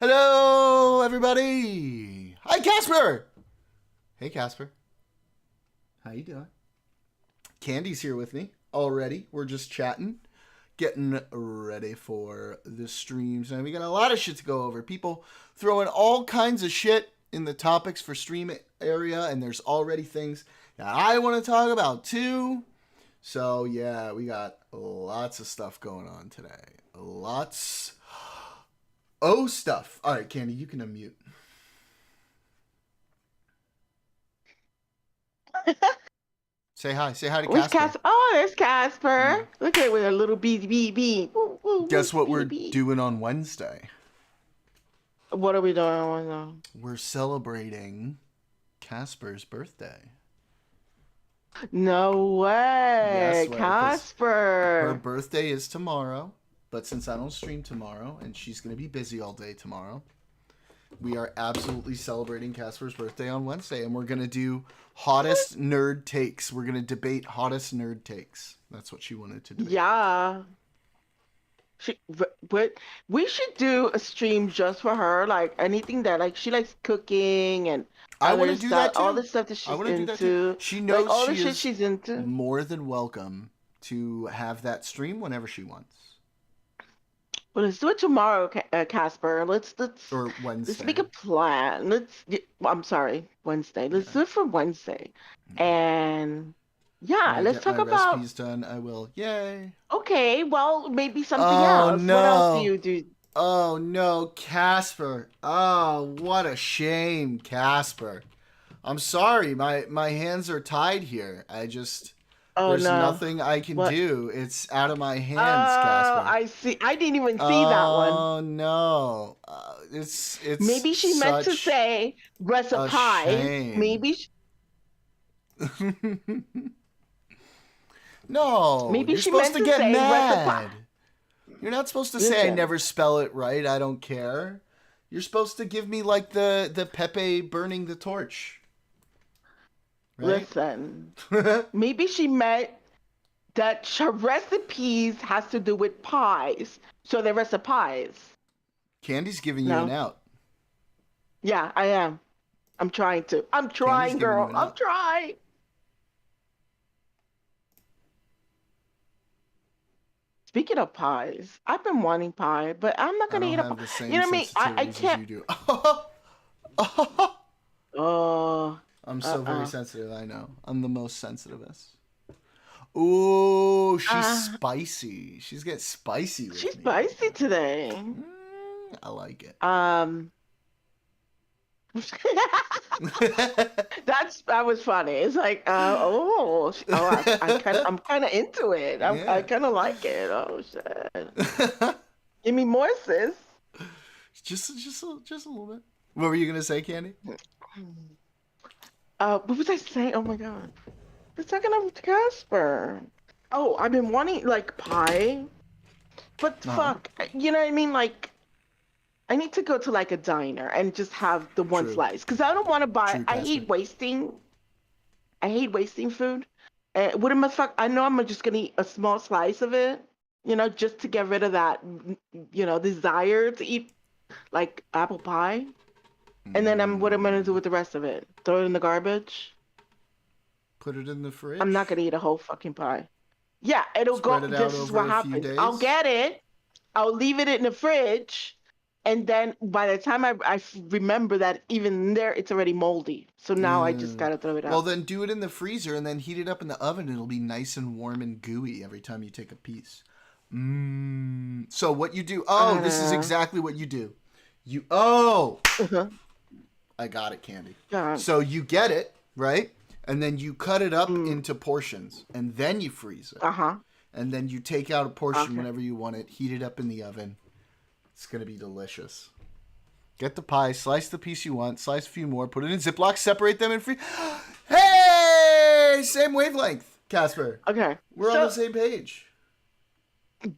Hello, everybody. Hi, Casper. Hey, Casper. How you doing? Candy's here with me already. We're just chatting, getting ready for the streams. And we got a lot of shit to go over. People throwing all kinds of shit in the topics for stream area, and there's already things that I want to talk about too. So, yeah, we got lots of stuff going on today. Lots stuff. All right, Candy, you can unmute. Say hi. Say hi to Which Casper. Casper? Oh, there's Casper. Look at it with a little bee. Ooh, ooh, Guess what we're bee. doing on Wednesday? What are we doing? We're celebrating Casper's birthday. No way, Yes, way, 'cause her Casper. birthday is tomorrow, but since I don't stream tomorrow and she's going to be busy all day tomorrow, we are absolutely celebrating Casper's birthday on Wednesday, and we're going to do hottest nerd takes. We're going to debate hottest nerd takes. That's what she wanted to debate. Yeah. But we should do a stream just for her, like anything that like she likes cooking and I want other to do stuff, that too. all the stuff that I she's want to do that too. into. She knows Like all the she shit is she's into. more than welcome to have that stream whenever she wants. Well, let's do it tomorrow, Casper. Or Let's Wednesday. make a plan. I'm sorry, Wednesday. Let's do it for Wednesday, and yeah, When I let's get talk my about. recipes done, I will. Yay. Okay, well, maybe something Oh else. What else do no. you do? Oh no, Casper. Oh, what a shame, Casper. I'm sorry. My hands are tied here. Oh There's no, nothing I can what? do. It's out of my Oh, hands, Casper. I see. I didn't even see that one. Oh no. It's Maybe she meant to such say a recipes. shame. Maybe, No, maybe you're she supposed meant to to get say recipe. mad. You're not supposed to say I Listen, never spell it right. I don't care. You're supposed to give me like the Pepe burning the torch, right? listen. Maybe she meant that her recipes has to do with pies. So they're recipes. Candy's giving you an No? out. Yeah, I am. I'm trying to. I'm Candy's trying, giving you girl. an I'm out. trying. Speaking of pies, I've been wanting pie, but I'm not I gonna don't eat a pie. have the You same know what I mean? I sensitivities as can't. you do. Oh, I'm so very uh-uh. sensitive. I know. I'm the most sensitivist. Ooh, she's Uh, spicy. She's getting spicy with she's me. spicy today. I like it. That was funny. It's like, I'm kind of into it. I Yeah. kind of like it. Oh shit! Give me more, sis. just a little bit. What were you gonna say, Candy? What was I saying? Oh my god, we're talking about Casper. Oh, I've been wanting like pie, but Uh-huh. fuck, you know what I mean? Like, I need to go to like a diner and just have the one True. slice because I don't want to buy. True, I Casper. hate wasting. I hate wasting food. What am I fuck? I know I'm just gonna eat a small slice of it, just to get rid of that, desire to eat like apple pie. And then what am I gonna do with the rest of it? Throw it in the garbage? Put it in the I'm not fridge. gonna eat a whole fucking pie. Yeah, it'll go. Spread it out This is over what a few happens. I'll days. get it. I'll leave it in the fridge, and then by the time I remember that even there, it's already moldy. So now I just Ew. gotta throw it Well, out. then do it in the freezer and then heat it up in the oven. It'll be nice and warm and gooey every time you take a piece. So what you do? Oh, this is Uh, exactly what you do. Oh, uh-huh. I got it, Candy. God. So you get it, right? And then you cut it up Mm. into portions and then you freeze it. Uh-huh. And then you take out a portion Okay. whenever you want it, heat it up in the oven. It's going to be delicious. Get the pie, slice the piece you want, slice a few more, put it in Ziploc, separate them, and freeze. Hey! Same wavelength, Casper. Okay. We're on the same page.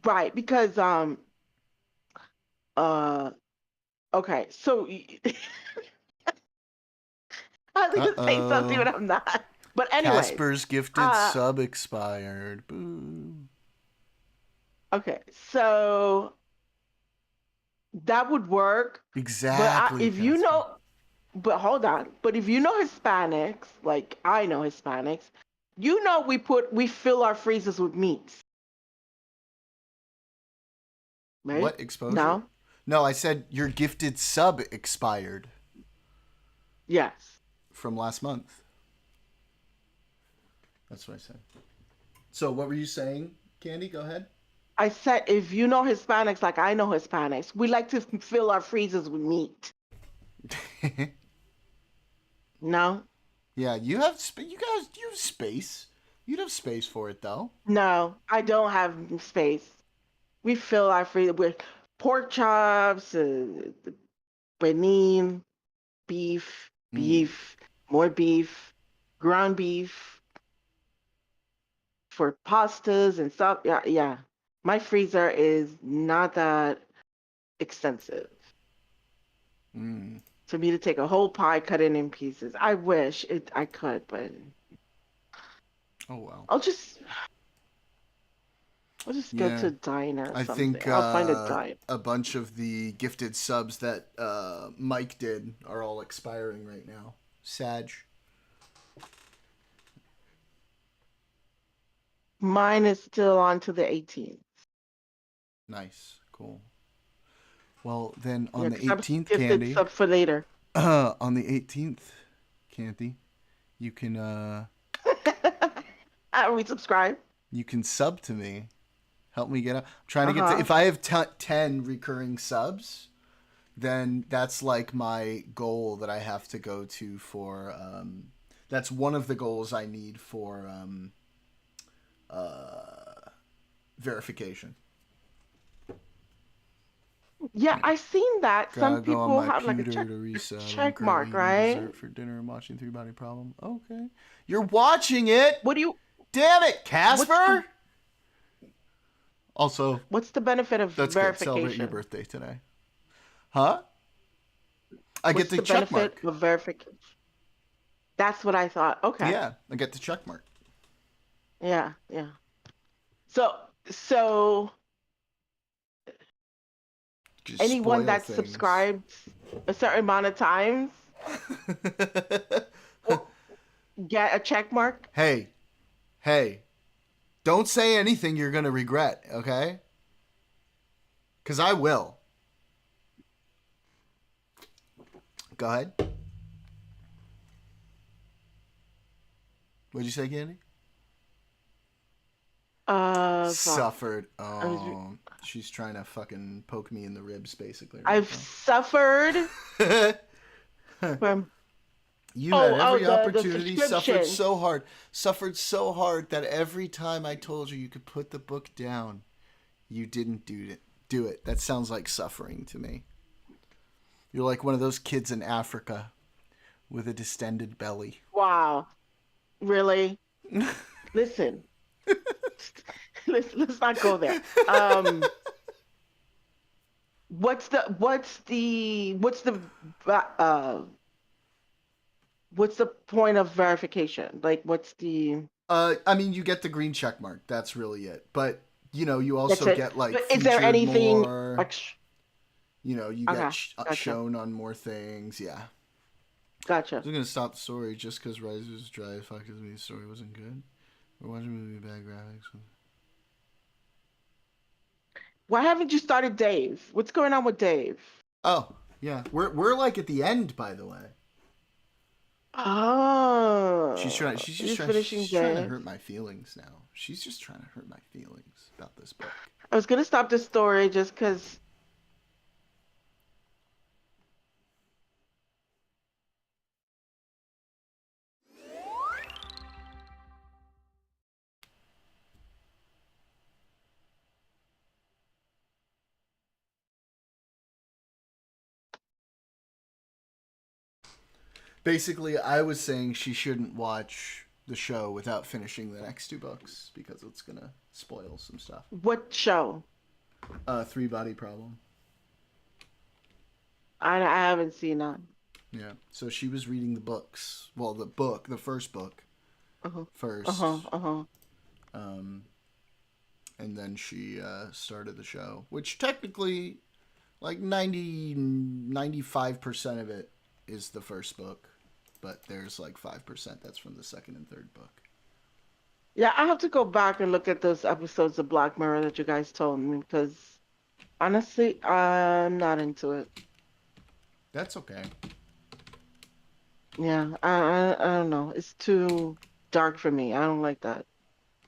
Right, because uh okay, so I was gonna say something but Uh-oh. I'm not. But anyways, Casper's gifted sub expired. Boo. okay, so That would work. But Exactly, if you Casper. know, but hold on. But if you know Hispanics, like I know Hispanics, you know we fill our freezers with meats, right? What exposure? No? No, I said your gifted sub expired Yes. from last month. That's what I said. So what were you saying, Candy? Go ahead. I said if you know Hispanics like I know Hispanics, we like to fill our freezers with meat. No? Yeah, you have you guys you have space. You'd have space for it though. No, I don't have space. We fill our freezer with pork chops, panini, beef, Mm. more beef, ground beef for pastas and stuff. Yeah, yeah. My freezer is not that extensive Mm. for me to take a whole pie, cut it in pieces. I wish I could, but Oh well. I'll just go to Yeah, a diner or I something. think I'll find a diner. a bunch of the gifted subs that Mike did are all expiring right now. Sag. Mine is still on to the 18th. Nice. Cool. Well, then Yeah, on the because I'm 18th, gifted Candy, sub for later. on the 18th, Candy, you can I resubscribe. you can sub to me. Help me get up. I'm trying to get to Uh-huh. if I have 10 recurring subs, then that's like my goal that I have to go to for that's one of the goals I need for verification. Yeah, I seen that. Some Gotta go on people my have like pewter to a resub. I'm check currently mark, eating right? dessert for dinner and watching Three Body Problem. Okay. You're watching it? What do you Damn it, what's the Casper! Also, benefit of that's good. Celebrating your verification? birthday today. Huh? I get What's the the check benefit mark. of verification? That's what I thought. Okay. Yeah, I get the check mark. Yeah, yeah. So so Just anyone spoil that things. subscribes a certain amount of times will get a check mark. Hey, hey, don't say anything you're gonna regret, okay? Because I will. Go ahead. What'd you say, Candy? Fuck. Suffered. I was, Oh, she's trying to fucking poke me in the ribs, basically, right I've suffered now. from You had every the opportunity, subscriptions. suffered so hard that every time I told you could put the book down, you didn't do it. Do it. That sounds like suffering to me. You're like one of those kids in Africa with a distended belly. Wow. Really? Listen. Let's not go there. Um uh what's the point of verification? Like what's the I mean, you get the green check mark. That's really it. But you that's also it. get like But is there featured anything more. You get okay, gotcha. shown on more things. Yeah. I Gotcha. was gonna stop the story just because Rise was dry. Fuck doesn't mean the story wasn't good. We're watching a movie with bad graphics. Why haven't you started Dave? What's going on with Dave? Oh yeah, we're like at the end, by the way. Oh, you're finishing She's trying to Dave. hurt my feelings now. She's just trying to hurt my feelings about this book. I was gonna stop the story just because. Basically, I was saying she shouldn't watch the show without finishing the next two books because it's gonna spoil some stuff. What show? Three Body Problem. I haven't seen that. Yeah. So she was reading the books. Well, the first book Uh-huh. Uh-huh. first. Uh-huh. Um, and then she started the show, which technically Like 95% of it is the first book, but there's like 5% that's from the second and third book. Yeah, I have to go back and look at those episodes of Black Mirror that you guys told me because honestly, I'm not into it. That's okay. Yeah, I don't know. It's too dark for me. I don't like that.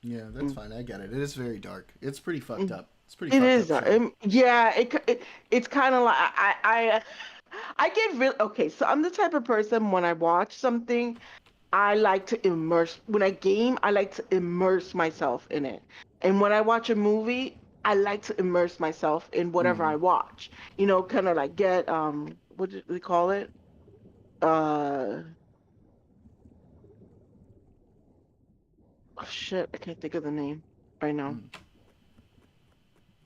Yeah, that's Mm. fine. I get it. It is very dark. It's pretty fucked Mm. up. It's a pretty It fucked is. up show. Yeah, it's kind of like I get real okay. So I'm the type of person when I watch something, I like to immerse. When I game, I like to immerse myself in it. And when I watch a movie, I like to immerse myself in whatever Mm-hmm. I watch. You know, kind of like get what do they call it? Uh, oh, shit, I can't think of the name right now. Mm.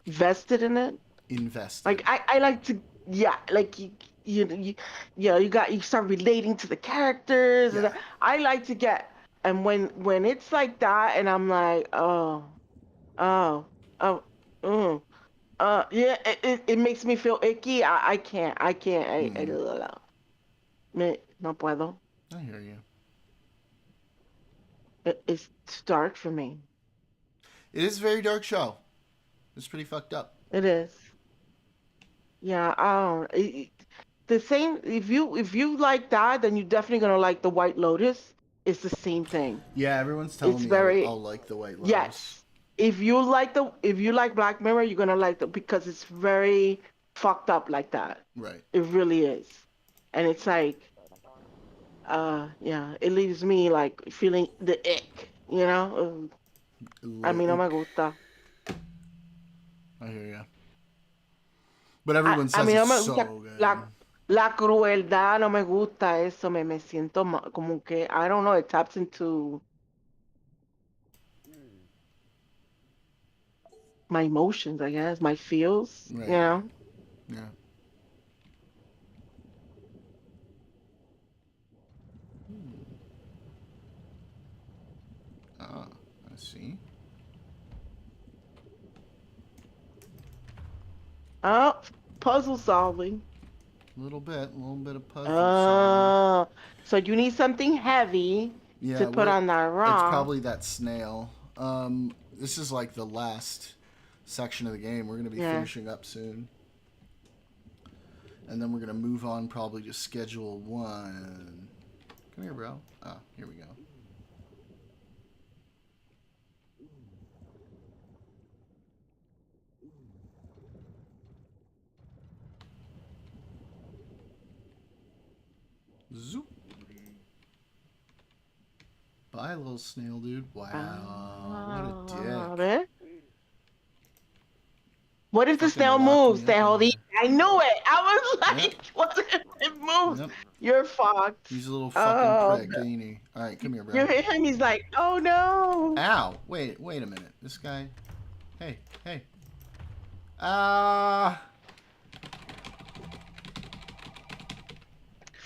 Vested in it. Like Invested. I like to yeah, like you yeah, you start relating to the characters and Yeah. I like to get and when it's like that and I'm like, oh, oh, mm, yeah, it makes me feel icky. I can't Mm. no puedo. I hear you. It's dark for me. It is a very dark show. It's pretty fucked up. It is. Yeah, the same if you like that, then you're definitely gonna like the White Lotus. It's the same thing. Yeah, everyone's telling It's me I'll very like the White Lotus. yes. If you like Black Mirror, you're gonna like the because it's very fucked up like that. Right. It really is. And it's like yeah, it leaves me like feeling the ick, you know? A mí no me Ick. gusta. I hear you. But everyone A says mí no it's me gusta so good. la crueldad, no me gusta eso, me siento como que, I don't know, it taps into my emotions, I guess, my feels, you Right. know? Yeah. Ah, I see. Oh, puzzle solving. A little bit of puzzle solving. Oh, so you need something heavy to Yeah, put on that it's rock. probably that snail. This is like the last section of the game. We're gonna be Yeah. finishing up soon, and then we're gonna move on probably to schedule one. Come here, bro. Ah, here we go. Zoop. Bye, little snail dude. Wow, what a Ah, dick. ¿ves? What if the Fucking snail locked moves? me Te up in jodí. here. I knew it. I was Yep, like, what if it moves? yep. You're fucked. He's a little fucking Oh, prick, ain't he? Alright, come here, you bro. hit him. He's like, oh no. Ow! Wait a minute. This guy. Hey, hey. Ah.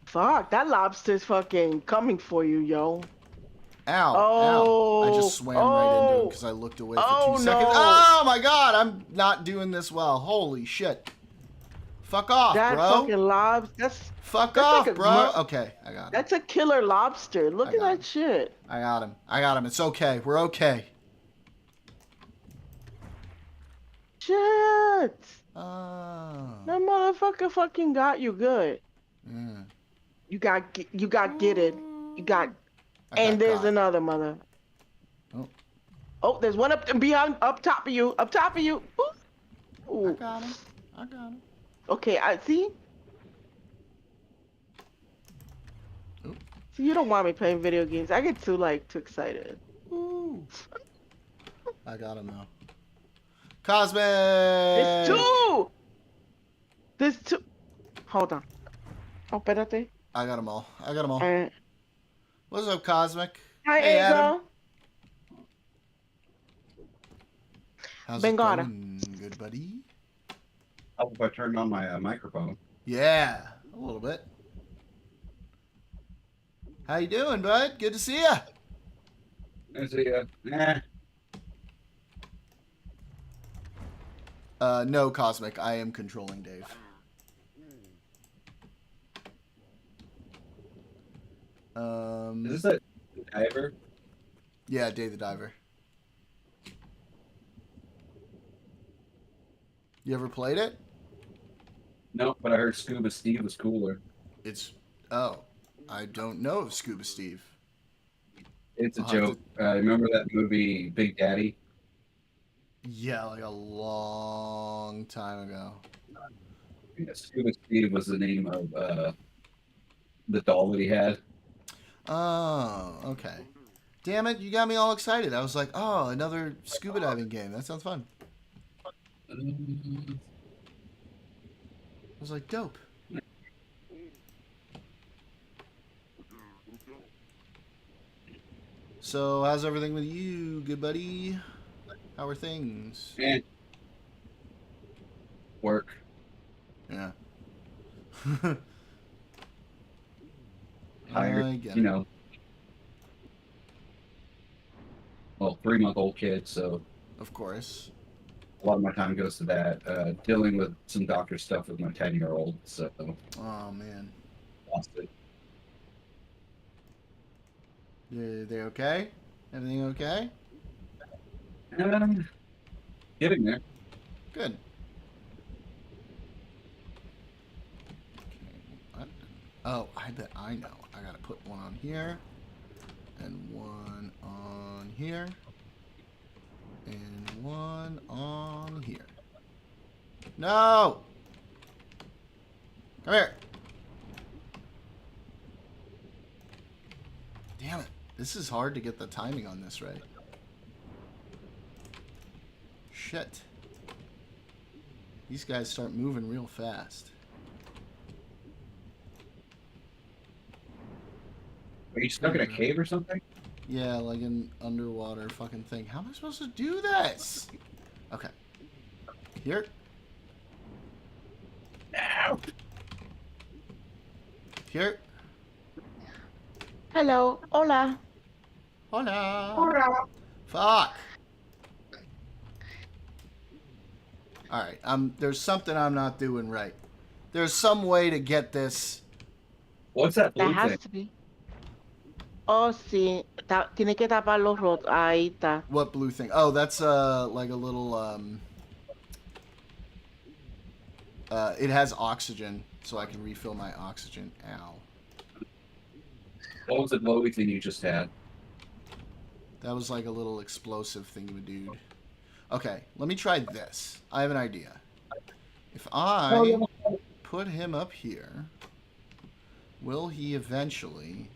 Fuck, that lobster's fucking coming for you, yo. Ow. I just Oh, swam right into him oh, because I looked away for oh 2 seconds. no. Oh my god, I'm not doing this well. Holy shit. Fuck off, That bro. fucking lobster. Fuck That's like off, a bro. Okay, I got him. that's a killer lobster. I Look at got that him. shit. I got him. I got him. It's okay. We're okay. Shit. Oh. That motherfucker fucking got you good. Yeah. You got get it. You got I and got there's got. another mother. Oh, Oh, there's one up behind up top of you. Up top of you. Ooh. I Ooh. got him. I got him. Okay, I see. Ooh. See, you don't want me playing video games. I get too excited. Ooh. I got him now. There's Cosmic! two. There's two. Hold on. Oh, espérate. I got them all. I got them all. Alright. What's up, Cosmic? Hi, Hey, Adam. Ego. How's Vengo it ahora. going, good buddy? I hope I turned on my microphone. Yeah, a little bit. How you doing, bud? Good to see ya. Is he, No, Cosmic. I am controlling Dave. Is this a diver? Yeah, Dave the Diver. You ever played it? No, but I heard Scuba Steve was cooler. It's oh, I don't know of Scuba Steve. It's a I'll have to. joke. Remember that movie Big Daddy? Yeah, like a long time ago. Yeah, Scuba Steve was the name of the doll that he had. Oh, okay. Damn it, you got me all excited. I was like, oh, another scuba diving game. That sounds fun. Um, I was like, dope. So, how's everything with you, good buddy? How are things? and work. Yeah. Tired. I get You it. know, well, 3-month-old kid, so Of course. a lot of my time goes to that. Dealing with some doctor stuff with my 10-year-old, so Oh, man. lost it. They okay? Everything okay? Getting there. Good. What? Oh, I bet I know. I gotta put one on here, and one on here, and one on here. No! Come here. Damn it. This is hard to get the timing on this right. Shit. These guys start moving real fast. Are you stuck in a cave or something? Yeah, like an underwater fucking thing. How am I supposed to do this? Okay. Here. Ow. Here. Hello. Hola. Hola. Fuck. Alright, there's something I'm not doing right. There's some way to get this. What's that That blue has thing? to be. Oh, sí. Tiene que tapar los rotos. Ahí está. What blue thing? Oh, that's like a little it has oxygen, so I can refill my oxygen. Ow. What was the glowy thing you just had? That was like a little explosive dude. Okay, let me try this. I have an idea. If I put him up here, will he eventually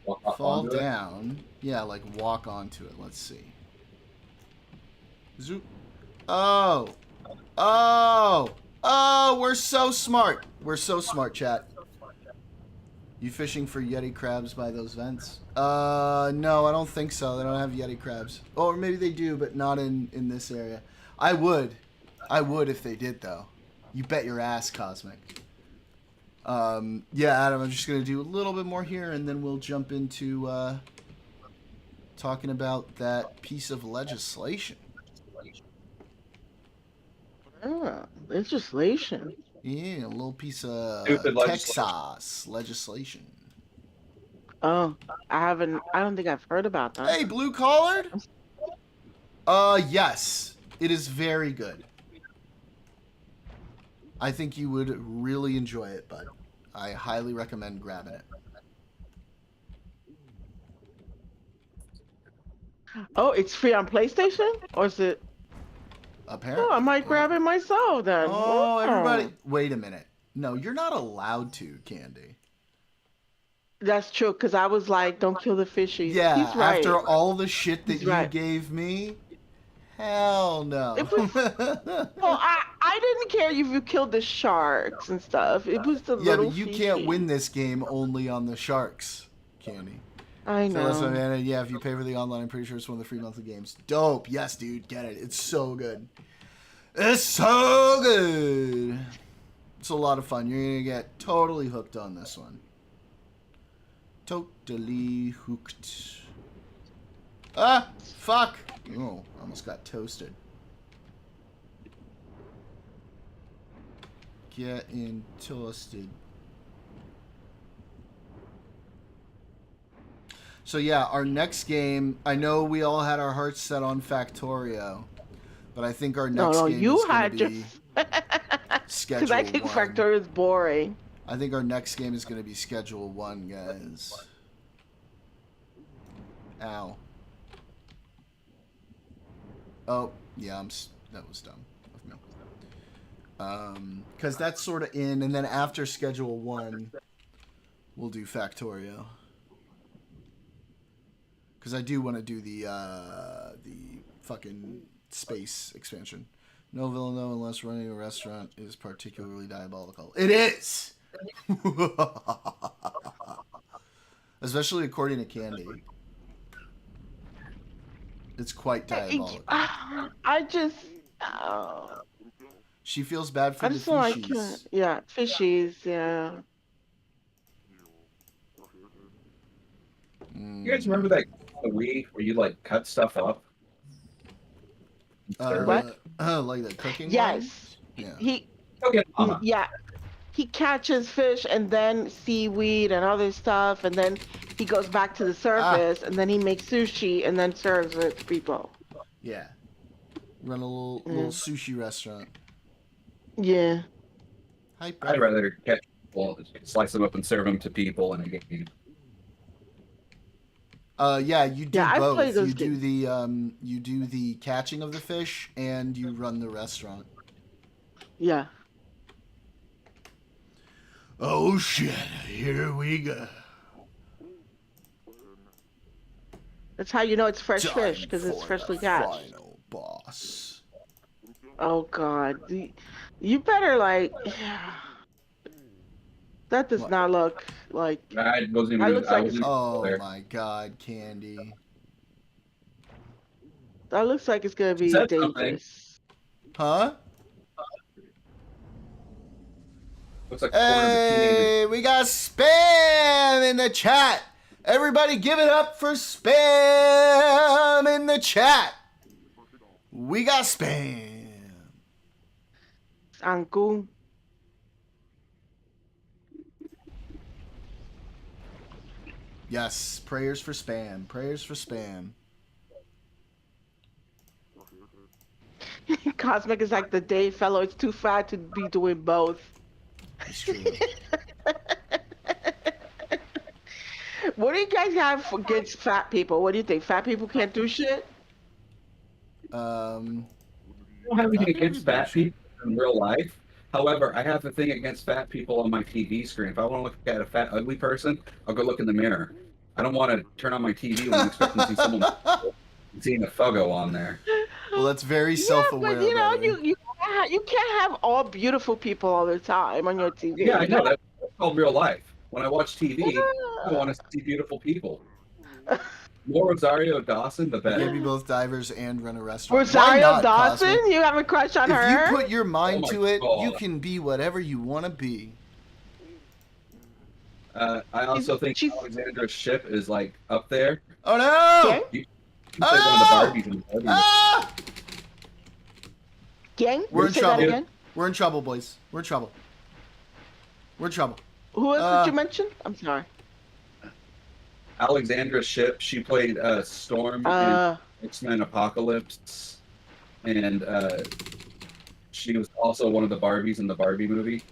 Walk up fall onto it? down? Yeah, like walk onto it. Let's see. Zoop. Oh. Oh. Oh, we're so smart. We're so smart, chat. You fishing for Yeti crabs by those vents? No, I don't think so. They don't have Yeti crabs. Or maybe they do, but not in this area. I would. I would if they did, though. You bet your ass, Cosmic. Yeah, Adam, I'm just going to do a little bit more here, and then we'll jump into talking about that piece of legislation. Legislation. Yeah, a little piece of Stupid Texas legislation. Oh, I don't think I've heard about that. Hey, blue collared? Yes. It is very good. I think you would really enjoy it, bud. I highly recommend grabbing it. Oh, it's free on PlayStation? Or is it? Apparently. Oh, I might grab it myself then. Oh, Wow. everybody. Wait a minute. No, you're not allowed to, Candy. That's true, because I was like, don't kill the fishies. Yeah, He's right. after all the shit that He's you right. gave me, hell no. It was, well, I didn't care if you killed the sharks and stuff. It was the Yeah, little but you fishy. can't win this game only on the sharks, Candy. I So know. that's what I mean. Yeah, if you pay for the online, I'm pretty sure it's one of the free monthly games. Dope. Yes, dude. Get it. It's so good. It's so good. It's a lot of fun. You're going to get totally hooked on this one. Totally hooked. Ah! Fuck! Oh, almost got toasted. Getting toasted. So yeah, our next game. I know we all had our hearts set on Factorio, but I think our No, next no, game is you going to had be just because I Schedule think 1. Factorio is boring. I think our next game is going to be Schedule 1, guys. Ow. Oh, yeah, that was dumb of me. Because that's sort of in, and then after Schedule 1, we'll do Factorio. Because I do want to do the fucking space expansion. No Villanelle unless running a restaurant is particularly diabolical. It is! Especially according to Candy. It's quite diabolical. I just, She feels bad for I the just don't like, fishies. yeah, fishies, yeah. You guys remember that Wii where you like cut stuff up? And serve it? What? Like the cooking one? Yes, Yeah. he, Okay, mama. yeah, he catches fish and then seaweed and other stuff, and then he goes back to the Ah, surface, and then he makes sushi and then serves it to people. yeah. Run a little Yeah. sushi restaurant. Yeah. Hi, I'd Brett. rather catch people, slice them up and serve them to people in a game. Yeah, you do Yeah, I play both. those You do the catching of the fish and you run the restaurant. Yeah. Oh shit! Here we go. That's how you know it's fresh fish, Time because it's for freshly the catched. final boss. Oh God, you better like. That does What? not look like. I wasn't even That gonna, looks I like wasn't it's. even Oh there. my god, Candy. That looks like it's gonna She be said something. dangerous. Huh? Looks like a quarter bikini. Hey, we got spam in the chat. Everybody give it up for spam in the chat. We got spam. Uncle. Yes, prayers for spam. Prayers for spam. Cosmic is like the day fellow. It's too fat to be doing both. It's true. What do you guys have against fat people? What do you think? Fat people can't do shit? I don't have anything against fat people in real life. However, I have a thing against fat people on my TV screen. If I want to look at a fat, ugly person, I'll go look in the mirror. I don't want to turn on my TV when I'm expecting to see someone seeing a photo on there. Well, that's very Yeah, self-aware, but you know, brother. you can't have all beautiful people all the time on your TV. Yeah, I know. That's called real life. When I watch TV, I want to see beautiful people. More Rosario Dawson, the You can't better. be both divers and run a restaurant. Why Rosario not, Dawson, Cosmic? you have a crush on If her? you put your mind Oh my to it, God. you can be whatever you want to be. I also think she's- Alexandra Shipp is like up there. Oh no! Gang? You can play one of the Barbies in the Barbie movie. Ah! Gang? We're in Say trouble. that again? We're in trouble, boys. We're in trouble. We're in trouble. Who else did you mention? I'm sorry. Alexandra Shipp, she played Storm in X-Men Apocalypse, and she was also one of the Barbies in the Barbie movie.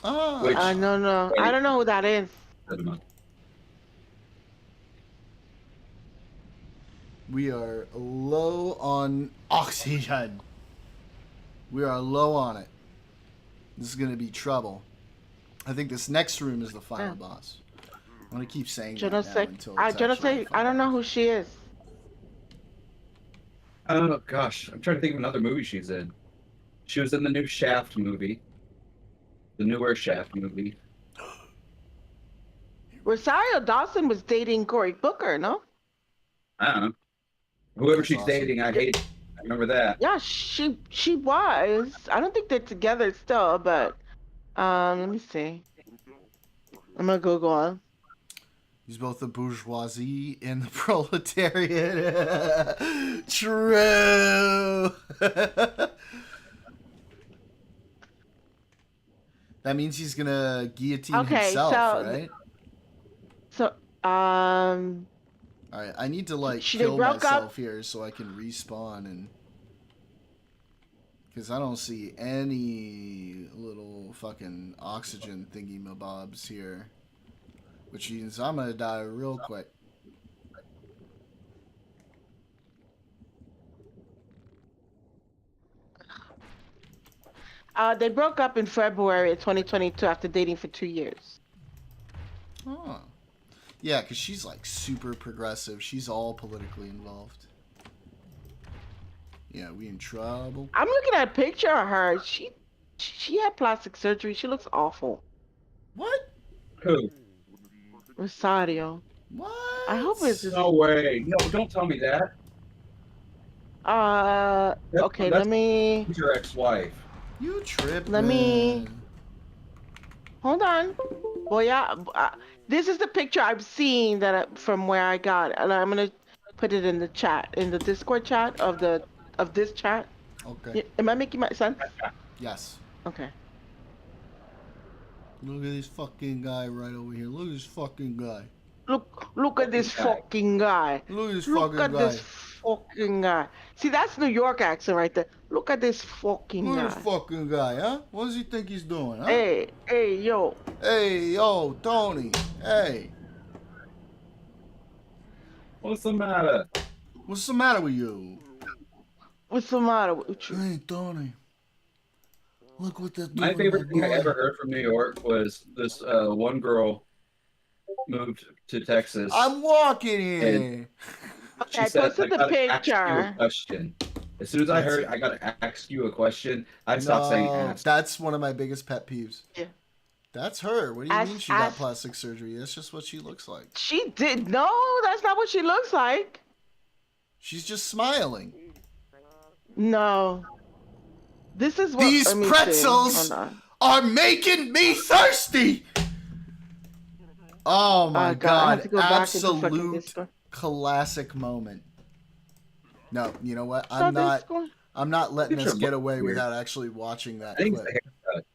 Ah. Which- no. I don't know who that is. We are low on oxygen. We are low on it. This is going to be trouble. I think this next room is the final boss. I'm going to keep saying that now until it's actually the I don't know final who she is. Oh gosh, I'm trying to think of another movie she's in. She was in the new Shaft movie, the newer Shaft movie. Rosario Dawson was dating Cory Booker, no? I don't know. Whoever That's she's awesome. dating, I hate. I remember that. Yeah, she was. I don't think they're together still, but let me see. I'm gonna Google her. He's both the bourgeoisie and the proletariat. True. That means he's gonna guillotine Okay, himself, so- right? So All right, I need to like They kill broke myself up. here so I can respawn and because I don't see any little fucking oxygen thingy mabobs here, which means I'm gonna die real quick. They broke up in February of 2022 after dating for 2 years. Oh. Yeah, because she's like super progressive. She's all politically involved. Yeah, we in trouble. I'm looking at a picture of her. She had plastic surgery. She looks awful. What? Who? Rosario. What? I hope it's just, No way. No, don't tell me that. okay, That's let me your ex-wife. You tripping. Let me- hold on. Boy, this is the picture I've seen from where I got it, and I'm gonna put it in the chat, in the Discord chat of this chat. Okay. Am I making my sense? Yes. Okay. Look at this fucking guy right over here. Look at this fucking guy. Look at this fucking guy. Look at this Look fucking at guy. this fucking guy. See, that's New York accent right there. Look at this fucking Look guy. at this fucking guy, huh? What does he think he's doing, huh? Hey, yo. Hey, yo, Tony. Hey. What's the matter? What's the matter with you? What's the matter with you? Hey, Tony. Look what they're doing. My favorite thing I boy. ever heard from New York was this one girl moved to Texas. I'm walking here. Okay, I said, posted the gotta ask you a picture. question. As soon as I heard I gotta ask you a question, I stopped saying ask. That's one of my biggest pet peeves. Yeah. That's her. What do you mean she got plastic surgery? That's just what she looks like. She did. No, that's not what she looks like. She's just smiling. No. This is what. These pretzels Hold on. are making me thirsty. Oh my God, I have god. to go back into fucking Absolute Discord. classic moment. No, you know what? So I'm not letting These us are get away weird. without actually watching that I think clip.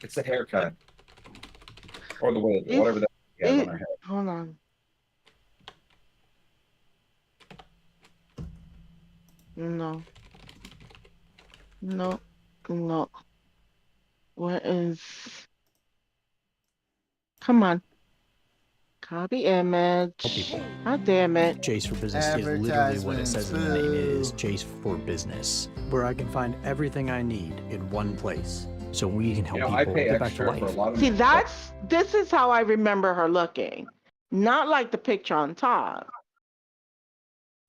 it's the haircut. Or the wig, It's- whatever that is on her head. Hold on. No. No. No. Where is? Come on. Copy image. God damn it. Chase for Business is literally what it says in the name. It is Chase for Business, where I can find everything I need in one place, so we can help You know, I people pay get back to extra for a life. lot of See, this is how I remember her looking. Not like the picture on top.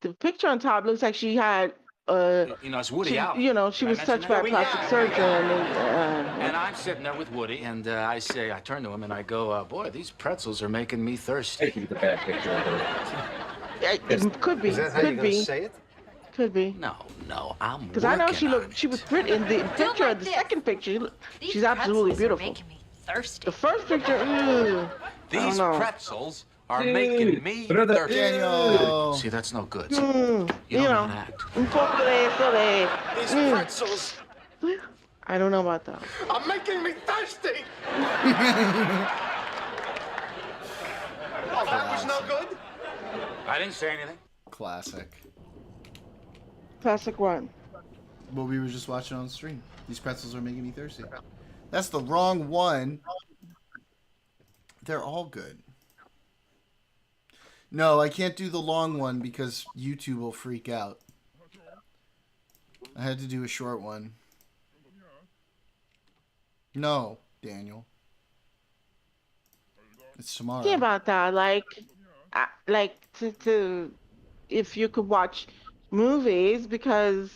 The picture on top looks like she had it's Woody Allen. She was Did I touched mention by a that? plastic surgeon. And I'm sitting there with Woody, and I turn to him and I go, boy, these pretzels are making me thirsty. Taking the bad picture of her. It could be. Is that how you're gonna say it? Could be. No, I'm Because I know working on she was pretty in the picture. like The this. second picture, These she's absolutely pretzels are beautiful. making me thirsty. The first picture, I These don't know. pretzels are making me What are the- thirsty. Daniel. See, that's no good. Mm, You don't know how to act. un poco de eso de. These Mm. pretzels I don't know about that. are making me thirsty. Oh, that was no good. I didn't say anything. Classic. Classic one. What we were just watching on stream. These pretzels are making me thirsty. That's the wrong one. They're all good. No, I can't do the long one because YouTube will freak out. I had to do a short one. No, Daniel. It's tomorrow. Yeah, about that. Like to if you could watch movies because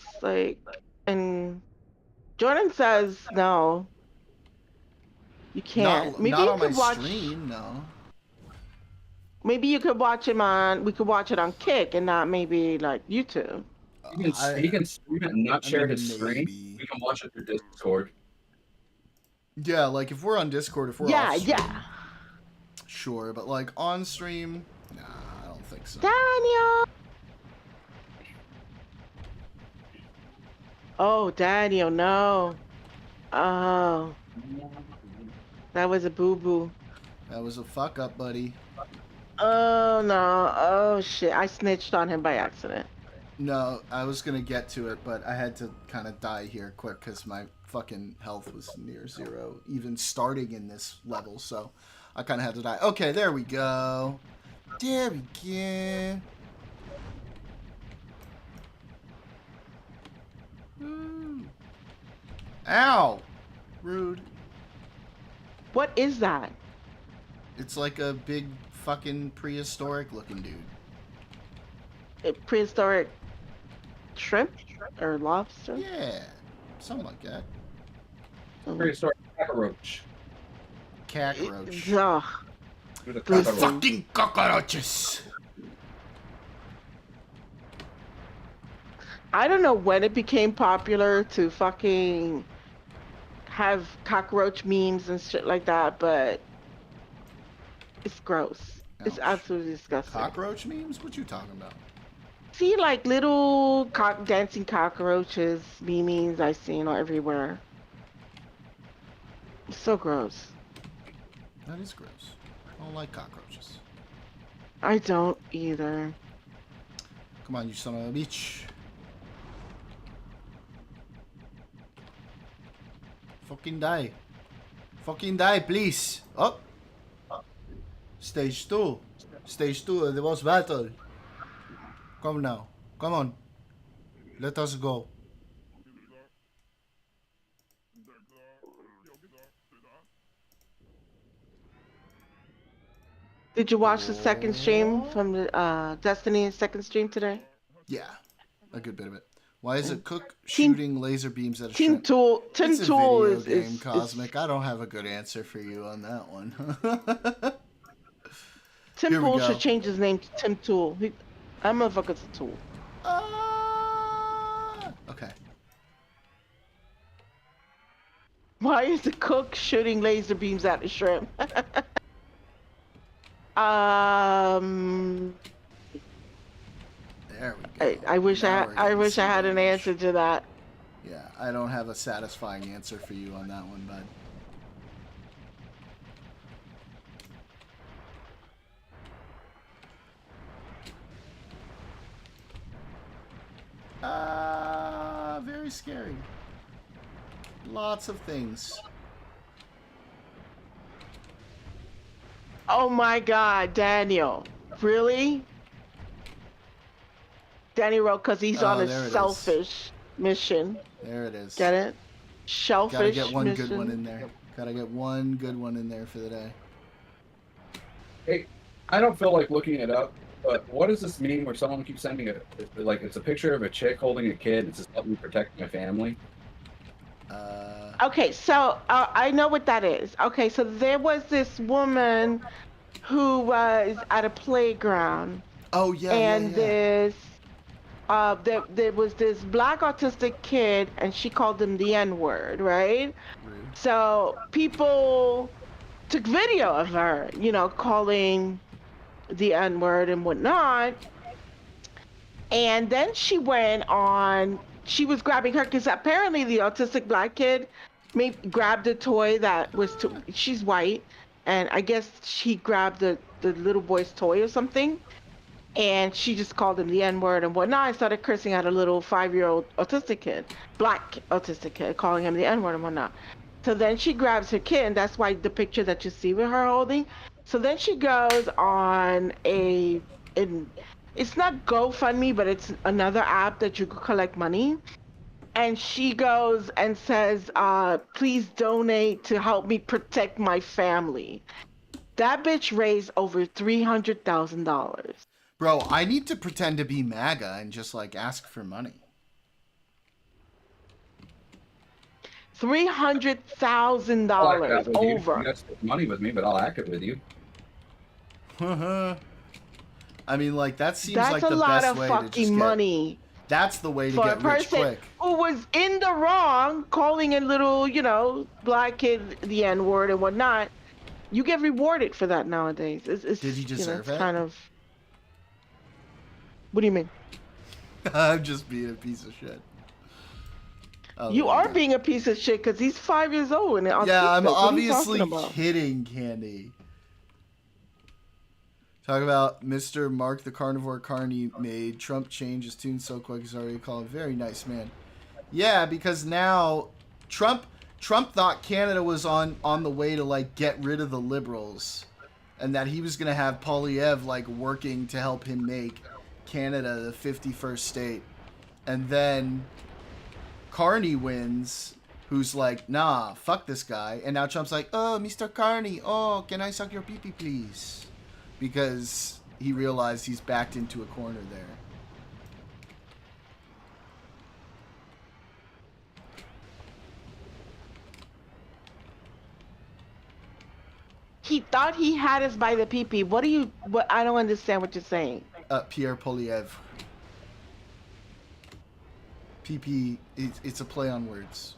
and Jordan says no. You can't. Not, Maybe not you on could my watch. stream, no. Maybe you could watch him on. We could watch it on Kick and not maybe like YouTube. He can stream it and not share his screen. maybe. We can watch it through Discord. Yeah, like if we're on Discord, if we're Yeah, off stream, yeah. sure, but like on stream, nah, I don't think so. Daniel. Oh, Daniel, no. Oh, that was a boo boo. That was a fuck up, buddy. Oh no! Oh shit! I snitched on him by accident. No, I was gonna get to it, but I had to kind of die here quick because my fucking health was near zero, even starting in this level. So I kind of had to die. Okay, there we go. There we go. Woo. Ow! Rude. What is that? It's like a big fucking prehistoric looking dude. A prehistoric shrimp or lobster? Yeah, something like that. Prehistoric cockroach. Cockroach. Ugh. Who's a Listen. cockroach? Fucking cockroaches. I don't know when it became popular to fucking have cockroach memes and shit like that, but it's gross. It's Ouch. absolutely disgusting. Cockroach memes? What you talking about? See, like little dancing cockroaches, memes I've seen everywhere. It's so gross. That is gross. I don't like cockroaches. I don't either. Come on, you son of a bitch. Fucking die. Fucking die, please. Oh. Stage 2. Stage 2 of the boss battle. Come now. Come on. Let us go. Did you watch the second stream from the Destiny's second stream today? Yeah. A good bit of it. Why is a cook Team- shooting laser beams at a Team shrimp? Tool. Team It's a Tool video is game, Cosmic. I don't have a good answer for you on that one. Tim Here we Pool go. should change his name to Tim Tool. That motherfucker's a tool. Okay. Why is the cook shooting laser beams at the shrimp? There we go. I wish Now I we're getting wish I some had an damage. answer to that. Yeah, I don't have a satisfying answer for you on that one, bud. Very scary. Lots of things. Oh my God, Daniel! Really? Danny wrote because he's on there it a is. selfish mission. There it is. Get it? Shellfish Gotta get one mission. good one in there. Gotta get one good one in there for the day. Hey, I don't feel like looking it up, but what does this mean where someone keeps sending like it's a picture of a chick holding a kid and it says, "Help me protect my family"? Okay, so I know what that is. Okay, so there was this woman who was at a playground, Oh yeah, and yeah, yeah. there was this black autistic kid, and she called him the N-word, right? Rude. So people took video of her, calling the N-word and whatnot. And then she was grabbing her because apparently the autistic black kid grabbed a toy that was, she's white, and I guess she grabbed the little boy's toy or something. And she just called him the N-word and whatnot. I started cursing at a little 5-year-old autistic kid, black autistic kid, calling him the N-word and whatnot. So then she grabs her kid, and that's why the picture that you see with her holding. So then she goes on it's not GoFundMe, but it's another app that you could collect money. And she goes and says, please donate to help me protect my family. That bitch raised over $300,000. Bro, I need to pretend to be MAGA and just like ask for money. $300,000 over. That's money with me, but I'll act it with you. I mean, like that seems That's like a the lot best of way to just fucking get. money That's the way to for a get rich person quick. who was in the wrong, calling a little, black kid the N-word and whatnot. You get rewarded for that nowadays. It's Did he deserve it's it? kind of. What do you mean? I'm just being a piece of shit. Oh, You there are go. being a piece of shit because he's 5 years old and Yeah, I'm autistic. What are you obviously talking about? kidding, Candy. Talk about Mr. Mark the Carnivore Carney made Trump change his tune so quick he's already called a very nice man. Yeah, because now Trump thought Canada was on the way to like get rid of the liberals, and that he was gonna have Polyev like working to help him make Canada the 51st state, and then Carney wins. Who's like, nah, fuck this guy, and now Trump's like, oh, Mr. Carney, oh, can I suck your pee-pee, please? Because he realized he's backed into a corner there. He thought he had us by the pee-pee. What I don't understand what you're saying. Pierre Polyev. PP, it's a play on words.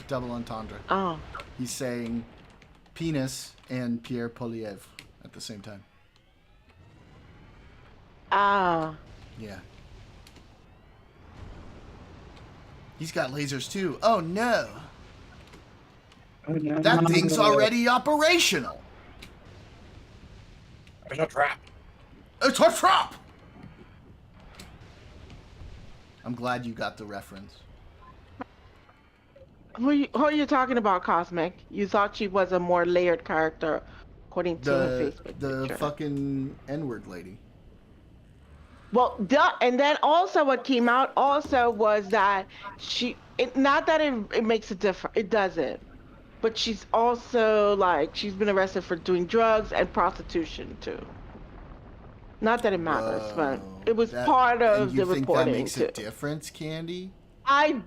Double entendre. Oh. He's saying penis and Pierre Polyev at the same time. Ah. Yeah. He's got lasers too. Oh no. That thing's already operational. It's a trap. It's a trap! I'm glad you got the reference. Who are you talking about, Cosmic? You thought she was a more layered character, according to her Facebook The picture. fucking N-word lady. Well, and then also what came out also was that not that it makes a difference, it doesn't. But she's also like, she's been arrested for doing drugs and prostitution too. Not that it matters, but it was part of the reporting too. You think that makes a difference, Candy? I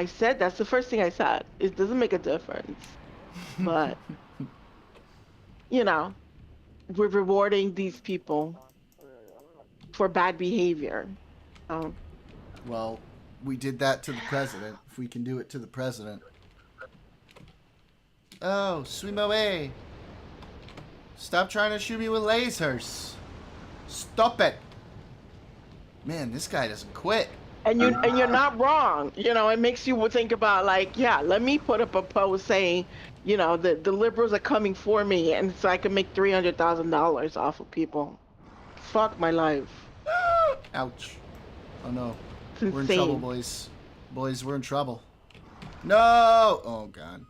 said, that's the first thing I said. It doesn't make a difference. But, you know, we're rewarding these people for bad behavior. Well, we did that to the president. If we can do it to the president. Oh, swim away. Stop trying to shoot me with lasers. Stop it. Man, this guy doesn't quit. And you're not wrong. You know, it makes you think about like, yeah, let me put up a post saying, you know, the liberals are coming for me, and so I can make $300,000 off of people. Fuck my life. Ouch. Oh no. It's We're in insane. trouble, boys. Boys, we're in trouble. No! Oh god.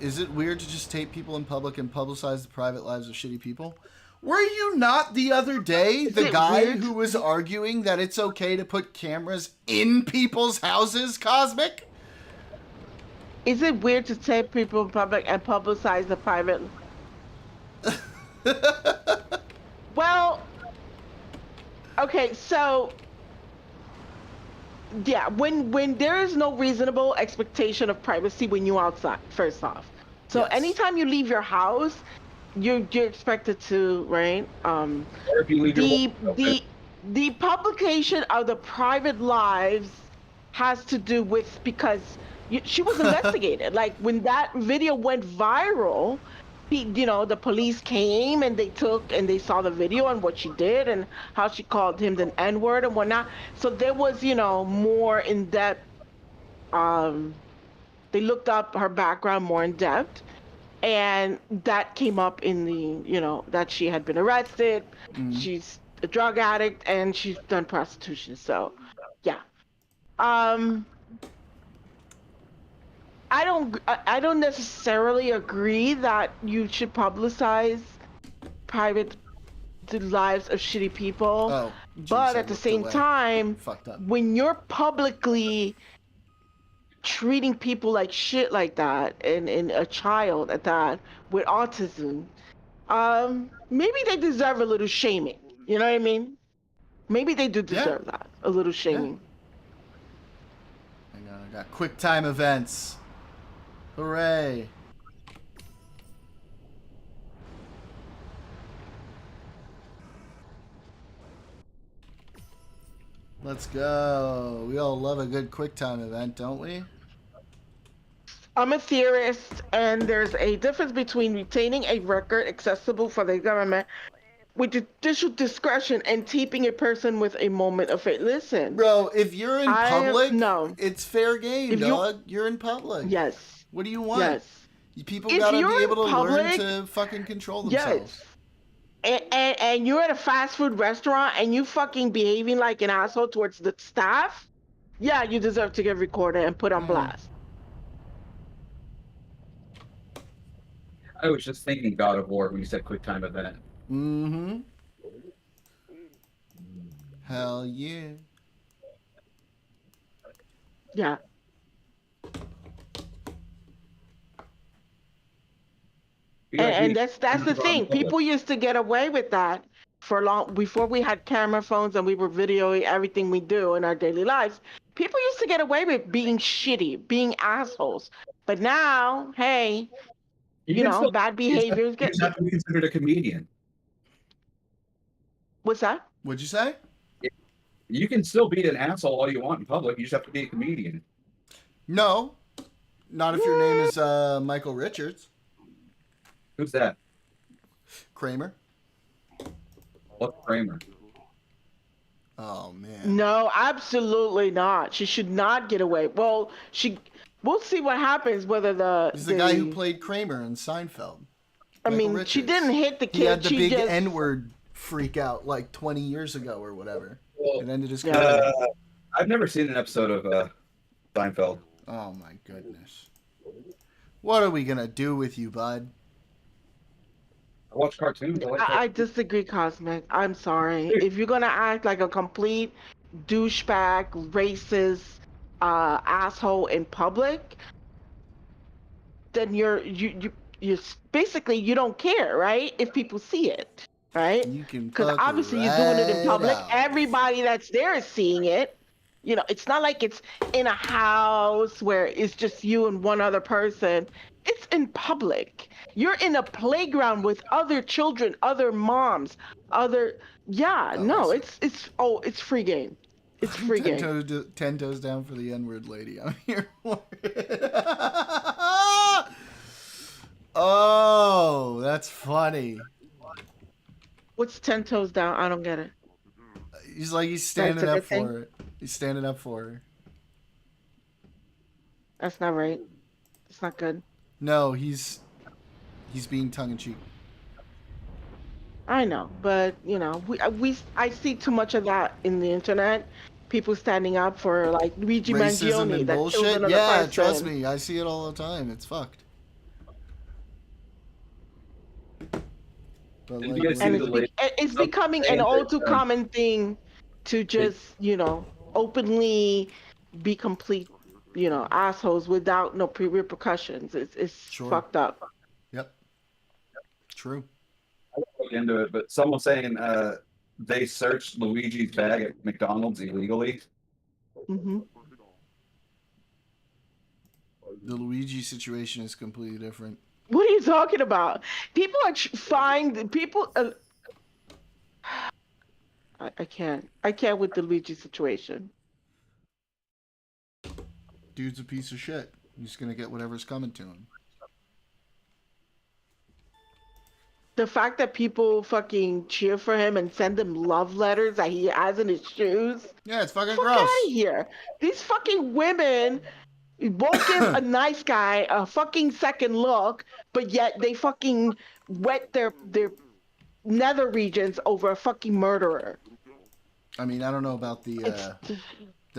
Is it weird to just tape people in public and publicize the private lives of shitty people? Were you not the other day the guy who was arguing that it's okay to put cameras in people's houses, Cosmic? Is it weird to tape people in public and publicize the private? Well, okay, so yeah, when there is no reasonable expectation of privacy when you're outside, first off. So Yes. anytime you leave your house, you're expected to, right? Or if you leave your The publication of the private lives has to do with because she was investigated. Like when that video went viral, the police came and they saw the video and what she did and how she called him the N-word and whatnot. So there was, more in depth. They looked up her background more in depth, and that came up in the, that she had been arrested. Mm. She's a drug addict and she's done prostitution. So, yeah. I don't necessarily agree that you should publicize the lives of shitty people. Oh, geez, but I at the looked same away. time, Fucked up. when you're publicly treating people like shit like that, and a child at that with autism, maybe they deserve a little shaming. You know what I mean? Maybe they do deserve that, a little shaming. Hang on, I got quick time events. Hooray. Let's go. We all love a good quick time event, don't we? I'm a theorist, and there's a difference between retaining a record accessible for the government with judicial discretion and taping a person with a moment of fate. Listen, Bro, if you're in public, no. it's fair game, If you- dog. You're in public. Yes. What do you want? Yes. People If gotta you're be in able to learn public, to fucking control themselves. and you're at a fast food restaurant and you fucking behaving like an asshole towards the staff, yeah, you deserve to get recorded and put on blast. I was just thinking God of War when you said QuickTime Event. Mm-hmm. Hell yeah. Yeah. And that's the thing. People used to get away with that for long before we had camera phones and we were videoing everything we do in our daily lives. People used to get away with being shitty, being assholes. But now, hey, bad behaviors You just have to be considered a comedian. What's that? What'd you say? You can still be an asshole all you want in public. You just have to be a comedian. No, not if your name is Michael Richards. Who's that? Kramer. What's Kramer? Oh man. No, absolutely not. She should not get away. Well, we'll see what happens. Whether he's the guy who played Kramer in Seinfeld. I mean, Richards. She didn't hit the kid. He had the big N-word freak out like 20 years ago or whatever. Well, it ended his career. I've never seen an episode of Seinfeld. Oh my goodness. What are we gonna do with you, bud? I watch cartoons. I disagree, Cosmic. I'm sorry. If you're gonna act like a complete douchebag, racist, asshole in public, then you're basically you don't care, right? If people see it, right? Because obviously you're doing it in public. Everybody that's there is seeing it. It's not like it's in a house where it's just you and one other person. It's in public. You're in a playground with other children, other moms, it's free game. It's free game. 10 toes down for the N-word lady. I'm here for it. Oh, that's funny. What's 10 toes down? I don't get it. He's standing up for it. He's standing up for her. That's not right. It's not good. No, he's being tongue-in-cheek. I know, but I see too much of that in the internet. People standing up for like Luigi Racism Mangione, and that bullshit. Yeah, trust me, I see it all the time. It's fucked. But it's becoming an all too common thing to just openly be complete assholes without no repercussions. It's fucked up. Yep. True. I won't look into it, but someone's saying they searched Luigi's bag at McDonald's illegally. Mm-hmm. The Luigi situation is completely different. What are you talking about? People are people. I can't with the Luigi situation. Dude's a piece of shit. He's gonna get whatever's coming to him. The fact that people fucking cheer for him and send him love letters that he has in his shoes. Yeah, it's fucking gross. Get out of here. These fucking women won't give a nice guy a fucking second look, but yet they fucking wet their nether regions over a fucking murderer. I mean, I don't know about the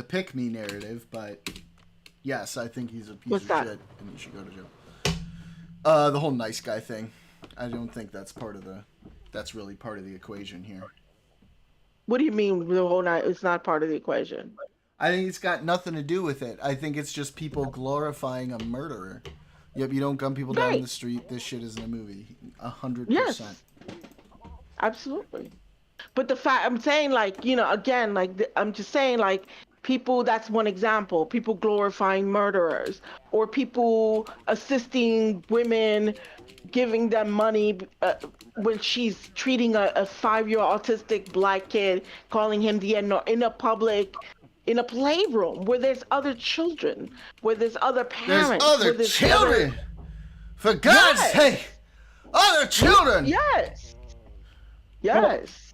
pick me narrative, but yes, I think he's a piece of shit and he should go to jail. The whole nice guy thing. I don't think that's really part of the equation here. What do you mean the whole night? It's not part of the equation. I think it's got nothing to do with it. I think it's just people glorifying a murderer. Yep, you don't gun people down the street. This shit isn't a movie. 100%. Yes. Absolutely. But the fact I'm saying, like, again, like I'm just saying, like, people. That's one example. People glorifying murderers, or people assisting women, giving them money when she's treating a 5-year-old autistic black kid, calling him the N in a public. In a playroom where there's other children, where there's other parents. There's other children! For God's sake! Other children! Yes! Yes.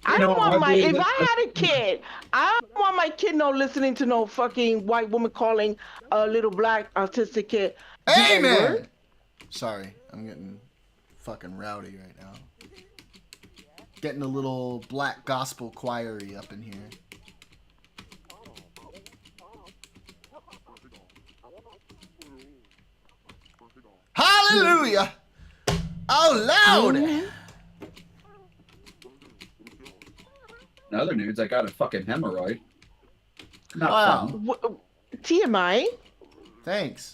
I don't want if I had a kid, I don't want my kid listening to no fucking white woman calling a little black autistic kid. Amen! Sorry, I'm getting fucking rowdy right now. Getting a little black gospel choir-y up in here. Hallelujah! Oh, loud! Mhm. In other news, I got a fucking hemorrhoid. Not Wow. fun. TMI. Thanks.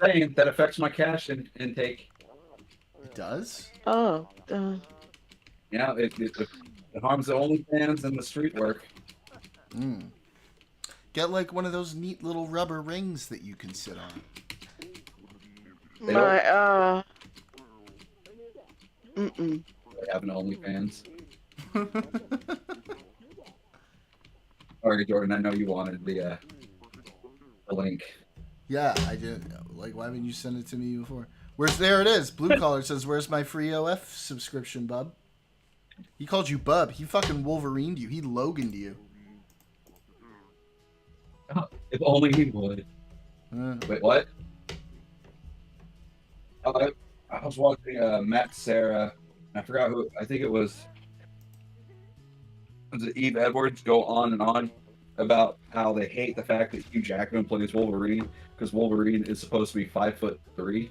Saying that affects my cash intake. It does? Oh. Yeah, it harms the OnlyFans and the street work. Mm. Get like one of those neat little rubber rings that you can sit on. They don't My have an OnlyFans. Sorry, Jordan. I know you wanted the link. Yeah, I did. Like, why wouldn't you send it to me before? There it is. Blue Collar says, where's my free OF subscription, bub? He called you bub. He fucking Wolverined you. He Loganed you. If only he would. Wait, what? I was watching Matt Sarah. I forgot who. I think it was it Eve Edwards go on and on about how they hate the fact that Hugh Jackman plays Wolverine because Wolverine is supposed to be 5'3".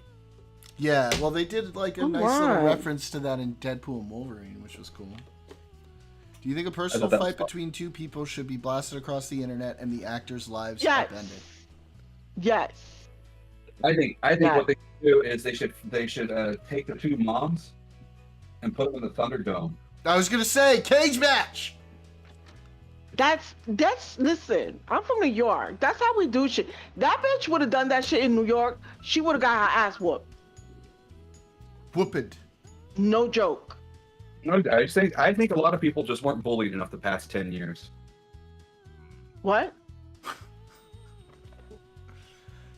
Yeah, well, they did like a nice little reference to that in Deadpool and Wolverine, which was cool. Do you think a personal fight between two people should be blasted across the internet and the actors' lives upended? Yes. I think what they should do is they should take the two moms and put them in the Thunderdome. I was gonna say cage match. That's listen, I'm from New York. That's how we do shit. That bitch would have done that shit in New York. She would have got her ass whooped. Whooped. No joke. No, I think a lot of people just weren't bullied enough the past 10 years. What?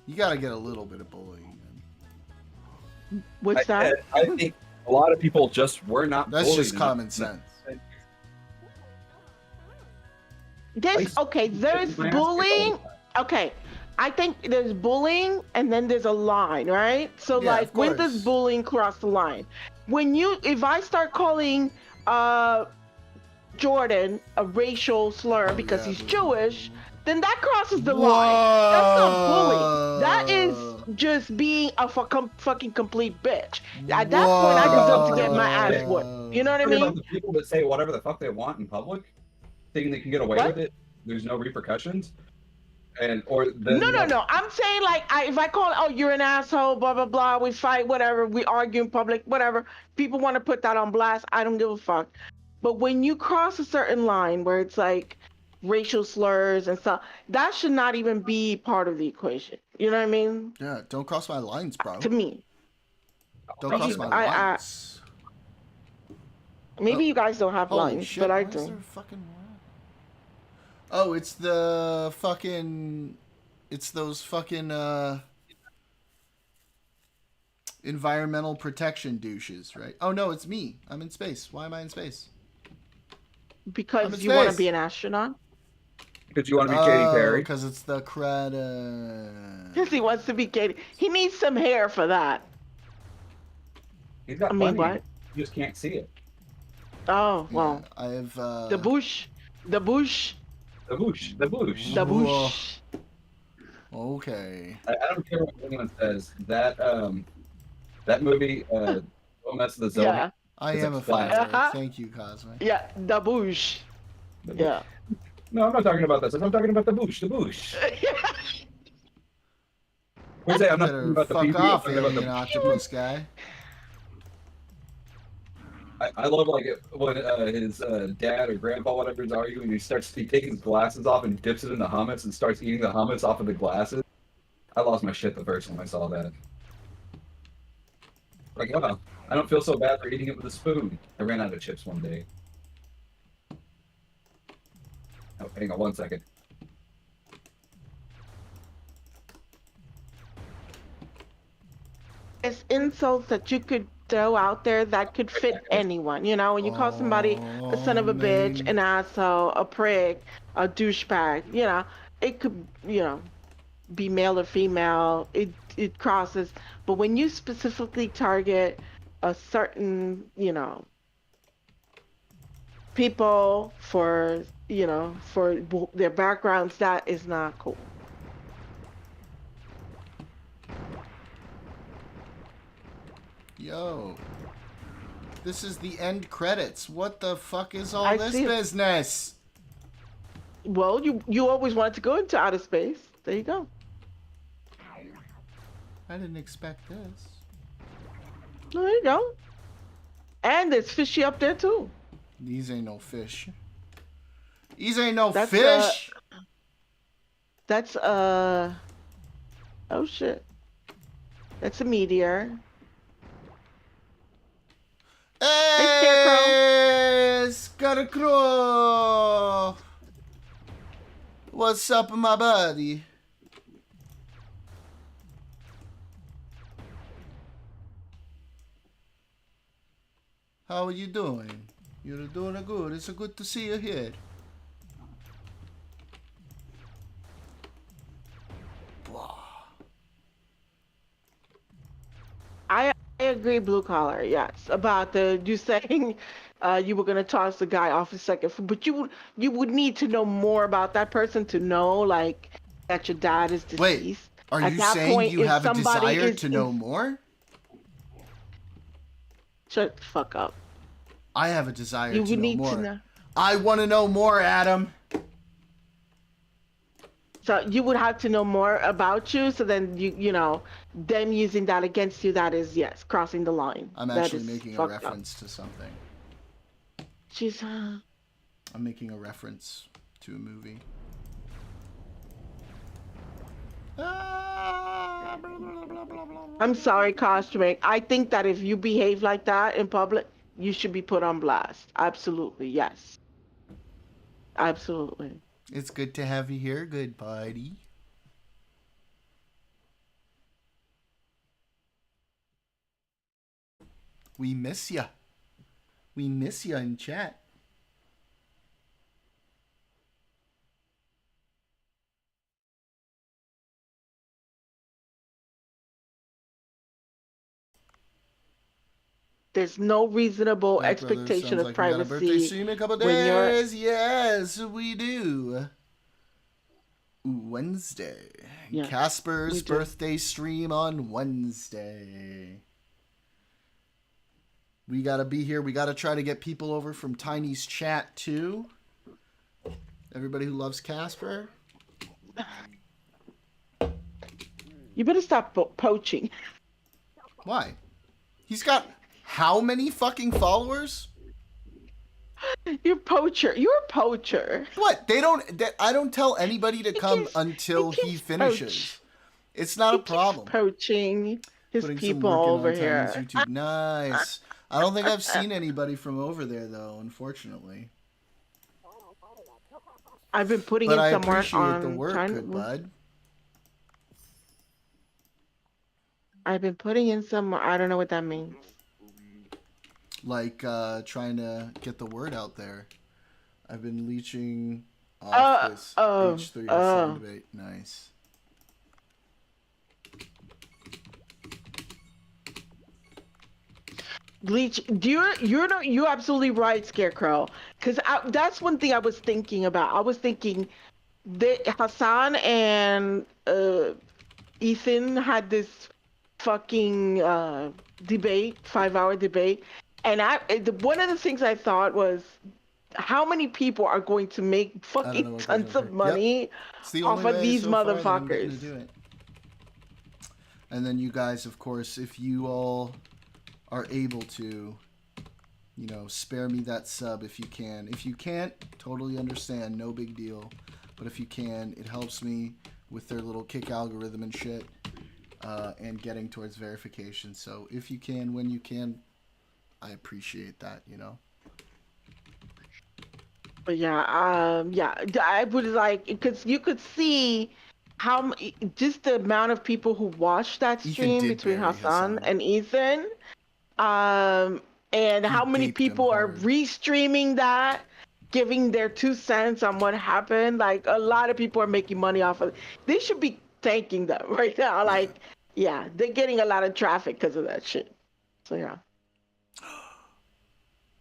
You gotta get a little bit of bullying. What's that? I think a lot of people just were not That's bullied just enough. common sense. There's bullying. Okay, I think there's bullying and then there's a line, right? So Yeah, like, of when course. does bullying cross the line? If I start calling Jordan a racial slur because he's Jewish, then that crosses the line. That's not bullying. That is just being a fucking complete bitch. At that point, I deserve to get my ass whooped. You know what I Talking about mean? the people that say whatever the fuck they want in public, thinking they can get away with it, there's no repercussions, No. I'm saying like, if I call, oh, you're an asshole, blah blah blah. We fight, whatever. We argue in public, whatever. People want to put that on blast. I don't give a fuck. But when you cross a certain line where it's like racial slurs and stuff, that should not even be part of the equation. You know what I mean? Yeah, don't cross my lines, bro. To me. Don't cross my lines. Maybe you guys don't have Holy lines, shit, but I why is there do. a fucking line? Oh, it's the fucking... It's those fucking, environmental protection douches, right? Oh, no, it's me. I'm in space. Why am I in space? Because you want to be an astronaut? Because you want to be Katy Perry? Because it's the credit. Because he wants to be Katy. He needs some hair for that. He's got what? You just can't see it. Oh, well. Yeah, I have, The bush. The bush. Okay. I don't care what anyone says. That movie, Don't Mess with the Zone. Yeah. I am a fan. Thank you, Cosme. Yeah, the bush. Yeah. No, I'm not talking about this. I'm talking about the bush. The bush. I'm not talking about the fuck PB, off, I'm talking about alien the octopus guy. I love like when his dad or grandpa, whatever, is arguing. He takes his glasses off and dips it in the hummus and starts eating the hummus off of the glasses. I lost my shit the first time I saw that. Like, wow, I don't feel so bad for eating it with a spoon. I ran out of chips one day. Oh, hang on 1 second. It's insults that you could throw out there that could fit anyone. You know, when you call somebody a son of a bitch, an asshole, a prick, a douchebag, you know, it could, be male or female. It crosses. But when you specifically target a certain, people for for their backgrounds, that is not cool. Yo. This is the end credits. What the fuck is all I this see it. business? Well, you always wanted to go into outer space. There you go. I didn't expect this. There you go. And there's fishy up there too. These ain't no fish. These ain't no That's, fish. That's oh shit. That's a meteor. Hey, Scarecrow. What's up, my buddy? How are you doing? You're doing good. It's good to see you here. I agree, blue collar. Yes, about the you saying you were gonna toss the guy off a second, but you would need to know more about that person to know like that your dad is deceased. Wait, are At you that saying point, you if have a somebody desire is to know more? Shut the fuck up. I have a desire You to would know need more. to know. I want to know more, Adam. So you would have to know more about you. So then you know them using that against you. That is yes, crossing the line. I'm That actually is making a fucked reference to something. Up. She's I'm making a reference to a movie. I'm sorry, Cosmic. I think that if you behave like that in public, you should be put on blast. Absolutely, yes. Absolutely. It's good to have you here, good buddy. We miss ya. We miss ya in chat. There's no reasonable Black Brothers, expectation sounds of like we got a birthday privacy stream in a couple when you're days. Yes, we do. Wednesday. Yes, Casper's we do. birthday stream on Wednesday. We gotta be here. We gotta try to get people over from Tiny's chat too. Everybody who loves Casper. You better stop poaching. Why? He's got how many fucking followers? You're poacher. You're a poacher. What? I don't tell anybody to come until he finishes. Poach. It's not a He keeps problem. poaching his Putting people some work in over on here. Tiny's YouTube. Nice. I don't think I've seen anybody from over there though, unfortunately. I've been putting But in I some work appreciate on the work, trying good bud. I've been putting in some. I don't know what that means. Like trying to get the word out there. I've been leeching off this H3 sound debate. Nice. Bleach, you're absolutely right, Scarecrow. Because that's one thing I was thinking about. I was thinking that Hassan and Ethan had this fucking debate, 5-hour debate, and one of the things I thought was, how many people are going to make fucking tons of money off of these motherfuckers? And then you guys, of course, if you all are able to, you know, spare me that sub if you can. If you can't, totally understand, no big deal. But if you can, it helps me with their little kick algorithm and shit, and getting towards verification. So if you can, when you can, I appreciate that, you know. But yeah, I would like, because you could see how just the amount of people who watched that stream between Hassan and Ethan, and how many people are restreaming that, giving their 2 cents on what happened. Like, a lot of people are making money off of it. They should be thanking them right now. Like, yeah, they're getting a lot of traffic because of that shit. So yeah.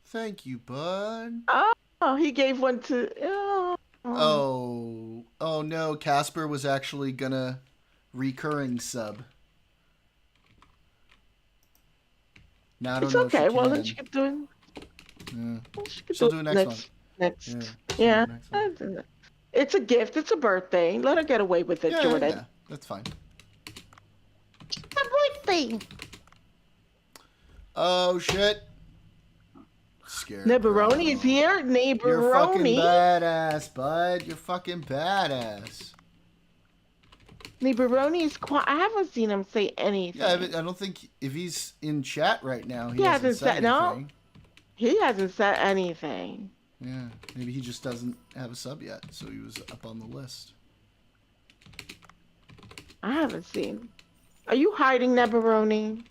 Thank you, bud. Oh, he gave one to. Oh no, Casper was actually gonna recurring sub. Now I don't It's know if she okay. Well, can. then she could do it. Yeah. Well, she could She'll do do it it next month. Next. Yeah. Yeah. Next month. It's a gift. It's a birthday. Let her get away with it, Jordan. Yeah, that's fine. It's a birthday. Oh shit. Scared. Nebaroni is here. You're fucking Nebaroni. badass, bud. You're fucking badass. Nebaroni is quiet. I haven't seen him say anything. Yeah, but I don't think if he's in chat right now, he hasn't hasn't said no. anything. He hasn't said anything. Yeah, maybe he just doesn't have a sub yet, so he was up on the list. I haven't seen. Are you hiding, Nebaroni?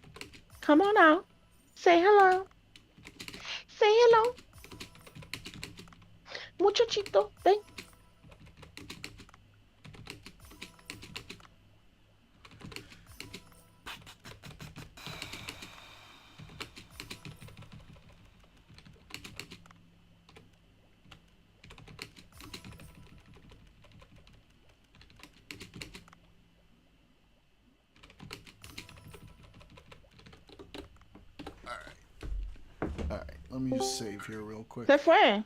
Come on out. Say hello. Say hello. Muchachito. Ven. Alright, let me just save here real quick. Se fue.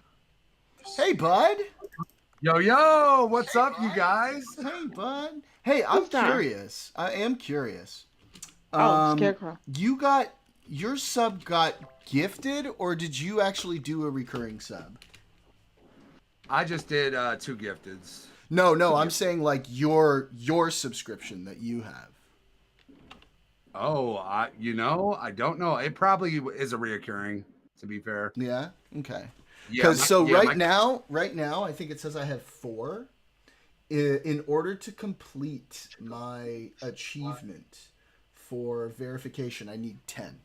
Hey, bud. Yo, what's up, you guys? Hey, bud. Hey, I'm Who's that? curious. I am curious. Scarecrow. Your sub got gifted, or did you actually do a recurring sub? I just did 2 gifteds. No, I'm saying like your subscription that you have. Oh, I don't know. It probably is a reoccurring, to be fair. Yeah. Okay. Yeah, Because right now, I think it says I have 4. In order to complete my achievement for verification, I need 10.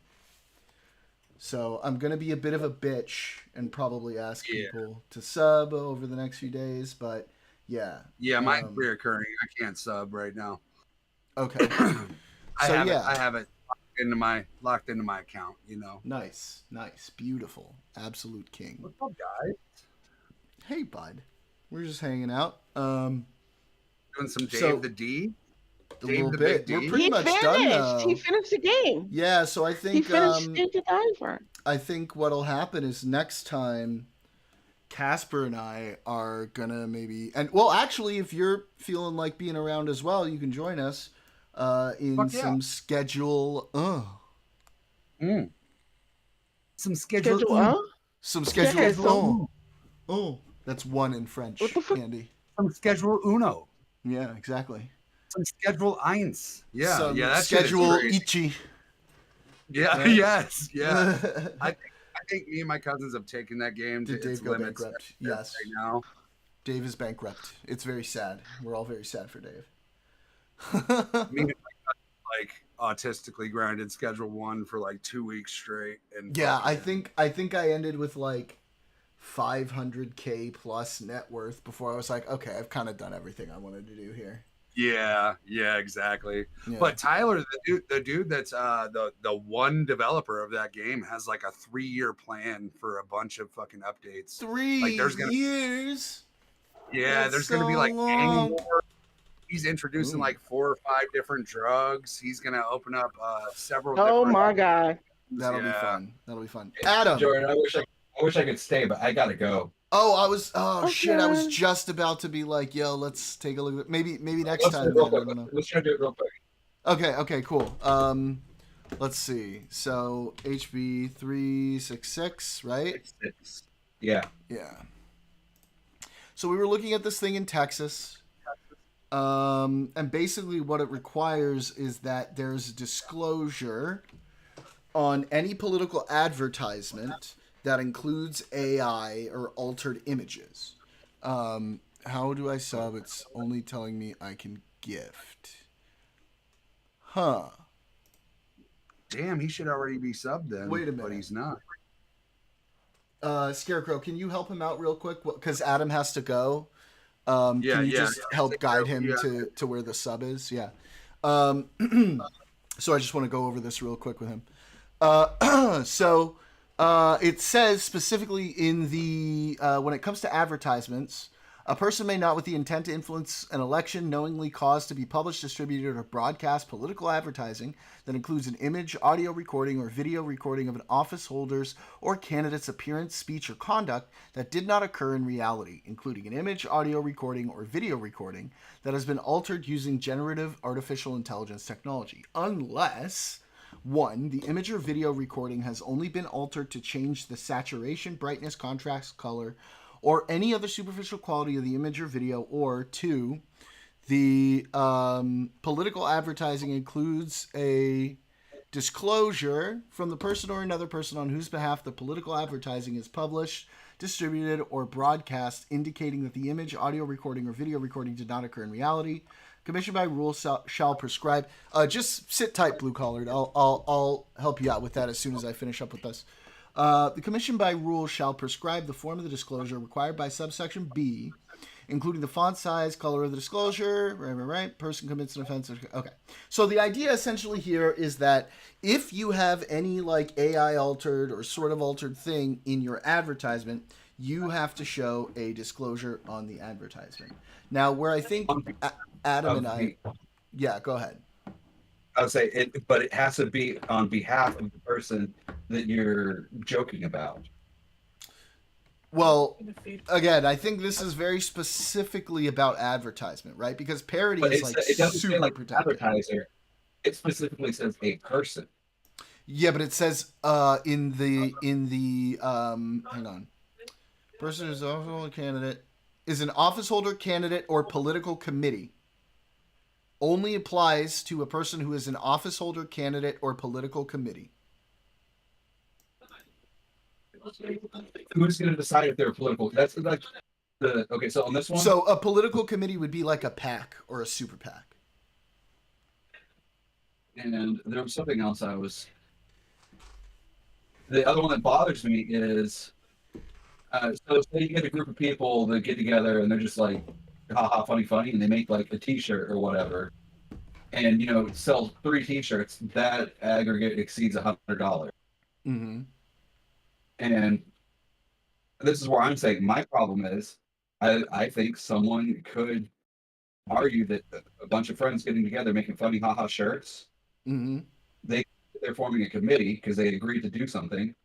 So I'm gonna be a bit of a bitch and probably ask people to sub over the next few days. But yeah. Yeah, mine's reoccurring. I can't sub right now. Okay. I have it locked into my account, Nice, beautiful, absolute king. What's up, guys? Hey, bud. We're just hanging out. Doing some Dave the D. A little bit. We're pretty He much finished. done now. He finished the game. Yeah, so I think He finished Dave the Diver. I think what'll happen is next time Casper and I are gonna actually, if you're feeling like being around as well, you can join us in some schedule. Some schedule. Some schedule. Schedule. Oh, that's one in French, What the fuck? Andy. Some schedule uno. Yeah, exactly. Some schedule eins. Yeah, Some that schedule shit is great. ichi. Yeah, Right. Yes, yeah. I think me and my cousins have taken that game to Did Dave its go limits bankrupt? Yes. right now. Dave is bankrupt. It's very sad. We're all very sad for Dave. Me and my cousin, like autistically grinded schedule 1 for like 2 weeks straight, and Yeah, I think I ended with like 500K plus net worth before I was like, okay, I've kind of done everything I wanted to do here. yeah, exactly. Yeah. But Tyler, the dude that's the one developer of that game, has like a 3-year plan for a bunch of fucking updates. 3 like, there's gonna years. Yeah, That's there's gonna be so like long. gang war. He's introducing like 4 or 5 different drugs. He's gonna open up several. Oh different my God. That'll be fun. That'll be fun. Adam. Jordan, I wish I could stay, but I gotta go. Oh, shit, I was Okay. just about to be like, yo, let's take a look at it. Maybe next Let's do time. it real Man, I quick. don't know. Let's try to do it real quick. Okay, cool. Let's see. So HB 366, right? 6. Yeah. Yeah. So we were looking at this thing in Texas. And basically what it requires is that there's disclosure on any political advertisement that includes AI or altered images. How do I sub? It's only telling me I can gift. Huh. Damn, he should already be subbed then. Wait a but minute. he's not. Scarecrow, can you help him out real quick? Because Adam has to go. Can you just help guide him to where the sub is? Yeah. So I just want to go over this real quick with him. So It says specifically in the when it comes to advertisements, a person may not, with the intent to influence an election, knowingly cause to be published, distributed, or broadcast political advertising that includes an image, audio recording, or video recording of an office holder's or candidate's appearance, speech, or conduct that did not occur in reality, including an image, audio recording, or video recording that has been altered using generative artificial intelligence technology, unless 1. The image or video recording has only been altered to change the saturation, brightness, contrast, color, or any other superficial quality of the image or video, or 2. The political advertising includes a disclosure from the person or another person on whose behalf the political advertising is published, distributed, or broadcast, indicating that the image, audio recording, or video recording did not occur in reality. Commission by rule shall prescribe. Just sit tight, blue collared. I'll help you out with that as soon as I finish up with this. The commission by rule shall prescribe the form of the disclosure required by subsection B, including the font size, color of the disclosure. Right. Person commits an offense. Okay. So the idea essentially here is that if you have any like AI altered or sort of altered thing in your advertisement, you have to show a disclosure on the advertisement. Now, where I think Adam and I, yeah, go ahead. I would say it, but it has to be on behalf of the person that you're joking about. Well, again, I think this is very specifically about advertisement, right? Because parody is like it doesn't super say like protected. advertiser. It specifically says a person. Yeah, but it says in the hang on. Person who's an office holder candidate is an office holder candidate or political committee. Only applies to a person who is an office holder candidate or political committee. Who's going to decide if they're political? That's like the okay. So on this one, So a political committee would be like a PAC or a super PAC. and there was something else I was. The other one that bothers me is, so say you get a group of people that get together and they're just like, haha, funny, funny, and they make like a T-shirt or whatever, and you know sell 3 T-shirts. That aggregate exceeds $100. Mm-hmm. And this is where I'm saying my problem is, I think someone could argue that a bunch of friends getting together making funny haha shirts, Mm-hmm. they're forming a committee because they agreed to do something,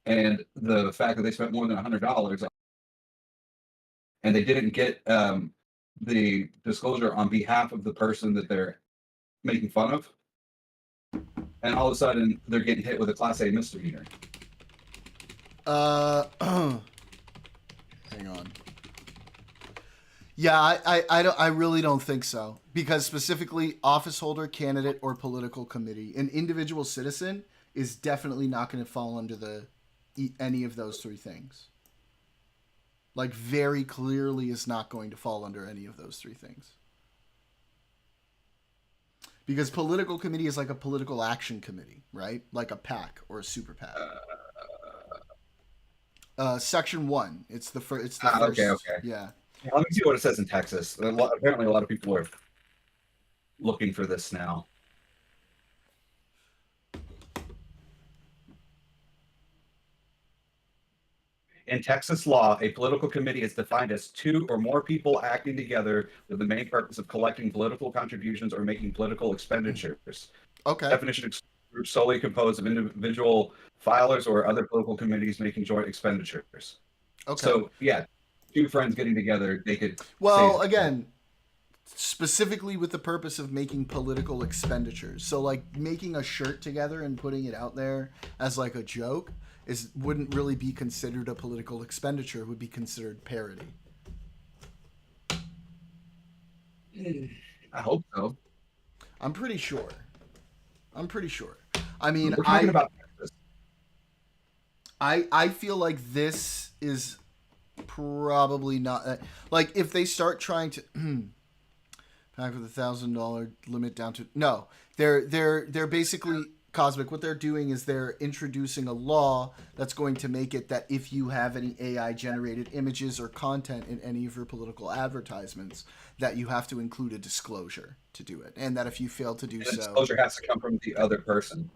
and the fact that they spent more than $100 and they didn't get the disclosure on behalf of the person that they're making fun of, and all of a sudden they're getting hit with a Class A misdemeanor. Hang on. Yeah, I really don't think so, because specifically office holder, candidate, or political committee, an individual citizen is definitely not going to fall under any of those 3 things. Like, very clearly is not going to fall under any of those 3 things. Because political committee is like a political action committee, right? Like a PAC or a super PAC. Section 1. It's the first. Okay. Yeah. Let me see what it says in Texas. Apparently, a lot of people are looking for this now. In Texas law, a political committee is defined as 2 or more people acting together with the main purpose of collecting political contributions or making political expenditures. Okay. Definition group solely composed of individual filers or other political committees making joint expenditures. Okay. So, yeah, 2 friends getting together, they could. Well, again, specifically with the purpose of making political expenditures. So, like, making a shirt together and putting it out there as like a joke wouldn't really be considered a political expenditure. It would be considered parody. I hope so. I'm pretty sure. I mean, We're talking about Texas. I feel like this is probably not like if they start trying to pack with $1,000 limit down to they're basically Cosmic. What they're doing is they're introducing a law that's going to make it that if you have any AI generated images or content in any of your political advertisements, that you have to include a disclosure to do it, and that if you fail to do so, disclosure has to come from the other person.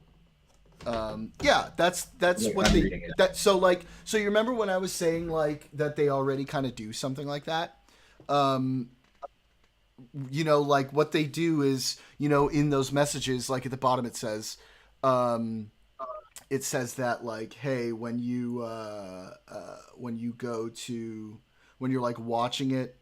Yeah, that's Like, what I'm they reading it. that so you remember when I was saying like that they already kind of do something like that. Um, like what they do is, in those messages, like at the bottom um, it says that like, hey, when you go to when you're like watching it,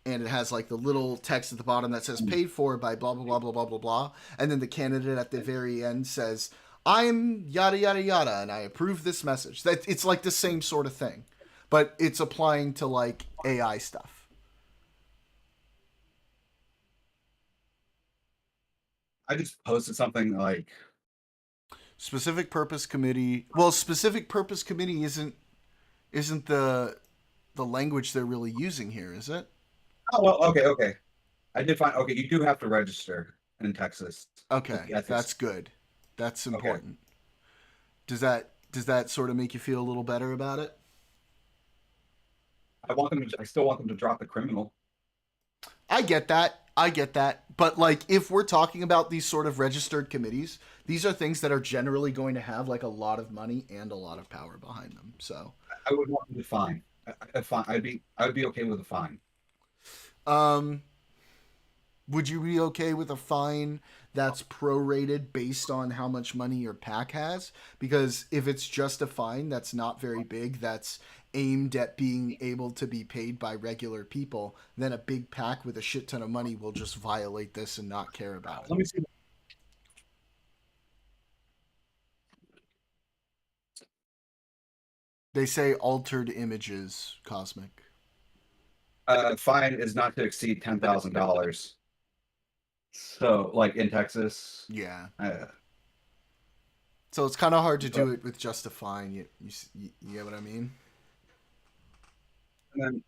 and it has like the little text at the bottom that says paid for by blah blah blah blah blah blah blah, and then the candidate at the very end says, I'm yada yada yada and I approve this message. That it's like the same sort of thing, but it's applying to like AI stuff. I just posted something like, Specific purpose committee. Well, specific purpose committee isn't the language they're really using here, is it? oh well, okay. I did find okay. You do have to register in Texas with Okay, the ethics. that's good. That's Okay. important. Does that sort of make you feel a little better about it? I still want them to drop the criminal. I get that. I get that. But like if we're talking about these sort of registered committees, these are things that are generally going to have like a lot of money and a lot of power behind them. So, I would want them to fine. Fine. I would be okay with a fine. um would you be okay with a fine that's prorated based on how much money your pack has? Because if it's just a fine that's not very big, that's aimed at being able to be paid by regular people, then a big pack with a shit ton of money will just violate this and not care about it. Let me see. They say altered images, Cosmic. Fine is not to exceed $10,000. So, like in Texas, Yeah. uh, So it's kind of hard to do it with just a fine. You get what I mean? and then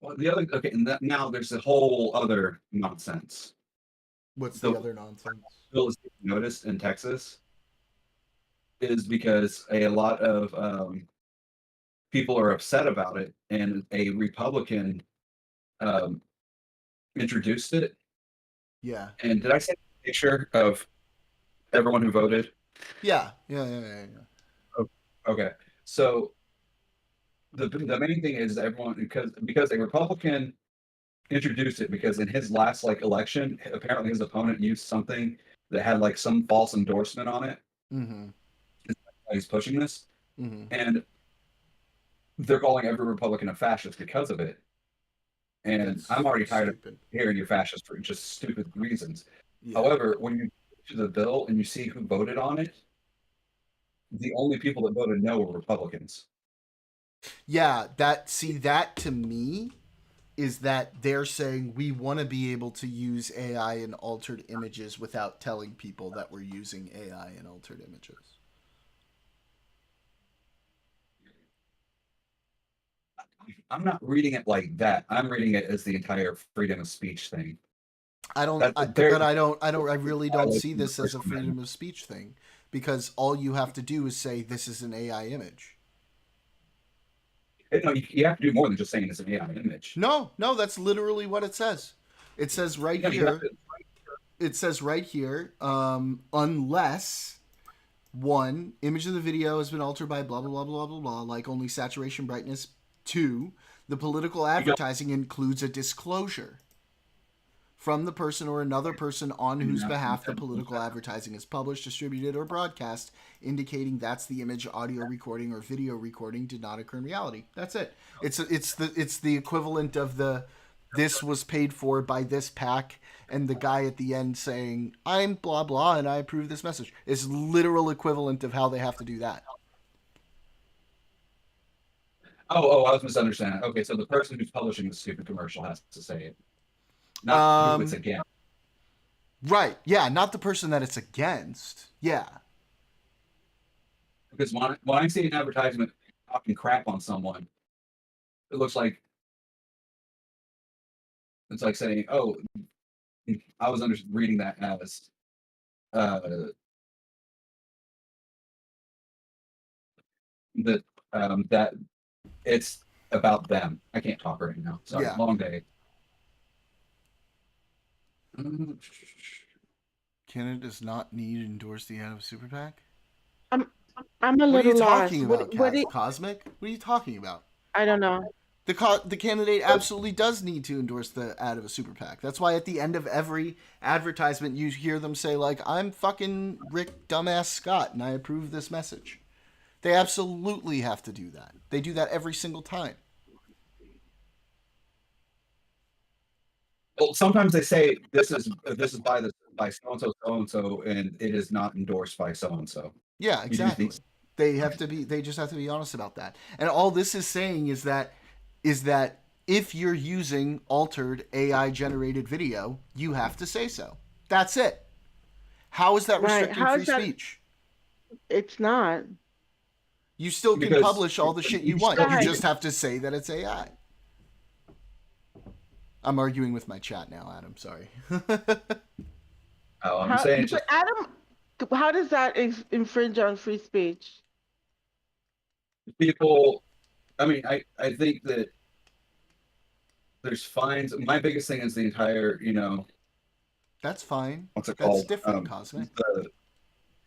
well, the other okay, and that, now there's a whole other nonsense. What's The the other nonsense? bill is noticed in Texas is because a lot of people are upset about it, and a Republican um, introduced it. Yeah. And did I send a picture of everyone who voted? Yeah. Oh, okay, so the main thing is everyone because a Republican introduced it because in his last like election, apparently his opponent used something that had like some false endorsement on it. Mm-hmm. He's pushing this, Mm-hmm. and they're calling every Republican a fascist because of it. And That's I'm already tired stupid. of hearing you fascist for just stupid reasons. Yeah. However, when you to the bill and you see who voted on it, the only people that voted no were Republicans. Yeah, that to me is that they're saying we want to be able to use AI and altered images without telling people that we're using AI and altered images. I'm not reading it like that. I'm reading it as the entire freedom of speech thing. But I really don't see Violating the this as First a freedom Amendment. of speech thing, because all you have to do is say this is an AI image. No, you have to do more than just saying it's an AI image. No, that's literally what it says. It says right Yeah, you have here. to- It says right here, unless one image of the video has been altered by blah blah blah blah blah blah, like only saturation brightness. Two, the political advertising includes a disclosure from the person or another person on whose behalf the political advertising is published, distributed, or broadcast, indicating that's the image, audio recording, or video recording did not occur in reality. That's it. It's the equivalent of the this was paid for by this pack, and the guy at the end saying I'm blah blah and I approve this message. It's literal equivalent of how they have to do that. I was misunderstanding. Okay, so the person who's publishing the stupid commercial has to say it, not who it's against. Right. Yeah, not the person that it's against. Yeah. Because when I see an advertisement talking crap on someone, it looks like it's like saying, "Oh, I was reading that as uh, that it's about them." I can't talk right now. Sorry, Yeah. long day. Candidate does not need to endorse the ad of Super PAC. I'm a What are little you lost. talking about, Cosmic? What are you talking about? I don't know. The candidate absolutely does need to endorse the ad of a super PAC. That's why at the end of every advertisement, you hear them say, like, I'm fucking Rick Dumbass Scott, and I approve this message. They absolutely have to do that. They do that every single time. Well, sometimes they say this is by so and so, and it is not endorsed by so and so. Yeah, exactly. They just have to be honest about that. And all this is saying is that if you're using altered AI generated video, you have to say so. That's it. How is that restricting free speech? It's not. You still can publish all the shit you want. You just have to say that it's AI. I'm arguing with my chat now, Adam. Sorry. I'm saying, but Adam, how does that infringe on free speech? People, I mean, I think that there's fines. My biggest thing is the entire, That's fine. What's it That's called? different, Cosmic. The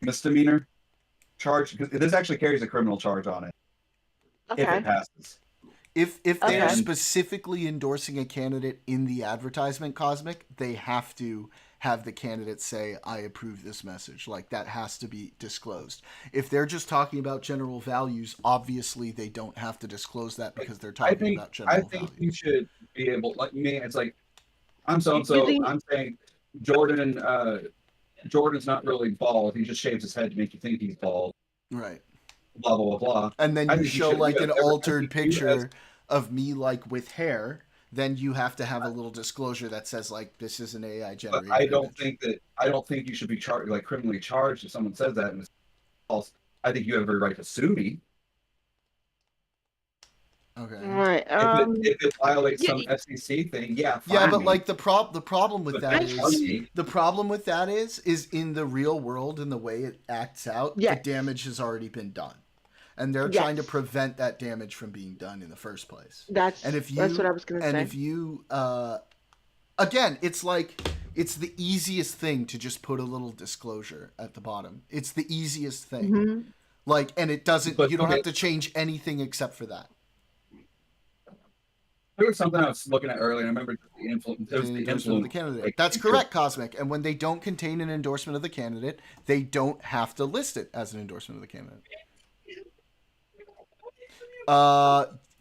misdemeanor charge, because this actually carries a criminal charge on it if it passes. If they are specifically endorsing a candidate in the advertisement, Cosmic, they have to have the candidate say, I approve this message. Like, that has to be disclosed. If they're just talking about general values, obviously they don't have to disclose that because they're talking about general values. I think you should be able, like me, it's like, I'm so-and-so, I'm saying Jordan's not really bald. He just shaves his head to make you think he's bald. Right. Blah, blah, blah, blah. And then you show like an altered picture of me like with hair, then you have to have a little disclosure that says like this is an AI generated. I don't think you should be charged, like criminally charged if someone says that and it's false. I think you have every right to sue me. Okay. Right. If it violates some FCC thing, yeah. Yeah, but like the problem with that is in the real world and the way it acts out, the damage has already been done. And they're trying to prevent that damage from being done in the first place. That's what I was going to say. And if you, again, it's like, it's the easiest thing to just put a little disclosure at the bottom. It's the easiest thing. Mm-hmm. Like, and it doesn't, you don't have to change anything except for that. There was something I was looking at earlier. I remember the influence of the candidate. That's correct, Cosmic. And when they don't contain an endorsement of the candidate, they don't have to list it as an endorsement of the candidate.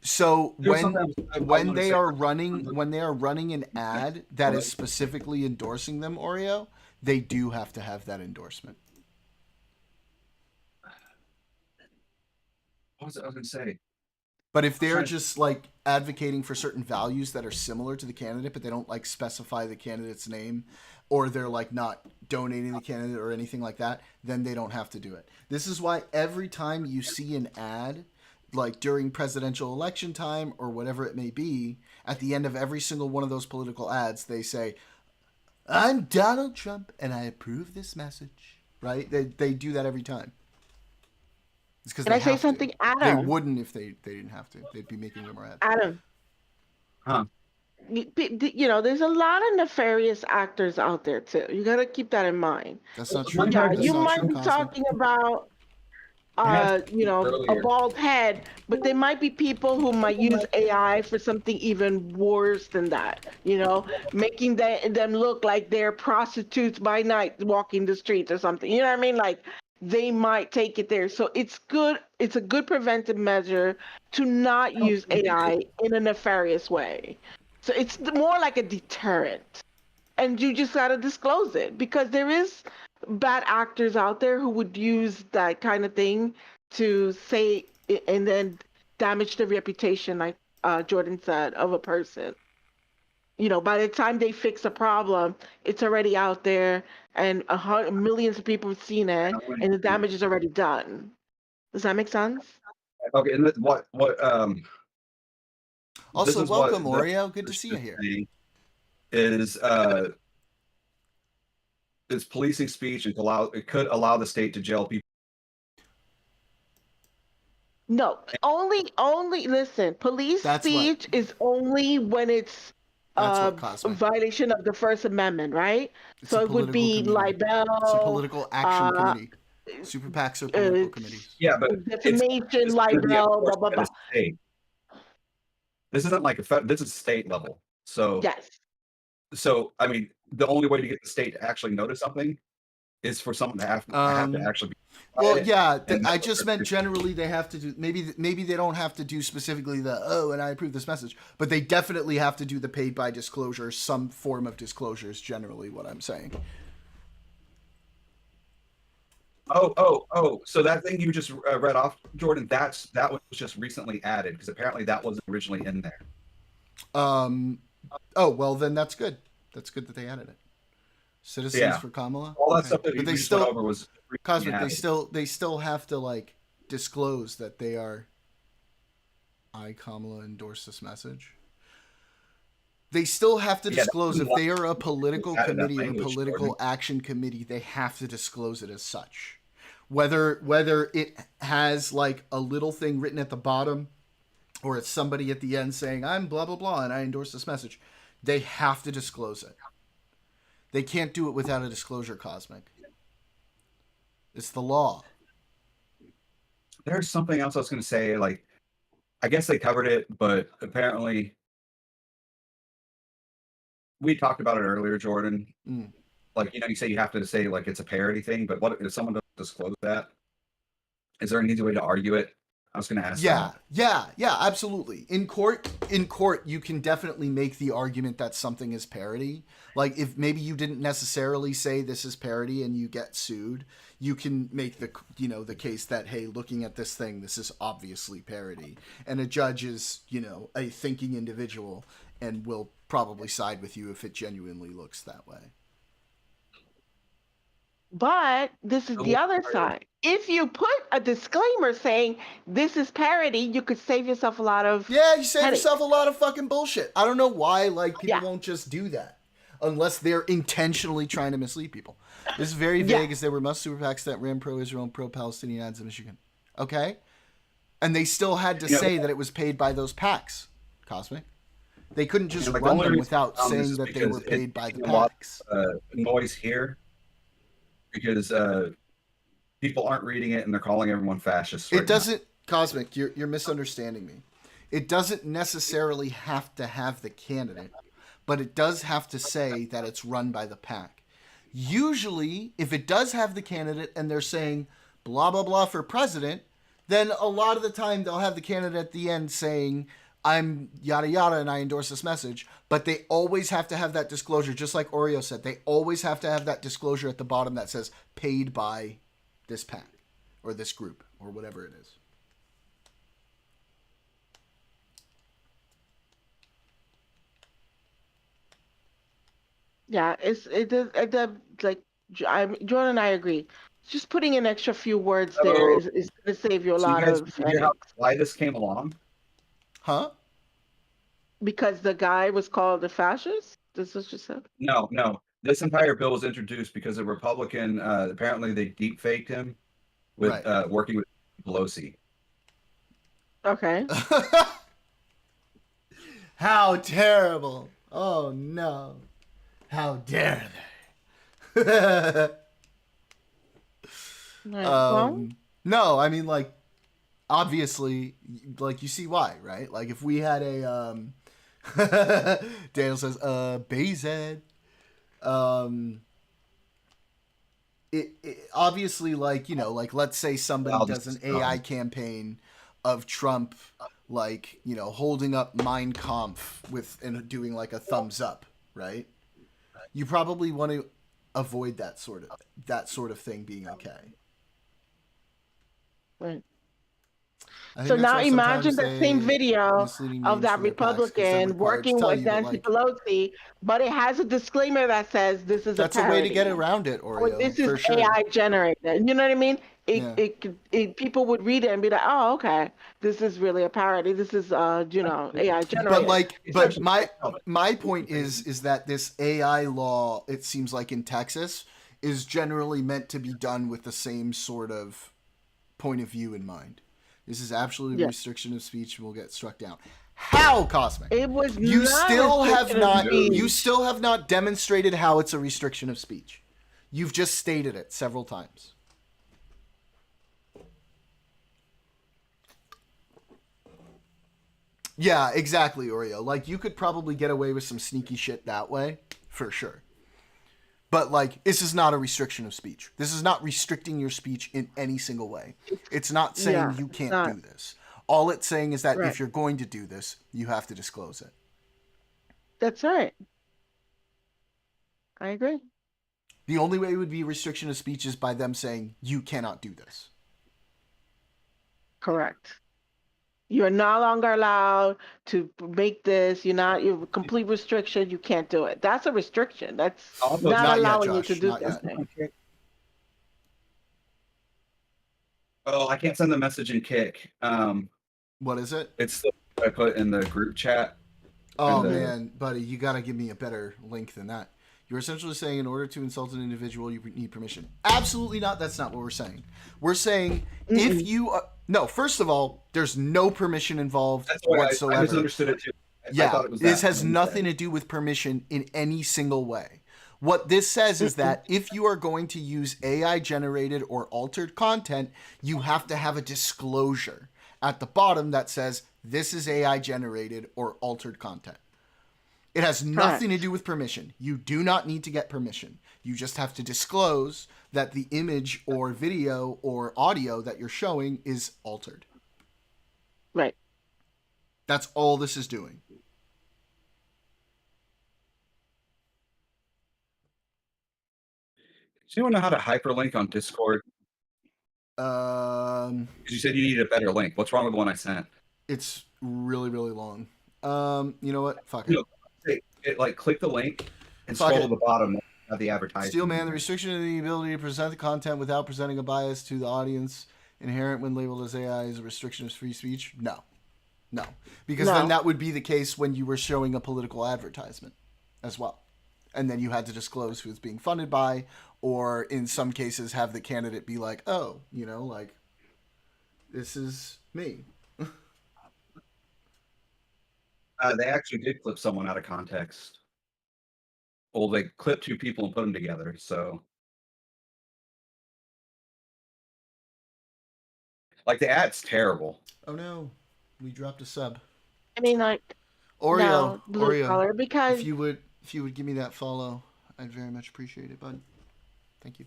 So when they are running an ad that is specifically endorsing them, Oreo, they do have to have that endorsement. What was it I was going to say? But if they're just like advocating for certain values that are similar to the candidate, but they don't like specify the candidate's name, or they're like not donating the candidate or anything like that, then they don't have to do it. This is why every time you see an ad, like during presidential election time or whatever it may be, at the end of every single one of those political ads, they say, I'm Donald Trump and I approve this message, right? They do that every time. It's because Can I say something, Adam? They wouldn't if they didn't have to. They'd be making more ads. Adam. Huh? You know, there's a lot of nefarious actors out there too. You got to keep that in mind. That's not true. Yeah, you might be talking about a bald head, but there might be people who might use AI for something even worse than that, making them look like they're prostitutes by night walking the streets or something. You know what I mean? Like, they might take it there. So it's good. It's a good preventive measure to not use AI in a nefarious way. So it's more like a deterrent. And you just got to disclose it, because there is bad actors out there who would use that kind of thing to say and then damage the reputation, like Jordan said, of a person. By the time they fix a problem, it's already out there and millions of people have seen it and the damage is already done. Does that make sense? Okay, and also, welcome, Oreo. Good to see you here. Is policing speech and it could allow the state to jail people. No, only listen, police speech is only when it's That's what a Cosmic. violation of the First Amendment, right? It's So a it would political be committee. It's a libel, political action uh, committee. Super PACs are political committees. Yeah, but defamation, it's going to be libel, blah enforced blah by the blah. state. This isn't like this is state level. Yes. So I mean, the only way to get the state to actually notice something is for someone to have to actually be. Well, yeah, and I that's just what meant they're- generally they have to do. Maybe they don't have to do specifically and I approve this message, but they definitely have to do the paid by disclosure. Some form of disclosure is generally what I'm saying. Oh! So that thing you just read off, Jordan, that was just recently added because apparently that wasn't originally in there. Oh well, then that's good. That's good that they added it. Citizens for Kamala. All that Okay. stuff that but we they just still went over was Cosmic. added. They still have to like disclose that they are. I Kamala endorse this message. They still have to disclose if they are a political committee or a political action committee. They have to disclose it as such. Whether it has like a little thing written at the bottom, or it's somebody at the end saying I'm blah blah blah and I endorse this message, they have to disclose it. They can't do it without a disclosure, Cosmic. It's the law. There's something else I was going to say. Like, I guess they covered it, but apparently we talked about it earlier, Jordan. Like, you say you have to say like it's a parody thing, but what if someone doesn't disclose that? Is there an easy way to argue it? I was going to ask. Yeah, absolutely. In court, you can definitely make the argument that something is parody. Like if maybe you didn't necessarily say this is parody and you get sued, you can make the case that hey, looking at this thing, this is obviously parody, and a judge is a thinking individual and will probably side with you if it genuinely looks that way. But this is the other side. If you put a disclaimer saying this is parody, you could save yourself a lot of you save yourself a lot of fucking bullshit. I don't know why people won't just do that unless they're intentionally trying to mislead people. This is very vague as there were most super PACs that ran pro-Israel and pro-Palestinian ads in Michigan. Okay? And they still had to say that it was paid by those PACs, Cosmic. They couldn't just run them without saying that they were paid by the PACs. Noise here. Because people aren't reading it and they're calling everyone fascist. It doesn't, Cosmic, you're misunderstanding me. It doesn't necessarily have to have the candidate, but it does have to say that it's run by the PAC. Usually, if it does have the candidate and they're saying blah, blah, blah for president, then a lot of the time they'll have the candidate at the end saying, I'm yada yada and I endorse this message, but they always have to have that disclosure, just like Oreo said. They always have to have that disclosure at the bottom that says paid by this PAC or this group or whatever it is. Yeah, like Jordan and I agree. Just putting an extra few words there is going to save you a lot of why this came along? Huh? Because the guy was called a fascist? This is what you said? No. This entire bill was introduced because a Republican, apparently they deep faked him with working with Pelosi. Okay. How terrible. Oh, no. How dare they? No, I mean, like, obviously, like, you see why, right? Like, if we had a, Daniel says, Bayzed, it obviously, like, like, let's say somebody does an AI campaign of Trump, like, holding up Mein Kampf and doing, like, a thumbs up, right? You probably want to avoid that sort of thing being okay. Right. So now imagine that same video of that Republican working with Nancy Pelosi, but it has a disclaimer that says this is that's a parody. Way to get around it, Oreo. This is AI generated. You know what I mean? People would read it and be like, "Oh, okay, this is really a parody. This is, AI generated." But my point is that this AI law, it seems like in Texas, is generally meant to be done with the same sort of point of view in mind. This is absolutely restriction of speech and will get struck down. How, Cosmic? It was You not still have restriction of not. speech. You still have not demonstrated how it's a restriction of speech. You've just stated it several times. Yeah, exactly, Oreo. Like, you could probably get away with some sneaky shit that way, for sure. But, like, this is not a restriction of speech. This is not restricting your speech in any single way. It's not saying you can't do this. All it's saying is that if you're going to do this, you have to disclose it. That's right. I agree. The only way it would be restriction of speech is by them saying, you cannot do this. Correct. You're no longer allowed to make this. You're complete restriction. You can't do it. That's a restriction. That's not allowing you to do something. Oh, I can't send the message in Kick. What is it? It's the I put in the group chat. Oh, man, buddy, you got to give me a better link than that. You're essentially saying in order to insult an individual, you need permission. Absolutely not. That's not what we're saying. We're saying if you... no, first of all, there's no permission involved whatsoever. I misunderstood it too. Yeah, this has nothing to do with permission in any single way. What this says is that if you are going to use AI-generated or altered content, you have to have a disclosure at the bottom that says, this is AI-generated or altered content. It has nothing to do with permission. You do not need to get permission. You just have to disclose that the image or video or audio that you're showing is altered. Right. That's all this is doing. Does anyone know how to hyperlink on Discord? Because you said you needed a better link. What's wrong with the one I sent? It's really, really long. You know what? Fuck it. Click the link and scroll to the bottom of the advertisement. Steelman, the restriction of the ability to present the content without presenting a bias to the audience inherent when labeled as AI is a restriction of free speech? No. Because then that would be the case when you were showing a political advertisement as well. And then you had to disclose who it's being funded by, or in some cases have the candidate be like, oh, this is me. They actually did clip someone out of context. Well, they clipped two people and put them together, so... Like, the ad's terrible. Oh, no. We dropped a sub. I mean, like... Oreo, blue collar, because... If you would give me that follow, I'd very much appreciate it, bud. Thank you.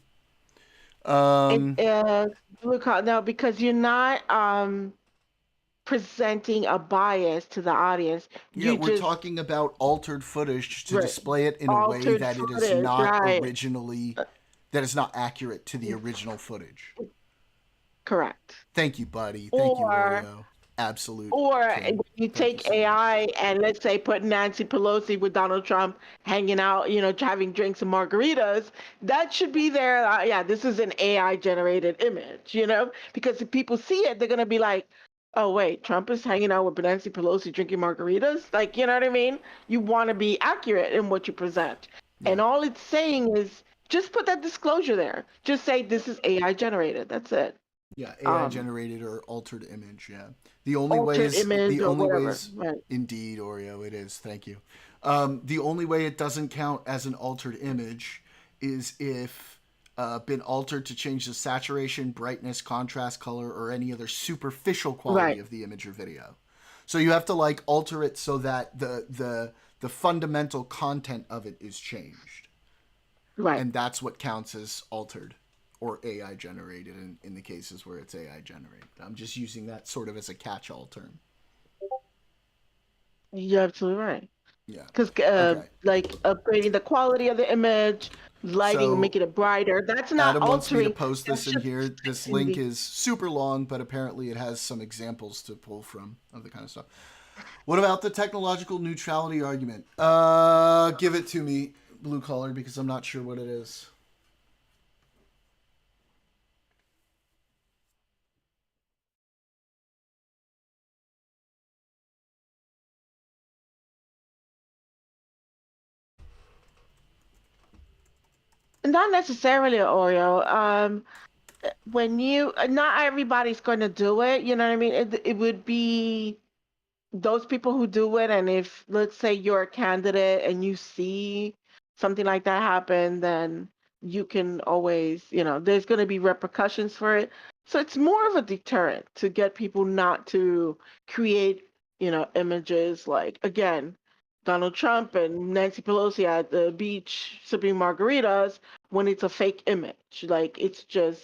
Blue collar, no, because you're not... presenting a bias to the audience. We're talking about altered footage to display it in a way that it is not originally, that is not accurate to the original footage. Correct. Thank you, buddy. Thank you, Oreo. Absolute. Or you take AI and let's say put Nancy Pelosi with Donald Trump hanging out, having drinks and margaritas. That should be there. This is an AI generated image, because if people see it, they're going to be like, oh, wait, Trump is hanging out with Nancy Pelosi drinking margaritas? Like, you know what I mean? You want to be accurate in what you present. Yeah. And all it's saying is just put that disclosure there. Just say this is AI generated. That's it. Yeah, AI generated or altered image. Yeah. The only way is indeed, Oreo, it is. Thank you. The only way it doesn't count as an altered image is if been altered to change the saturation, brightness, contrast, color, or any other superficial quality of the image or video. So you have to alter it so that the fundamental content of it is changed. Right. And that's what counts as altered or AI generated in the cases where it's AI generated. I'm just using that sort of as a catch-all term. You're absolutely right. Yeah. Because upgrading the quality of the image, lighting, making it brighter. That's not Adam altering. Wants me to post this in here. This link is super long, but apparently it has some examples to pull from of the kind of stuff. What about the technological neutrality argument? Give it to me, blue collar, because I'm not sure what it is. Not necessarily, Oreo. When not everybody's going to do it. You know what I mean? It would be those people who do it, and if let's say you're a candidate and you see something like that happen, then you can always, there's going to be repercussions for it. So it's more of a deterrent to get people not to create, images like, again, Donald Trump and Nancy Pelosi at the beach sipping margaritas when it's a fake image. Like, it's just,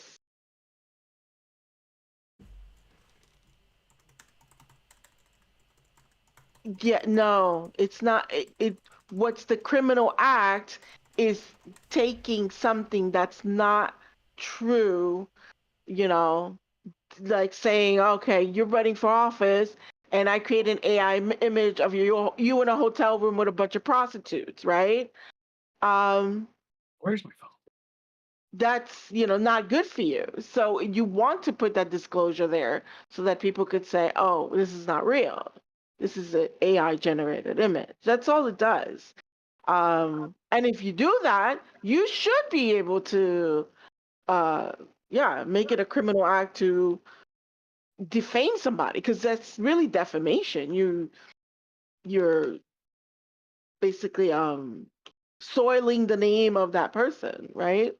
yeah, no, it's not. What's the criminal act is taking something that's not true, you know, like saying, okay, you're running for office, and I create an AI image of you in a hotel room with a bunch of prostitutes, right? Um, Where's my phone? that's not good for you. So you want to put that disclosure there so that people could say, oh, this is not real. This is an AI generated image. That's all it does. And if you do that, you should be able to make it a criminal act to defame somebody, because that's really defamation. You're basically soiling the name of that person, right?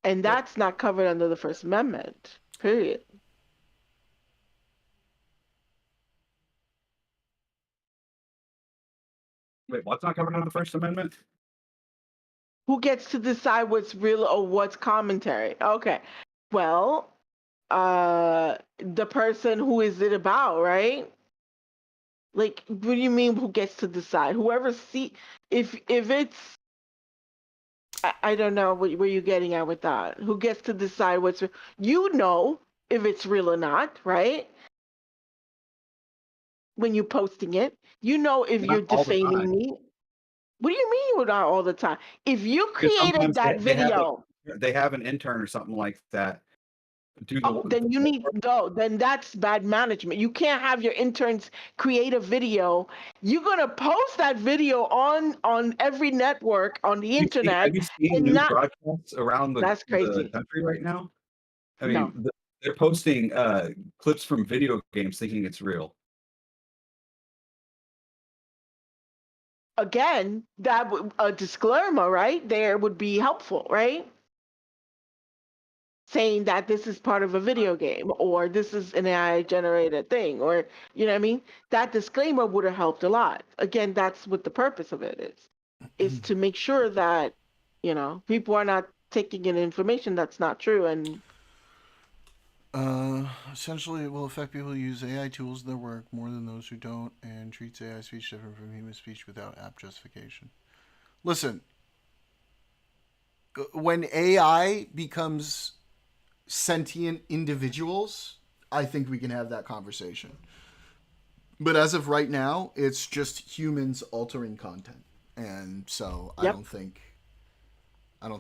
And that's not covered under the First Amendment, period. Wait, what's not covered under the First Amendment? Who gets to decide what's real or what's commentary? Okay. Well, the person who is it about, right? Like, what do you mean who gets to decide? Whoever if it's I don't know where you're getting at with that. Who gets to decide what's if it's real or not, right? When you're posting it, if Not you're all the defaming time. me. What do you mean you're not all the time? If you Because created sometimes that video, they have an intern or something like that do then you need no. Then that's bad management. You can't have your interns create a video. You're gonna post that video on every network on the internet, Have you seen and news not. broadcasts around That's the crazy. country right now? I No. mean, they're posting clips from video games thinking it's real. Again, a disclaimer right there would be helpful, right? Saying that this is part of a video game, or this is an AI generated thing, or you know what I mean? That disclaimer would have helped a lot. Again, that's what the purpose of it is to make sure that, people are not taking in information that's not true. And Essentially, it will affect people who use AI tools in their work more than those who don't, and treats AI speech different from human speech without app justification. Listen, when AI becomes sentient individuals, I think we can have that conversation. But as of right now, it's just humans altering content, and so yep. I don't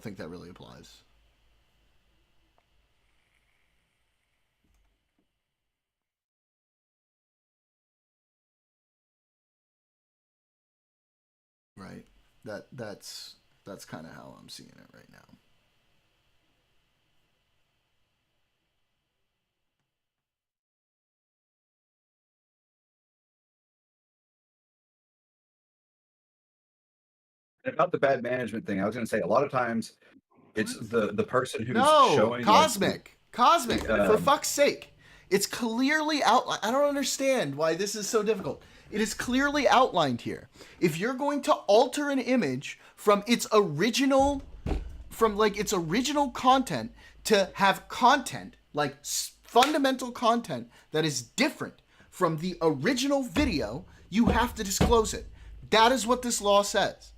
think that really applies. Right? That's kind of how I'm seeing it right now. About the bad management thing, I was going to say a lot of times it's the person who's No, showing Cosmic. For um, fuck's sake. It's clearly outlined. I don't understand why this is so difficult. It is clearly outlined here. If you're going to alter an image from its original content to have content, like fundamental content that is different from the original video, you have to disclose it. That is what this law says.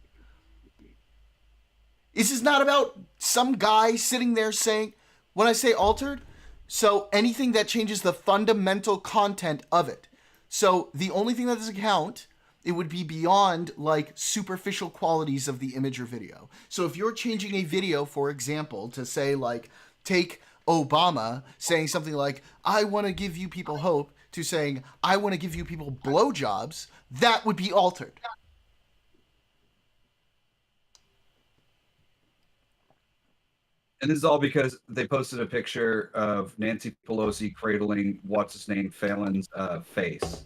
This is not about some guy sitting there saying, when I say altered, so anything that changes the fundamental content of it. So the only thing that doesn't count, it would be beyond like superficial qualities of the image or video. So if you're changing a video, for example, to say like, take Obama saying something like, I want to give you people hope, to saying, I want to give you people blowjobs, that would be altered. And this is all because they posted a picture of Nancy Pelosi cradling what's his name Fallon's face.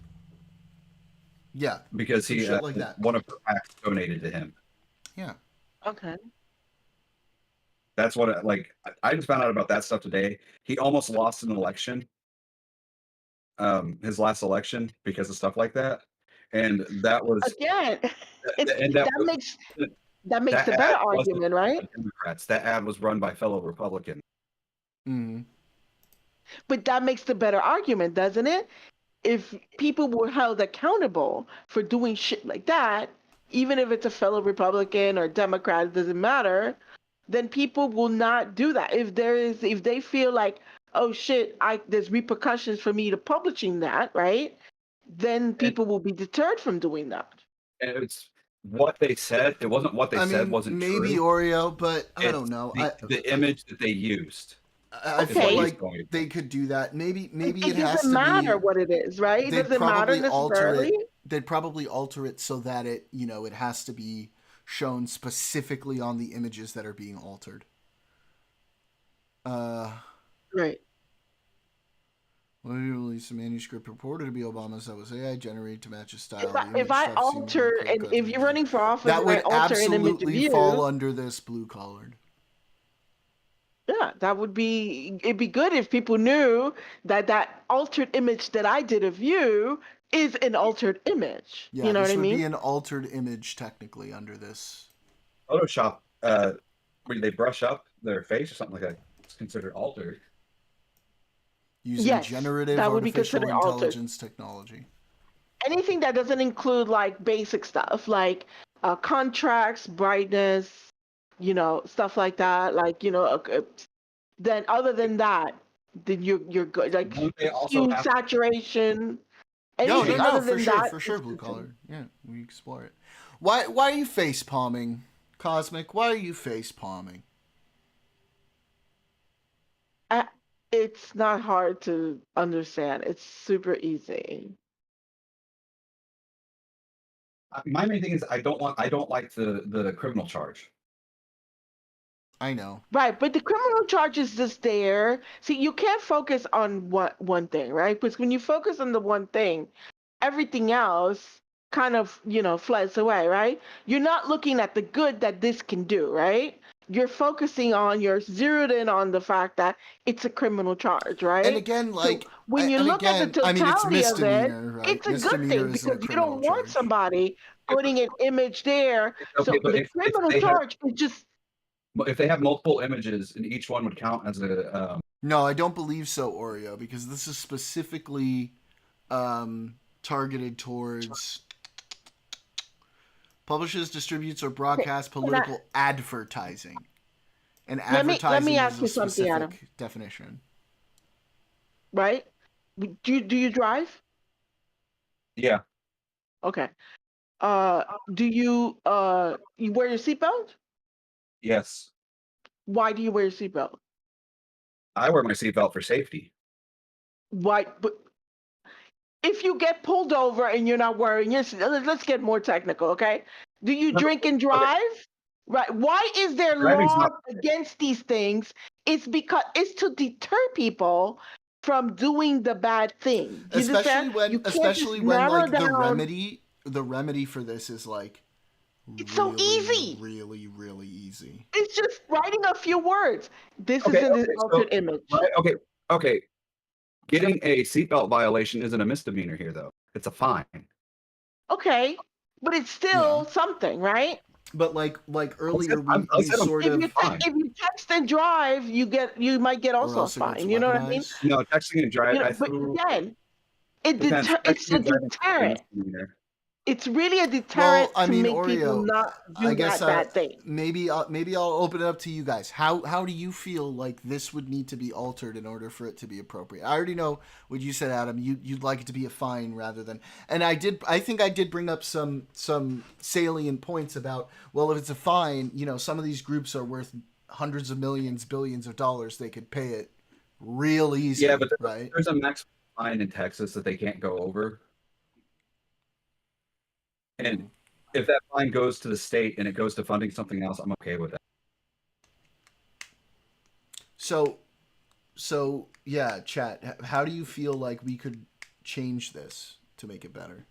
Yeah. because Some he shit like that. one of her packs donated to him. Yeah. Okay. That's what I just found out about that stuff today. He almost lost an election, his last election because of stuff like that, and that was Again, and that was, that makes that a better ad wasn't argument, run right? by Democrats. That ad was run by fellow Republicans. Mm-hmm. But that makes the better argument, doesn't it? If people were held accountable for doing shit like that, even if it's a fellow Republican or Democrat, it doesn't matter, then people will not do that. If they feel like, oh shit, there's repercussions for me to publishing that, right? Then people will be deterred from doing that. And it's what they said. It wasn't what they said wasn't maybe true. Oreo, but I It's don't know. the image that they used. I is what feel he's like going they could do that. Maybe It it has doesn't to matter be. what it is, right? It They'd doesn't matter probably alter necessarily. it. They'd probably alter it so that it has to be shown specifically on the images that are being altered. Right. Well, you released a manuscript purported to be Obama's that was AI generated to match his style. If I alter, and if you're running for office, that would and I alter an image of absolutely you, fall under this blue collared. yeah, that would be. It'd be good if people knew that altered image that I did of you is an altered image. Yeah, You know this what I would mean? be an altered image technically under this. Photoshop. Where they brush up their face or something like that. It's considered altered. Using Yes, generative that would be artificial considered altered. intelligence technology. Anything that doesn't include like basic stuff, like contracts, brightness, stuff like that. Like then other than that, then you're good. Like Don't they also hue, have saturation. No, Anything no, other for than sure, that for sure, is blue considered. collar. Yeah, we explore it. Why are you face palming, Cosmic? Why are you face palming? It's not hard to understand. It's super easy. my main thing is I don't like the criminal charge. I know. Right, but the criminal charge is just there. See, you can't focus on one thing, right? Because when you focus on the one thing, everything else kind of, flies away, right? You're not looking at the good that this can do, right? You're zeroed in on the fact that it's a criminal charge, right? And again, like, so when you look at the it's totality of it, misdemeanor, right? it's a good Misdemeanor thing isn't a because you criminal don't want charge. somebody putting an image there. Okay, So but the if criminal they charge is just if they have multiple images and each one would count as a No, I don't believe so, Oreo, because this is specifically targeted towards publishes, distributes, or broadcasts political advertising. And advertising ask is you a something, specific Adam. definition. right. Do you drive? yeah. Okay. Do you wear your seatbelt? Yes. Why do you wear your seatbelt? I wear my seatbelt for safety. Why? But if you get pulled over and you're not wearing your let's get more technical, okay? Do you drink and drive? Right. Why is there Driving's law not- against these things? It's because it's to deter people from doing the bad thing. Do you Especially understand? You can't especially just when narrow like down. the remedy for this is like It's so easy. Really, really easy. It's just writing a few words. This Okay, is an okay, altered image. Right, okay. Getting a seatbelt violation isn't a misdemeanor here, though. It's a fine. Okay, but it's still something, right? But like earlier, I'm we sort If of if you text and drive, you might get or also a else it gets fine. You know what I mean? weaponized. No, texting and driving. But again, Depends. it's Texting a and driving is not a deterrent. misdemeanor. It's really a deterrent I to mean, make people Oreo, not do I guess that bad thing. maybe I'll open it up to you guys. How do you feel like this would need to be altered in order for it to be appropriate? I already know what you said, Adam. You'd like it to be a fine rather than, and I think I did bring up some salient points about, well, if it's a fine, some of these groups are worth hundreds of millions, billions of dollars. They could pay it real easy. Yeah, but right? there's a maximum fine in Texas that they can't go over. And if that fine goes to the state and it goes to funding something else, I'm okay with that. So yeah, chat. How do you feel like we could change this to make it better?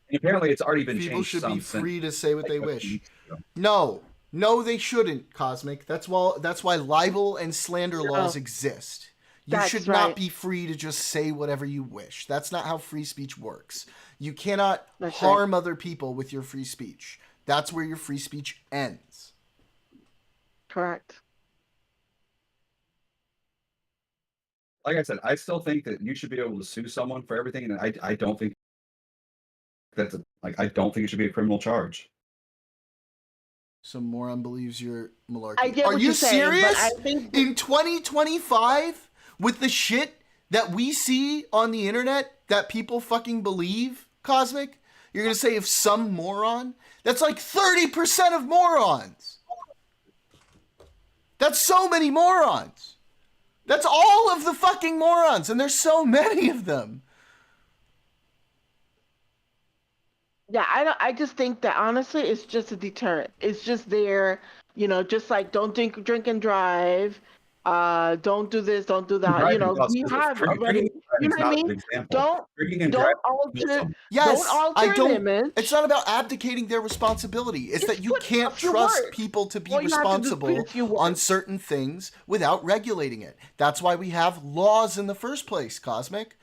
And apparently, it's already been People changed. should be some free since, to say what like, they a few wish. weeks ago. No, they shouldn't, Cosmic. That's why libel and slander laws exist. You That's should not right. be free to just say whatever you wish. That's not how free speech works. You cannot That's harm other people with your free speech. That's where your free speech ends. Correct. Like I said, I still think that you should be able to sue someone for everything, and I don't think I don't think it should be a criminal charge. Some moron believes you're malarkey. I get Are what you you're saying, but serious? I think In 2025, with the shit that we see on the internet that people fucking believe, Cosmic, you're gonna say if some moron? That's like 30% of morons. That's so many morons. That's all of the fucking morons, and there's so many of them. Yeah, I just think that honestly, it's just a deterrent. It's just there, just like don't drink and drive. Don't do this, don't do that. Driving laws We is have drinking already. and driving You know is what I not a mean? good example. Don't Drinking and don't driving is alter awesome. Yes, don't alter I an don't. image. It's not about abdicating their responsibility. It's Just that you put can't a few trust words. people to be All you have to do is responsible put a few on words. certain things without regulating it. That's why we have laws in the first place, Cosmic.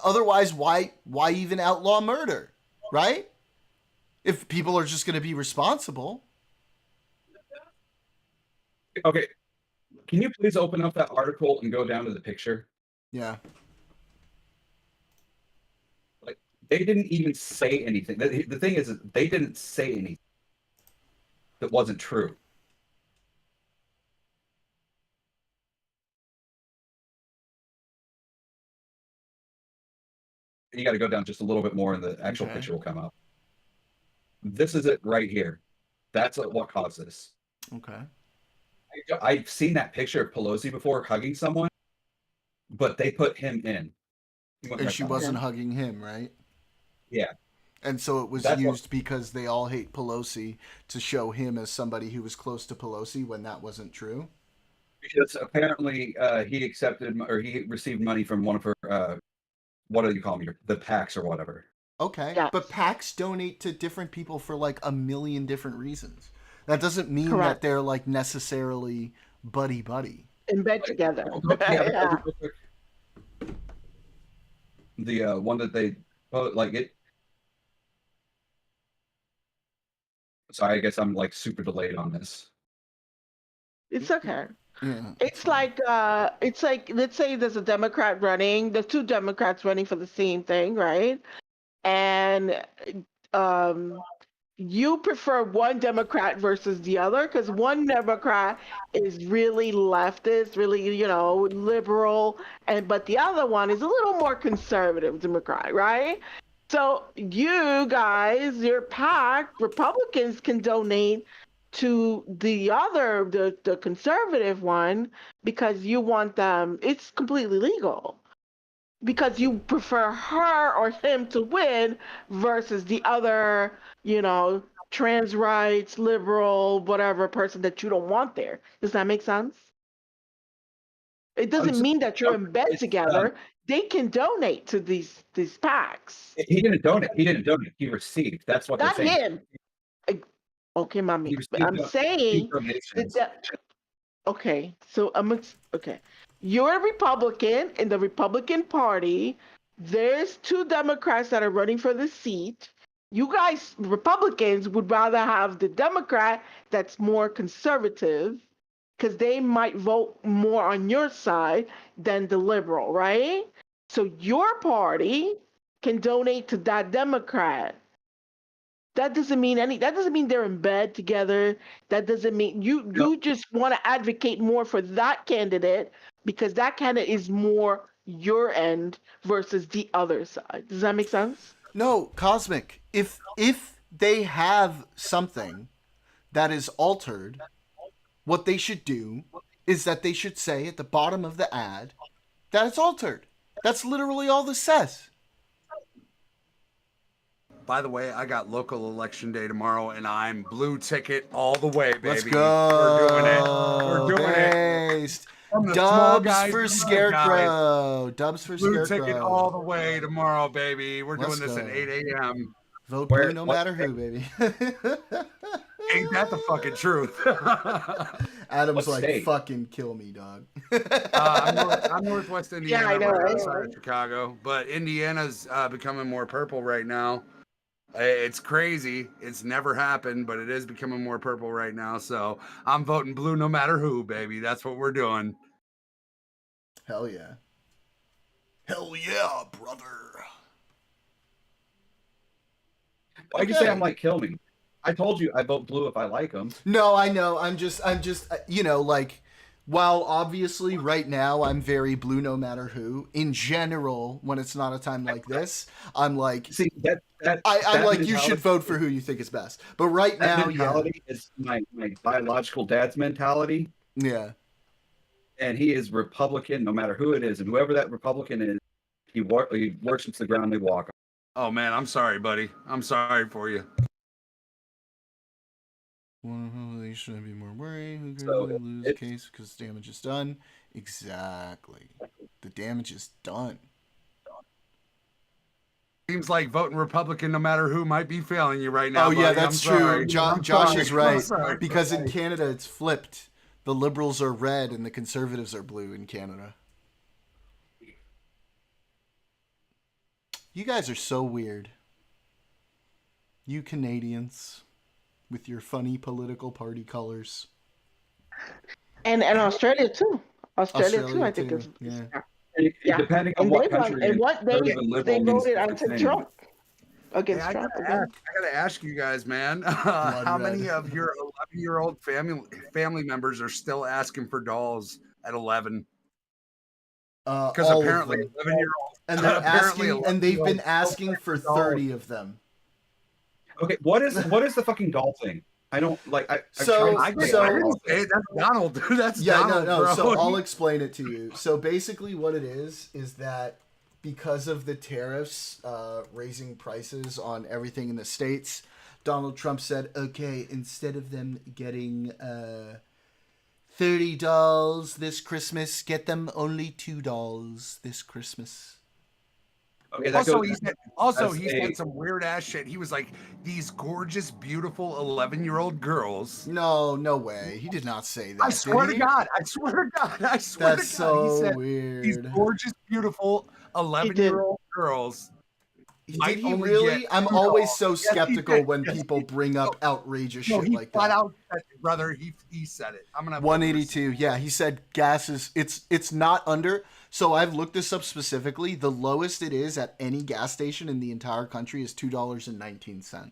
Otherwise, why even outlaw murder, right? If people are just going to be responsible. Okay, can you please open up that article and go down to the picture? Yeah. Like, they didn't even say anything. The thing is, they didn't say anything that wasn't true. You got to go down just a little bit more, and the actual Okay. picture will come up. This is it right here. That's what caused this. Okay. I've seen that picture of Pelosi before hugging someone, but they put him in. He went And right she down. wasn't hugging him, right? Yeah. And so it was That's what- used because they all hate Pelosi to show him as somebody who was close to Pelosi when that wasn't true. Because apparently he accepted or he received money from one of her, what do you call them? The PACs or whatever. Okay. Yes. But PACs donate to different people for like a million different reasons. That doesn't mean Correct. that they're like necessarily buddy. In bed together. Yeah, Yeah. the one that they like it. Sorry, I guess I'm like super delayed on this. It's okay. Yeah. It's like let's say there's a Democrat running, there's two Democrats running for the same thing, right? And you prefer one Democrat versus the other because one Democrat is really leftist, really, liberal, but the other one is a little more conservative Democrat, right? So you guys, your PAC, Republicans can donate to the conservative one because you want them, it's completely legal because you prefer her or him to win versus the other, trans rights, liberal, whatever person that you don't want there. Does that make sense? It doesn't mean that you're in bed together. They can donate to these PACs. He didn't donate. He received. That's what Not they're saying. him. Okay, mommy. He But received I'm saying donations. okay, so okay. You're a Republican in the Republican Party. There's two Democrats that are running for the seat. You guys, Republicans, would rather have the Democrat that's more conservative because they might vote more on your side than the liberal, right? So your party can donate to that Democrat. That doesn't mean they're in bed together. That doesn't mean you just want to advocate more for that candidate because that candidate is more your end versus the other side. Does that make sense? No, Cosmic. If they have something that is altered, what they should do is that they should say at the bottom of the ad that it's altered. That's literally all this says. By the way, I got local election day tomorrow, and I'm blue ticket all the way, baby. Let's go. We're doing it. We're doing it. Based. From the small Dubs guys for to the big Scarecrow. Dubs for Blue Scarecrow. ticket all the way tomorrow, baby. We're Let's doing this at go. 8 a.m. Vote blue no matter who, baby. Ain't that the fucking truth? Adam's What like, state? fucking kill me, dog. I'm Northwest Indiana, I know, right right? outside of Chicago, but Indiana's becoming more purple right now. It's crazy. It's never happened, but it is becoming more purple right now. So I'm voting blue no matter who, baby. That's what we're doing. Hell yeah. Hell yeah, brother. Why'd you say I'm like kill me? I told you I vote blue if I like them. No, I know. I'm just, you know, like, while obviously right now I'm very blue no matter who, in general, when it's not a time like this, I'm like, See, I'm like, you should vote for who you think is best. But right that now, mentality is my biological dad's mentality, yeah. and he is Republican no matter who it is, and whoever that Republican is, he worships the ground they walk on. Oh man, I'm sorry, buddy. I'm sorry for you. They shouldn't be more worried. Who could So, really lose the case because damage is done? Exactly. The damage is done. Seems like voting Republican no matter who might be failing you right now. Oh, yeah, buddy. that's I'm true. sorry. Josh I'm is right. sorry. Because in Canada, it's flipped. The Liberals are red and the Conservatives are blue in Canada. You guys are so weird. You Canadians with your funny political party colors. And Australia too. Australia too, I think too, is yeah. yeah. Depending on And what they won, country, and what they're they the liberal voted means on different things. Trump against Hey, I Trump. gotta ask you guys, man. How red. many of your 11-year-old family members are still asking for dolls at 11? Because All apparently of them. 11-year-old, And they're apparently asking, and they've been 11-year-olds asking for dolls. 30 of them. Okay, what is the fucking doll thing? I don't like. I didn't say it. That's Donald. That's Yeah, Donald, no. bro. So I'll explain it to you. So basically, what it is that because of the tariffs raising prices on everything in the States, Donald Trump said, okay, instead of them getting 30 dolls this Christmas, get them only $2 this Christmas. Okay, he said some weird ass shit. He was like, these gorgeous, beautiful 11-year-old girls. No way. He did not say that. I swear to God. That's so He said, weird. these gorgeous, beautiful 11-year-old girls. Did he really? I'm always so skeptical when people bring up outrageous shit like that. Out, brother, he said it. I'm gonna 182. Yeah, he said gas is it's not under. So I've looked this up specifically. The lowest it is at any gas station in the entire country is $2.19.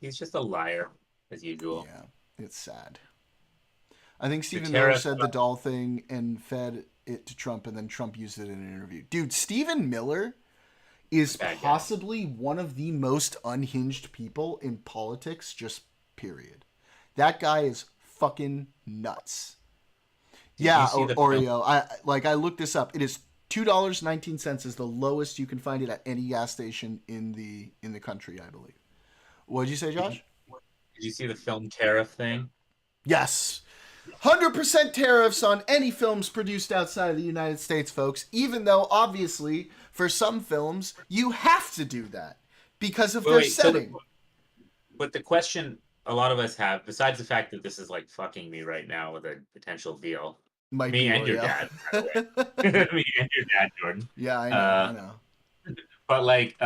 He's just a liar, as usual. Yeah, it's sad. I think Stephen Miller tariff said the doll thing and fed it to Trump, and then Trump used it in an interview. Dude, Stephen Miller is possibly one of the most unhinged people in politics, just period. That guy is fucking nuts. Yeah, Oreo. I looked this up. It is $2.19 is the lowest you can find it at any gas station in the country, I believe. What did you say, Josh? Did you see the film tariff thing? Yes. 100% tariffs on any films produced outside of the United States, folks, even though obviously for some films you have to do that because of their setting. But the question a lot of us have, besides the fact that this is like fucking me right now with a potential deal, me and your dad, by the way. Me and your dad, Jordan. Yeah, I know. But like,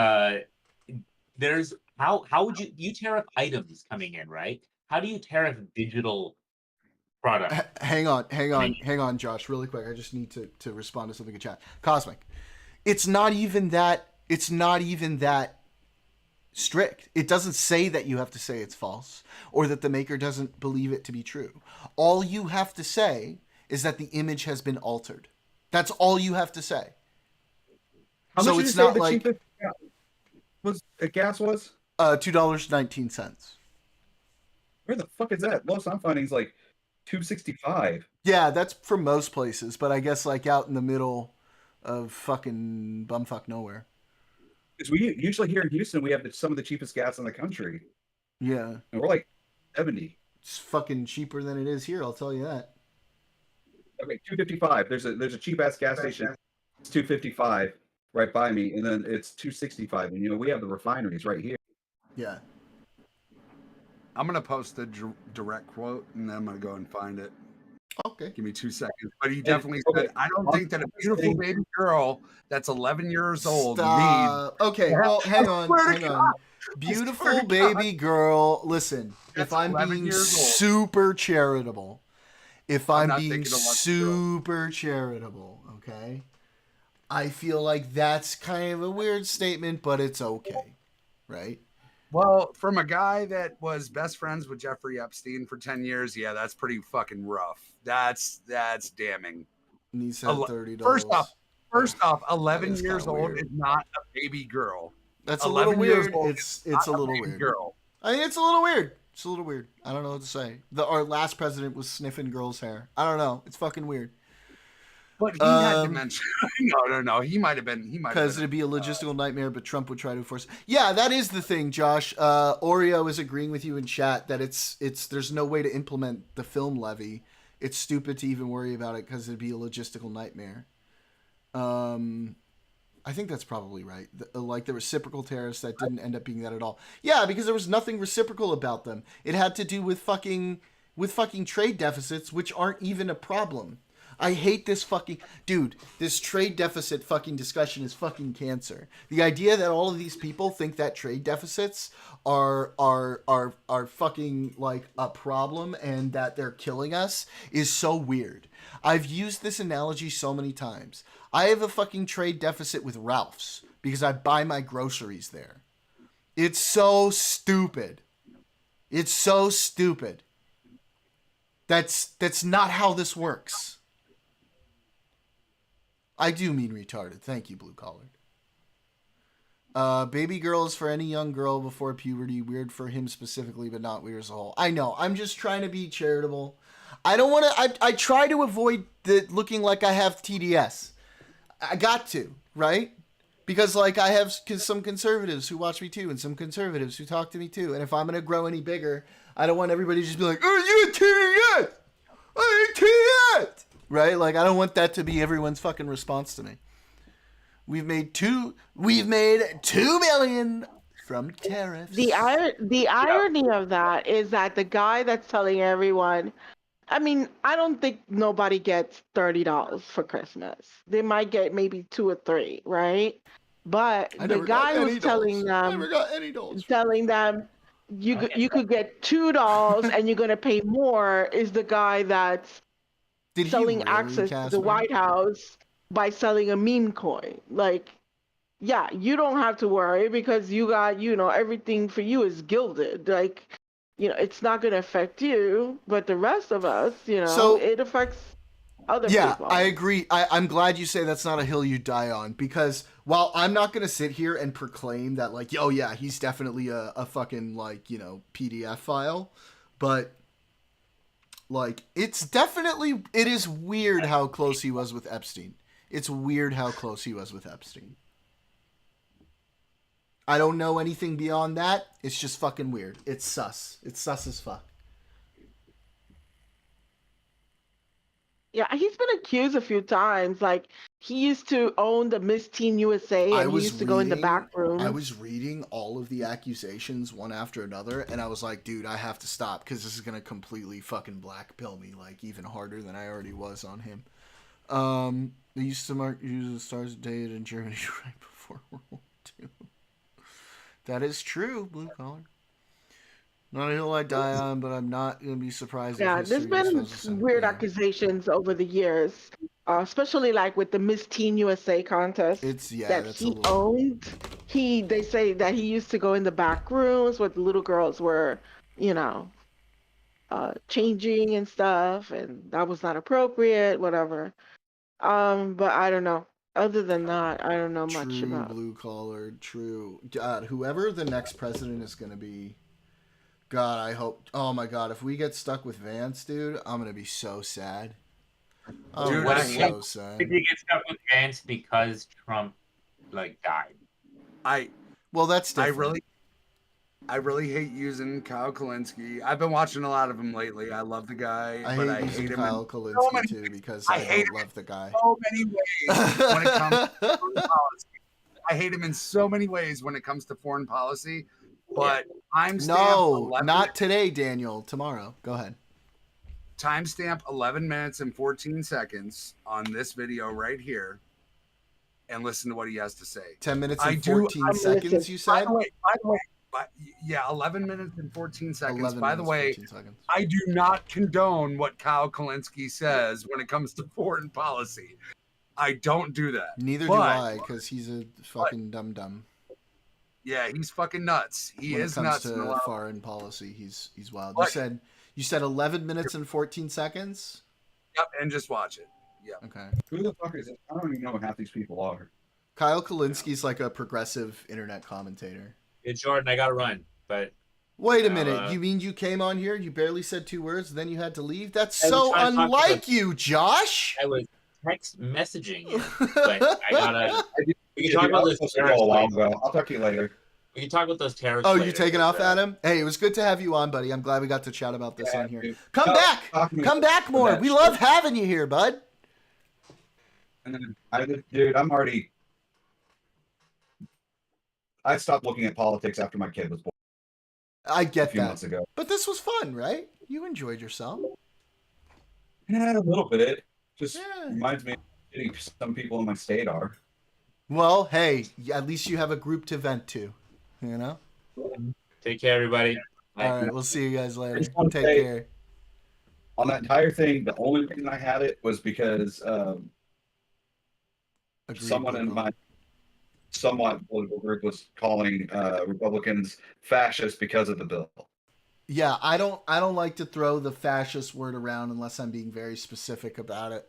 there's how would you tariff items coming in, right? How do you tariff digital product? Hang on, Josh, really quick. I just need to respond to something in chat. Cosmic, it's not even that strict. It doesn't say that you have to say it's false or that the maker doesn't believe it to be true. All you have to say is that the image has been altered. That's all you have to say. How so much it's did you not say like the cheapest gas was $2.19. Where the fuck is that? Most I'm finding is like $2.65. Yeah, that's for most places, but I guess like out in the middle of fucking bumfuck nowhere. Because we usually here in Houston, we have some of the cheapest gas in the country. Yeah. And we're like 70. It's fucking cheaper than it is here, I'll tell you that. Okay, $2.55. There's a cheap ass gas station. It's $2.55. right by me, and then it's $2.65. And you know, we have the refineries right here. Yeah. I'm gonna post the direct quote, and then I'm gonna go and find it. Okay. Give me 2 seconds. But he definitely said, "I don't think that a beautiful baby girl that's 11 years old needs." Okay, well, hang on. Beautiful baby girl. Listen, if I'm being super charitable, okay, I feel like that's kind of a weird statement, but it's okay, right? Well, from a guy that was best friends with Jeffrey Epstein for 10 years, yeah, that's pretty fucking rough. That's damning. And he said $30. First off, 11 years old is not a baby girl. That's a little weird. It's a little weird. Girl. I mean, it's a little weird. It's a little weird. I don't know what to say. Our last president was sniffing girls' hair. I don't know. It's fucking weird. But he had to mention. No. He might have been. Because it'd be a logistical nightmare, but Trump would try to enforce it. Yeah, that is the thing, Josh. Oreo is agreeing with you in chat that it's there's no way to implement the film levy. It's stupid to even worry about it because it'd be a logistical nightmare. I think that's probably right. Like the reciprocal tariffs that didn't end up being that at all. Yeah, because there was nothing reciprocal about them. It had to do with fucking trade deficits, which aren't even a problem. I hate this fucking dude. This trade deficit fucking discussion is fucking cancer. The idea that all of these people think that trade deficits are fucking like a problem and that they're killing us is so weird. I've used this analogy so many times. I have a fucking trade deficit with Ralph's because I buy my groceries there. It's so stupid. It's so stupid. That's not how this works. I do mean retarded. Thank you, Blue Collared. Baby girl is for any young girl before puberty. Weird for him specifically, but not weird as a whole. I know. I'm just trying to be charitable. I don't want to... I try to avoid looking like I have TDS. I got to, right? Because, like, I have some conservatives who watch me too, and some conservatives who talk to me too. And if I'm going to grow any bigger, I don't want everybody to just be like, oh, you TDS! Oh, you TDS! Right? Like, I don't want that to be everyone's fucking response to me. We've made $2 million from tariffs. The irony of that is that the guy that's telling everyone, I mean, I don't think nobody gets $30 for Christmas. They might get maybe 2 or 3, right? But the guy who's telling them, you could get $2 and you're gonna pay more is the guy that's selling access to the White House by selling a meme coin. Like, yeah, you don't have to worry because you got, everything for you is gilded. Like, it's not going to affect you, but the rest of us, it affects other people. Yeah, I agree. I'm glad you say that's not a hill you die on, because while I'm not going to sit here and proclaim that, like, oh yeah, he's definitely a fucking, like, PDF file, but like, it is weird how close he was with Epstein. It's weird how close he was with Epstein. I don't know anything beyond that. It's just fucking weird. It's sus. It's sus as fuck. Yeah, he's been accused a few times. Like, he used to own the Miss Teen USA, and he used to go in the back room. I was reading all of the accusations one after another, and I was like, dude, I have to stop, because this is going to completely fucking black pill me, like, even harder than I already was on him. They used to mark use the stars dated in Germany right before World War II. That is true, Blue Collar. Not a hill I die on, but I'm not going to be surprised. Yeah, there's been weird accusations over the years, especially like with the Miss Teen USA contest that he owned. They say that he used to go in the back rooms where the little girls were, changing and stuff, and that was not appropriate, whatever. But I don't know. Other than that, I don't know much about. Blue Collar, true. God, whoever the next president is going to be. God, I hope. Oh my God, if we get stuck with Vance, dude, I'm gonna be so sad. Dude, so sad. If you get stuck with Vance because Trump, died. That's different. I really hate using Kyle Kalinske. I've been watching a lot of him lately. I love the guy, but I hate him Kyle Kalinske too because I don't love the guy. So many ways when it comes to policy. I hate him in so many ways when it comes to foreign policy. But timestamp No, 11 not today, Daniel. Tomorrow. Go ahead. Timestamp 11 minutes and 14 seconds on this video right here, and listen to what he has to say. 10 minutes and 14 seconds, you said? By the way, yeah, 11 minutes and 14 seconds. By the way, I do not condone what Kyle Kalinske says when it comes to foreign policy. I don't do that. Neither do I, because he's a fucking dum-dum. Yeah, he's fucking nuts. He is nuts. When it comes to foreign policy, he's wild. You said 11 minutes and 14 seconds? Yep, and just watch it. Yeah. Okay. Who the fuck is it? I don't even know what half these people are. Kyle Kalinski's like a progressive internet commentator. Hey, Jordan, I gotta run, but... Wait a minute. You mean you came on here, you barely said 2 words, then you had to leave? That's so unlike you, Josh! I was text messaging you, but I gotta... We can talk about this a while ago. I'll talk to you later. We can talk about those terrorists. Oh, later. you taking off, Adam? Hey, it was good to have you on, buddy. I'm glad we got to chat about this on here. Dude. Come back more. We love having you here, bud. Dude, I stopped looking at politics after my kid was born. I get a few that. Months ago. But this was fun, right? You enjoyed yourself. Yeah, a little bit. Just reminds me of some people in my state are. Well, hey, at least you have a group to vent to, you know? Take care, everybody. All right, we'll see you guys later. Take care. On that entire thing, the only reason I had it was because someone in my somewhat political group was calling Republicans fascist because of the bill. Yeah, I don't like to throw the fascist word around unless I'm being very specific about it.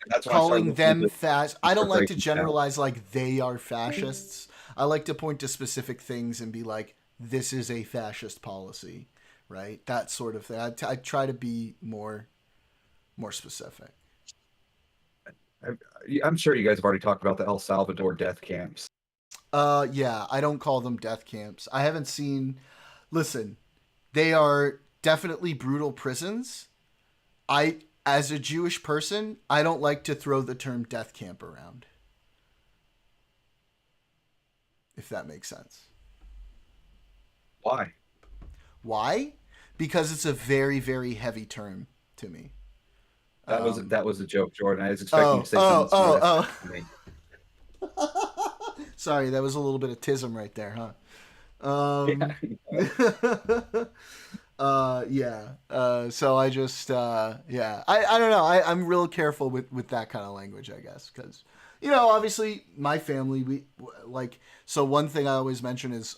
That's calling them fast. I don't like to generalize like they are fascists. I like to point to specific things and be like, this is a fascist policy, right? That sort of thing. I try to be more specific. I'm sure you guys have already talked about the El Salvador death camps. Yeah, I don't call them death camps. I haven't seen. Listen, they are definitely brutal prisons. As a Jewish person, I don't like to throw the term death camp around. If that makes sense. Why? Why? Because it's a very, very heavy term to me. That was a joke, Jordan. I was expecting you to say something. Sorry, that was a little bit of tism right there, huh? So I just I don't know. I'm real careful with that kind of language, I guess, because obviously my family, we like, so one thing I always mention is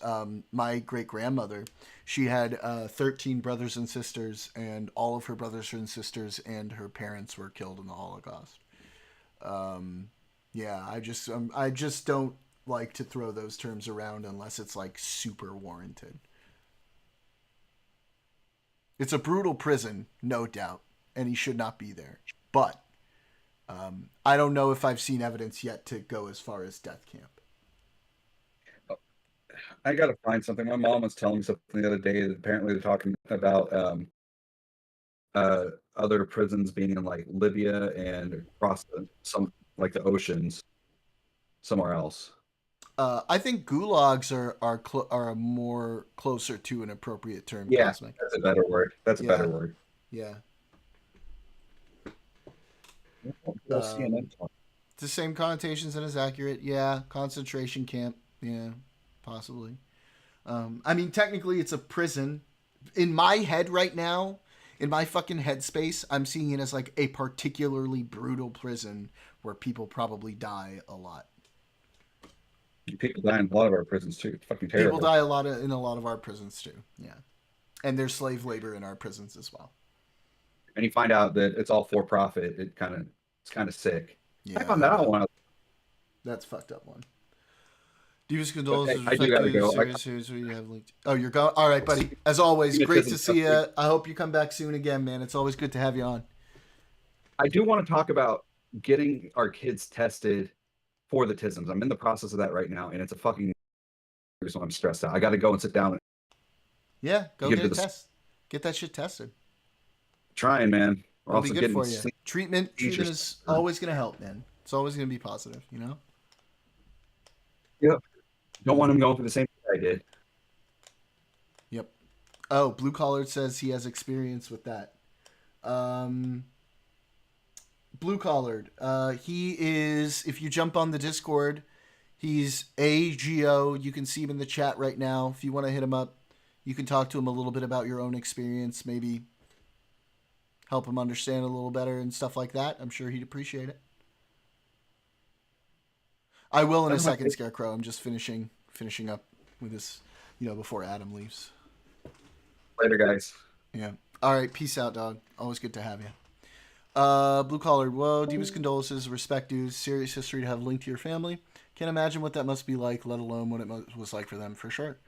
my great grandmother. She had 13 brothers and sisters, and all of her brothers and sisters and her parents were killed in the Holocaust. I just don't like to throw those terms around unless it's like super warranted. It's a brutal prison, no doubt, and he should not be there. But I don't know if I've seen evidence yet to go as far as death camp. I gotta find something. My mom was telling me something the other day. Apparently, they're talking about other prisons being in like Libya and across some like the oceans, somewhere else. I think gulags are more closer to an appropriate term. Yeah, Cosmic. That's a better word. That's a better word. Yeah. It's the same connotations and is accurate. Yeah, concentration camp. Yeah, possibly. I mean, technically, it's a prison. In my head right now, in my fucking headspace, I'm seeing it as like a particularly brutal prison where people probably die a lot. People die in a lot of our prisons too. It's fucking terrible. People die in a lot of our prisons too. Yeah, and there's slave labor in our prisons as well. And you find out that it's all for profit. It's kind of sick. Yeah, I found that out one. That's fucked up one. Deepest condolences. I do gotta go. Oh, you're going. All right, buddy. As always, great to see you. I hope you come back soon again, man. It's always good to have you on. I do want to talk about getting our kids tested for the tisms. I'm in the process of that right now, and it's a fucking reason I'm stressed out. I got to go and sit down. Yeah, go get a test. Get that shit tested. Trying, man. It'll be good for you. Treatment is always going to help, man. It's always going to be positive, you know? Yep. Don't want him going through the same thing I did. Yep. Oh, Blue Collared says he has experience with that. Blue Collared. He is, if you jump on the Discord, he's AGO. You can see him in the chat right now. If you want to hit him up, you can talk to him a little bit about your own experience, maybe help him understand a little better and stuff like that. I'm sure he'd appreciate it. I will in a second, Scarecrow. I'm just finishing up with this, before Adam leaves. Later, guys. Yeah. All right. Peace out, dog. Always good to have you. Blue Collared. Whoa. Deepest condolences. Respect, dudes. Serious history to have linked to your family. Can't imagine what that must be like, let alone what it was like for them, for sure.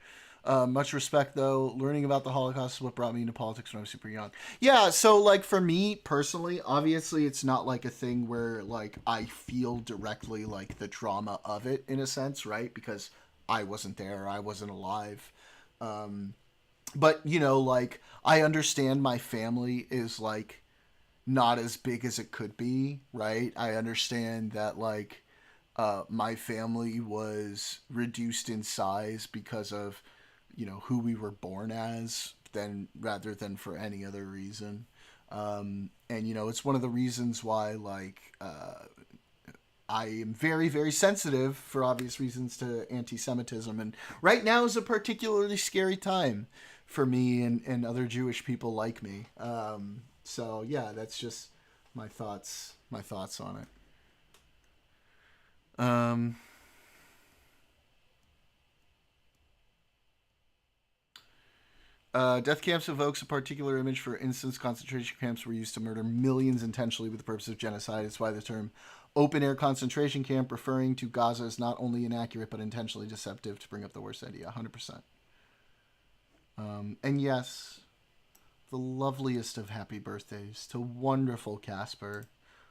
Much respect, though. Learning about the Holocaust is what brought me into politics when I was super young. Yeah, so, like, for me, personally, obviously it's not, like, a thing where, like, I feel directly, like, the drama of it, in a sense, right? Because I wasn't there. I wasn't alive. But, like, I understand my family is, like, not as big as it could be, right? I understand that, like, my family was reduced in size because of who we were born as, rather than for any other reason. And it's one of the reasons why, like, I am very, very sensitive, for obvious reasons, to anti-Semitism. And right now is a particularly scary time for me and other Jewish people like me. So yeah, that's just my thoughts on it. Death camps evokes a particular image. For instance, concentration camps were used to murder millions intentionally with the purpose of genocide. It's why the term open-air concentration camp referring to Gaza is not only inaccurate, but intentionally deceptive to bring up the worst idea. 100%. And yes, the loveliest of happy birthdays to wonderful Casper,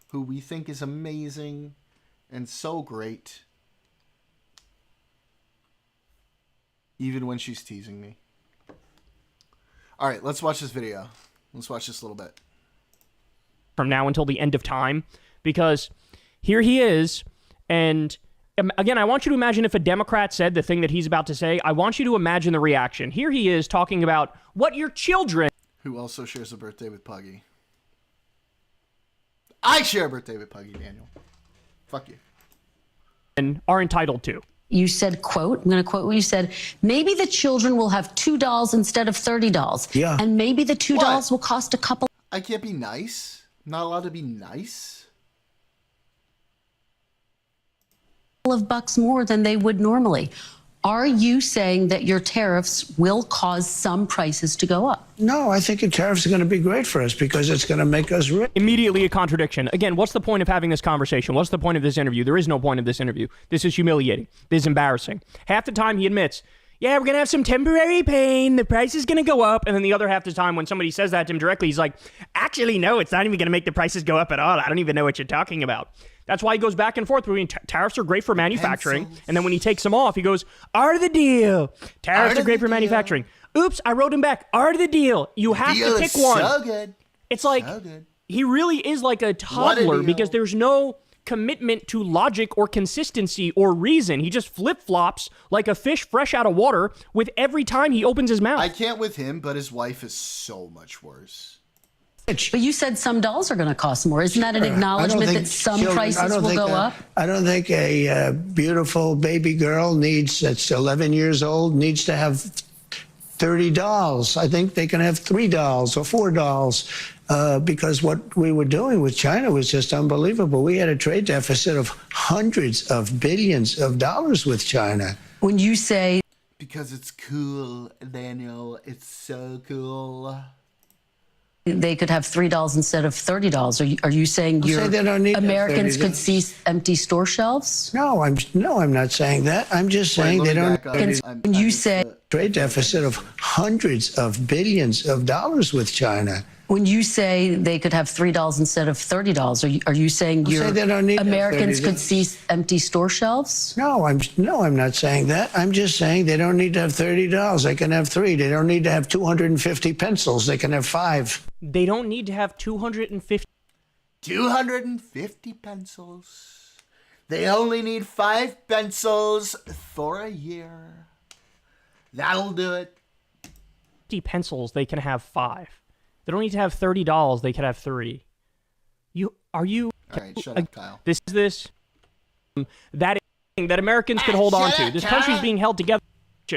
who we think is amazing and so great, even when she's teasing me. All right, let's watch this video. Let's watch this a little bit. From now until the end of time, because here he is, and again, I want you to imagine if a Democrat said the thing that he's about to say. I want you to imagine the reaction. Here he is talking about what your children... Who also shares a birthday with Puggy. I share a birthday with Puggy, Daniel. Fuck you. ...and are entitled to. You said, quote, I'm going to quote what you said, maybe the children will have $2 instead of $30. Yeah. And maybe the $2 will cost a couple... I can't be nice? I'm not allowed to be nice? ...of bucks more than they would normally. Are you saying that your tariffs will cause some prices to go up? No, I think the tariffs are going to be great for us because it's going to make us rich. Immediately a contradiction. Again, what's the point of having this conversation? What's the point of this interview? There is no point of this interview. This is humiliating. This is embarrassing. Half the time he admits, yeah, we're going to have some temporary pain. The price is going to go up. And then the other half the time when somebody says that to him directly, he's like, actually, no, it's not even going to make the prices go up at all. I don't even know what you're talking about. That's why he goes back and forth between tariffs are great for manufacturing. And then when he takes them off, he goes, art of the deal. Tariffs are great for manufacturing. Oops, I wrote him back. Art of the deal. You have to pick one. So good. It's like, he really is like a toddler because there's no commitment to logic or consistency or reason. He just flip-flops like a fish fresh out of water with every time he opens his mouth. I can't with him, but his wife is so much worse. But you said some dolls are going to cost more. Isn't that an acknowledgement that some prices will go up? I don't think a beautiful baby girl that's 11 years old needs to have 30 dolls. I think they can have 3 dolls or 4 dolls because what we were doing with China was just unbelievable. We had a trade deficit of hundreds of billions of dollars with China. When you say... Because it's cool, Daniel. It's so cool. They could have $3 instead of $30. Are you saying Americans could see empty store shelves? No, I'm not saying that. I'm just saying they don't. When you say trade deficit of hundreds of billions of dollars with China. When you say they could have $3 instead of $30, are you saying Americans could see empty store shelves? No, I'm not saying that. I'm just saying they don't need to have $30. They can have 3. They don't need to have 250 pencils. They can have 5. They don't need to have 250 pencils. They only need 5 pencils for a year. That'll do it. Pencils, they can have 5. They don't need to have $30. They can have 3. Are you? All right, shut up, Kyle. That is that Americans could hold on to. This country's being held together.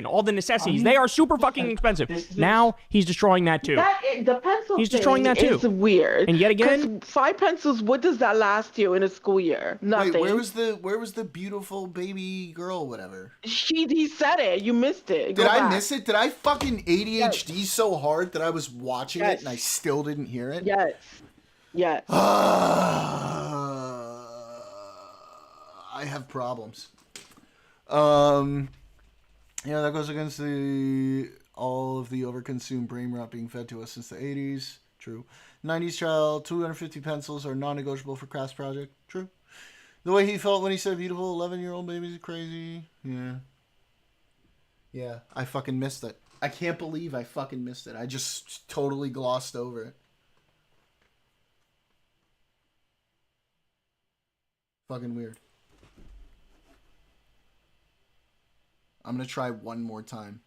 All the necessities, they are super fucking expensive. Now he's destroying that too. The pencil He's destroying that too. It's weird. And yet again, 5 pencils. What does that last you in a school year? Nothing. Wait, where was the beautiful baby girl? Whatever. He said it. You missed it. Did I miss it? Did I fucking ADHD so hard that I was watching it and I still didn't hear it? Yes. Yes. I have problems. Yeah, that goes against all of the overconsumed brain rot being fed to us since the 80s. True. 90s child, 250 pencils are non-negotiable for crafts project. True. The way he felt when he said beautiful 11-year-old babies are crazy. Yeah. Yeah, I fucking missed it. I can't believe I fucking missed it. I just totally glossed over it. Fucking weird. I'm going to try one more time.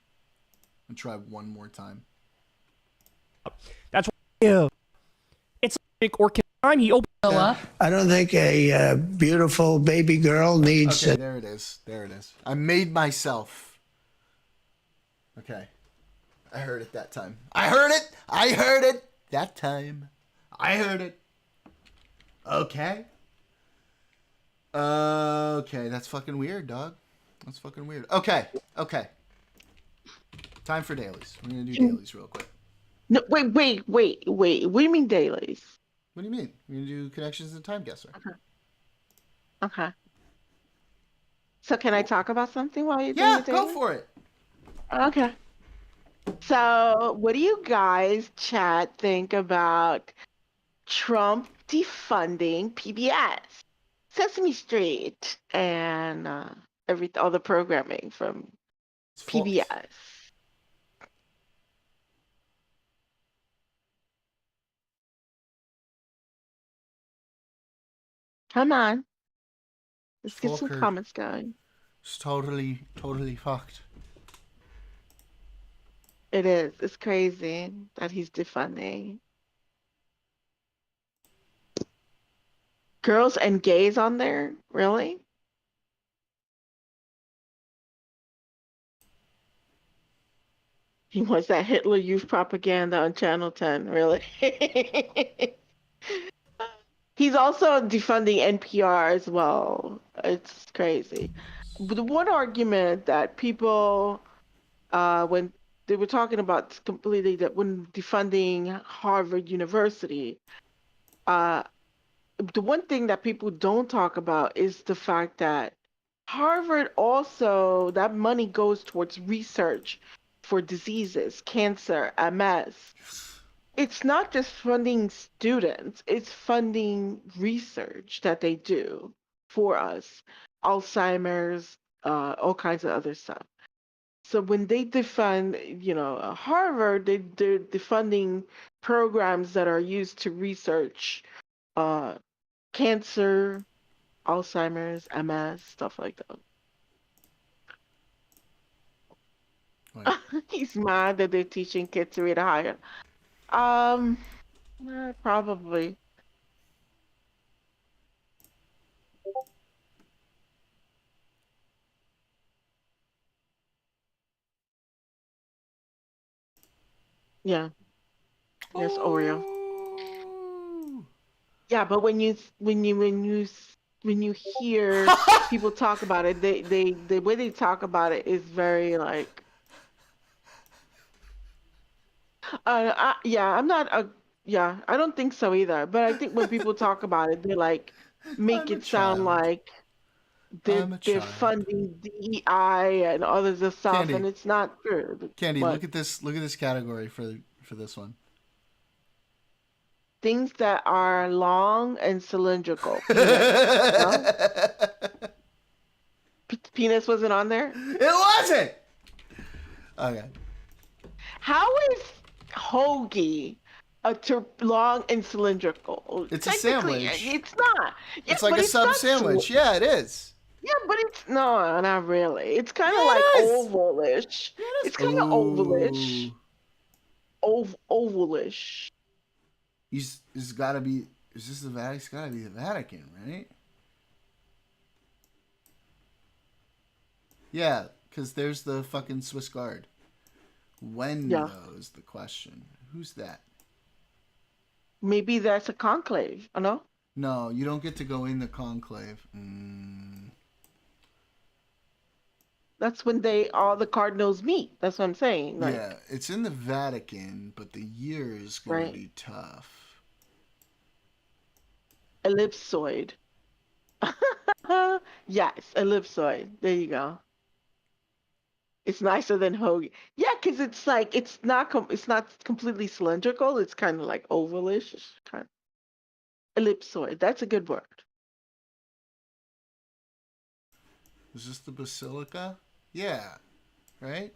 That's what it's like or time he opened I don't think a beautiful baby girl needs... Okay, there it is. I made myself. Okay. I heard it that time. I heard it that time. I heard it. Okay. Okay, that's fucking weird, dog. That's fucking weird. Okay. Time for dailies. We're going to do dailies real quick. No, wait. What do you mean dailies? What do you mean? We're going to do connections and time guesser. Okay. So can I talk about something while you're doing Yeah, your daily? go for it. Okay. So what do you guys chat think about Trump defunding PBS, Sesame Street, and all the programming from PBS? Come on. Let's get some comments going. It's totally fucked. It is. It's crazy that he's defunding. Girls and gays on there? Really? He wants that Hitler Youth propaganda on Channel 10, really? He's also defunding NPR as well. It's crazy. But the one argument that people, when they were talking about completely that when defunding Harvard University, the one thing that people don't talk about is the fact that Harvard also, that money goes towards research for diseases, cancer, MS. It's not just funding students, it's funding research that they do for us, Alzheimer's, all kinds of other stuff. So when they defund, Harvard, they're defunding programs that are used to research cancer, Alzheimer's, MS, stuff like that. He's mad that they're teaching kids to read higher. Probably. Yeah. Yes, Oreo. Yeah, but when you hear people talk about it, the way they talk about it is very like. I don't think so either. But I think when people talk about it, they like make it sound like they're funding DEI and all of this stuff, Candy. and it's not true. Candy, What? look at this category for this one. Things that are long and cylindrical. No? Penis wasn't on there? It wasn't. Okay. How is hoagie long and cylindrical. It's a Technically, sandwich. it's not. Yeah, It's like but a it's sub not. sandwich. Yeah, it is. Yeah, but it's no, not really. It's kind of Yeah, like it is. ovalish. Yeah, it is. It's kind of ovalish. Ooh. Ovalish. He's got to be. Is this the Vatican? It's got to be the Vatican, right? Yeah, because there's the fucking Swiss Guard. When, though, is the question. Who's that? Maybe that's a conclave. Oh, no? No, you don't get to go in the conclave. That's when all the cardinals meet. That's what I'm saying. Like, yeah, it's in the Vatican, but the year is going to be tough. Ellipsoid. Yes, ellipsoid. There you go. It's nicer than hoagie. Yeah, because it's like it's not completely cylindrical. It's kind of like ovalish. Kind of ellipsoid. That's a good word. Is this the Basilica? Yeah. Right?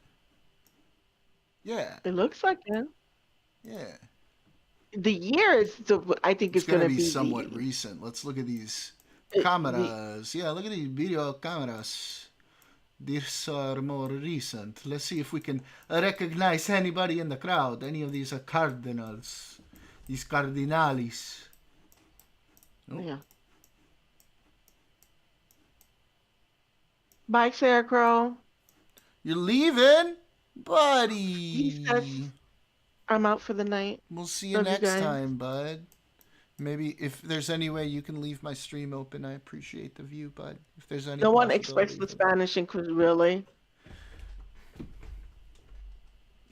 Yeah. It looks like it. Yeah. The year is, I think, It's going to be be somewhat recent. Let's look at these cameras. Yeah, look at these video cameras. These are more recent. Let's see if we can recognize anybody in the crowd. Any of these cardinals. These cardinalis. Oh. Yeah. Bye, Scarecrow. You're leaving? Buddy. He says, I'm out for the night. We'll see you next time, bud. Maybe if there's any way you can leave my stream open, I appreciate the view, bud. If there's any, no one expects the Spanish Inquisition, really.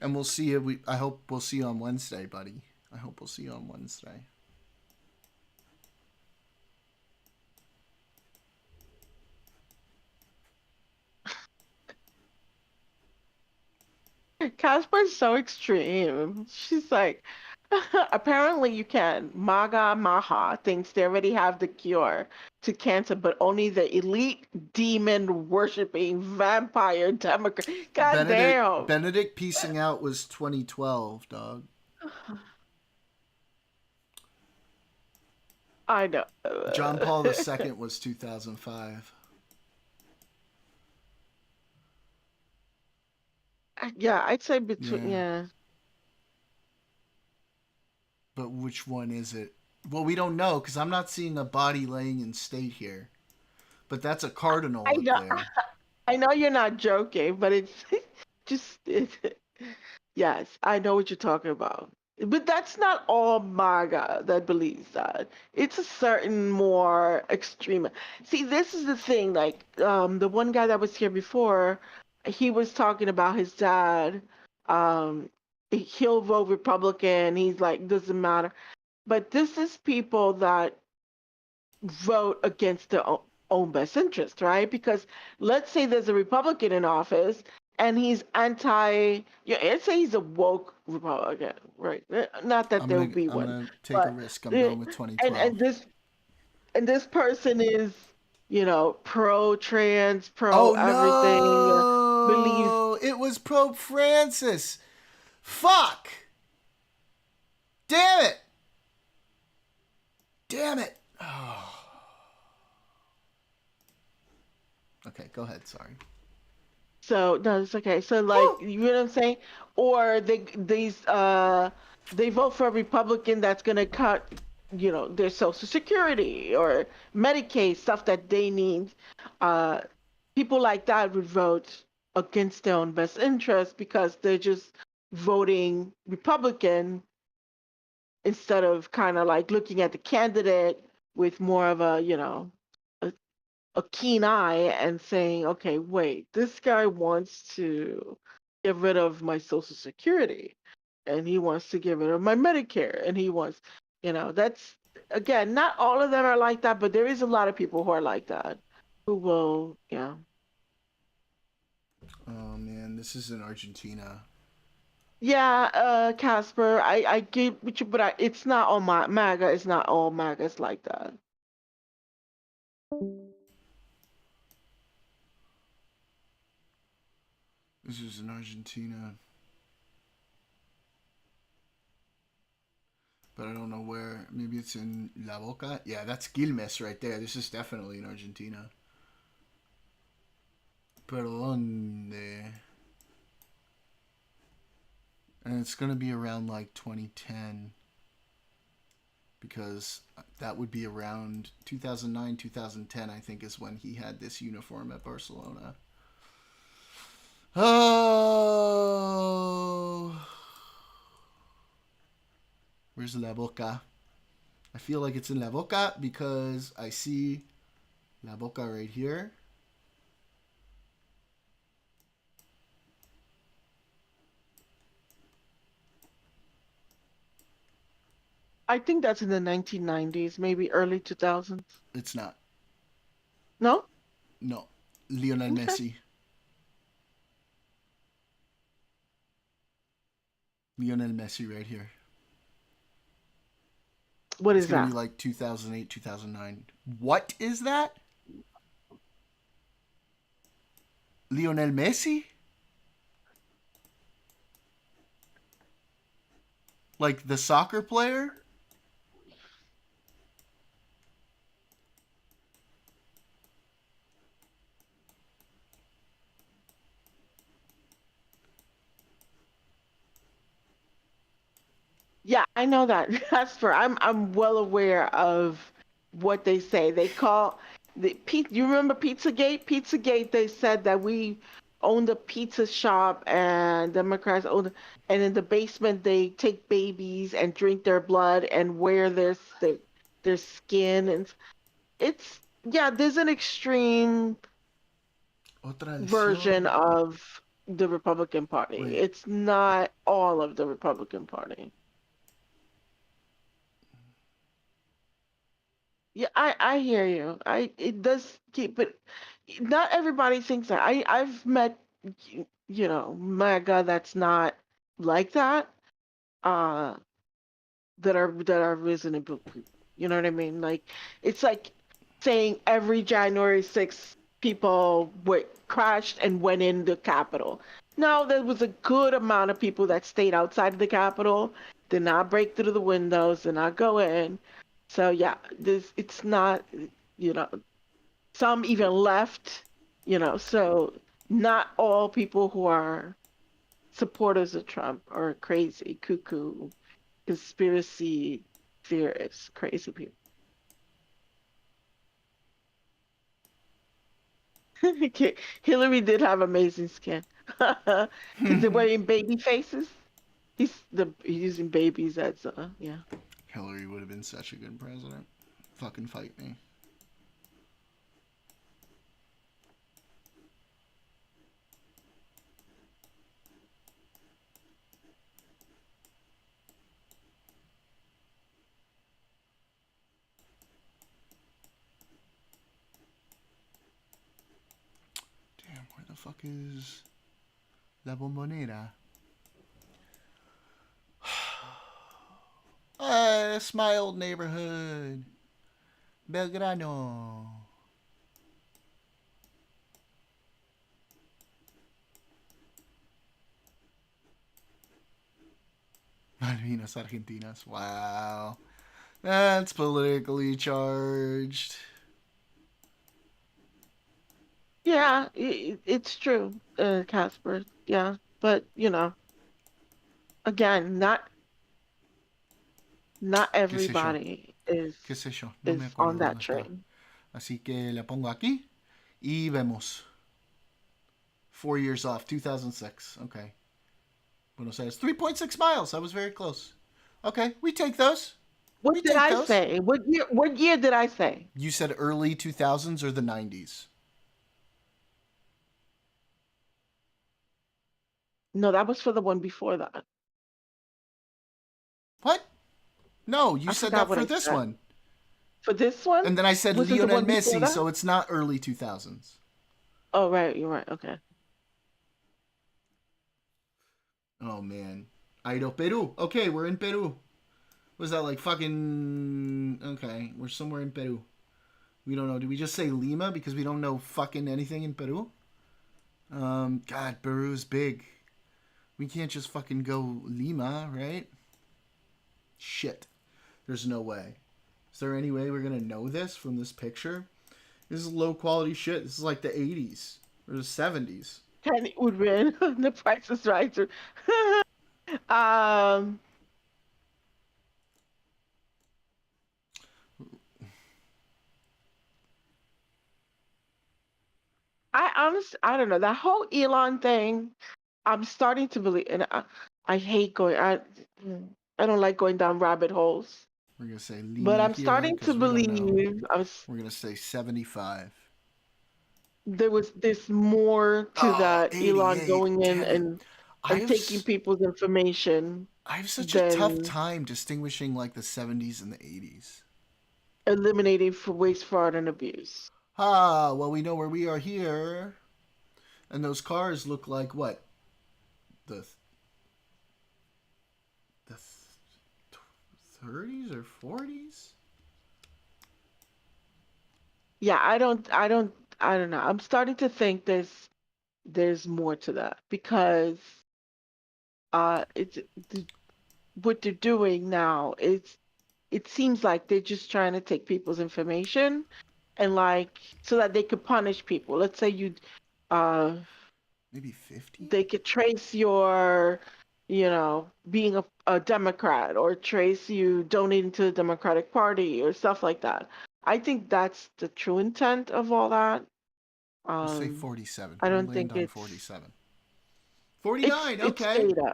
And we'll see you. I hope we'll see you on Wednesday, buddy. I hope we'll see you on Wednesday. Casper's so extreme. She's like, apparently you can. Maga Maha thinks they already have the cure to cancer, but only the elite demon worshipping vampire democrat. God damn. Benedict piecing out was 2012, dog. I know. John Paul II was 2005. Yeah, I'd say between, yeah. But which one is it? Well, we don't know because I'm not seeing a body laying in state here. But that's a cardinal up there. I know you're not joking, but it's just, yes, I know what you're talking about. But that's not all MAGA that believes that. It's a certain more extreme. See, this is the thing. Like, the one guy that was here before, he was talking about his dad. He'll vote Republican. He's like, doesn't matter. But this is people that vote against their own best interest, right? Because let's say there's a Republican in office and he's let's say he's a woke Republican, right? Not that there would be one. I'm going to take a risk. I'm going with 2012. And this person is, pro-trans, pro-everything. Oh, no! It was Pope Francis. Fuck! Damn it! Damn it! Oh. Okay, go ahead. Sorry. So no, it's okay. So you know what I'm saying? Or they vote for a Republican that's gonna cut, their Social Security or Medicaid, stuff that they need. People like that would vote against their own best interest because they're just voting Republican instead of kind of like looking at the candidate with more of a a keen eye and saying, okay, wait, this guy wants to get rid of my Social Security and he wants to get rid of my Medicare and he wants, that's, again, not all of them are like that, but there is a lot of people who are like that who will, yeah. Oh, man, this is in Argentina. Yeah, Casper, I get what you, but it's not all MAGA, it's not all MAGAs like that. This is in Argentina. but I don't know where. Maybe it's in La Boca. Yeah, that's Quilmes right there. This is definitely in Argentina. Pero donde? And it's going to be around like 2010. Because that would be around 2009, 2010, I think, is when he had this uniform at Barcelona. Oh! Where's La Boca? I feel like it's in La Boca because I see La Boca right here. I think that's in the 1990s, maybe early 2000s. It's not. No? No. Lionel Messi. Lionel Messi right here. What is it's gonna that? be like 2008, 2009. What is that? Lionel Messi? Like the soccer player? Yeah, I know that. Casper, I'm well aware of what they say. They call the pizza. You remember Pizzagate? Pizzagate. They said that we owned a pizza shop and Democrats owned, and in the basement they take babies and drink their blood and wear their skin, and it's yeah. There's an extreme version of the Republican Party. Wait. It's not all of the Republican Party. Yeah, I hear you. It does keep, but not everybody thinks that. I've met MAGA that's not like that. Uh, that are reasonable people. You know what I mean? Like it's like saying every January 6th people crashed and went in the Capitol. No, there was a good amount of people that stayed outside of the Capitol, did not break through the windows, did not go in. So yeah, it's not, some even left, so not all people who are supporters of Trump are crazy, cuckoo, conspiracy theorists, crazy people. Hillary did have amazing skin. Because they're wearing baby faces. He's using babies as yeah. Hillary would have been such a good president. Fucking fight me. Damn, where the fuck is La Bombonera? It's my old neighborhood. Belgrano. Malvinas Argentinas. Wow. That's politically charged. Yeah, it's true, Casper. Yeah, but again, not everybody is ¿Qué sé yo? No me acuerdo on that dónde está. train. Así que la pongo aquí y vemos. 4 years off, 2006. Okay. Buenos Aires, 3.6 miles. I was very close. Okay, we take those. What did I say? What year did I say? You said early 2000s or the 90s? No, that was for the one before that. What? No, you said that for this one. For this one? And then I said Was it the Lionel one before Messi, that? so it's not early 2000s. Oh, right. You're right. Okay. Oh, man. Ido, Peru. Okay, we're in Peru. Was that like fucking... Okay, we're somewhere in Peru. We don't know. Did we just say Lima because we don't know fucking anything in Peru? God, Peru's big. We can't just fucking go Lima, right? Shit. There's no way. Is there any way we're going to know this from this picture? This is low quality shit. This is like the 80s or the 70s. Kenny would win. The Price is Right. um, I don't know, that whole Elon thing. I'm starting to believe, and I hate going. I don't like going down rabbit holes. We're going to say But Lena I'm here starting to because we don't know. believe. We're going to say 75. There's more to that 88. Elon going in Damn and taking people's information. I have such a tough time distinguishing like the 70s and the 80s. Eliminating for waste, fraud, and abuse. Well, we know where we are here. And those cars look like what? The 30s or 40s? Yeah, I don't know. I'm starting to think there's more to that because it's what they're doing now. It seems like they're just trying to take people's information and like so that they could punish people. Let's say you maybe 50. They could trace your being a Democrat or trace you donating to the Democratic Party or stuff like that. I think that's the true intent of all that. Let's say 47. I don't we'll think land on it's 47. 49. Okay. It's data.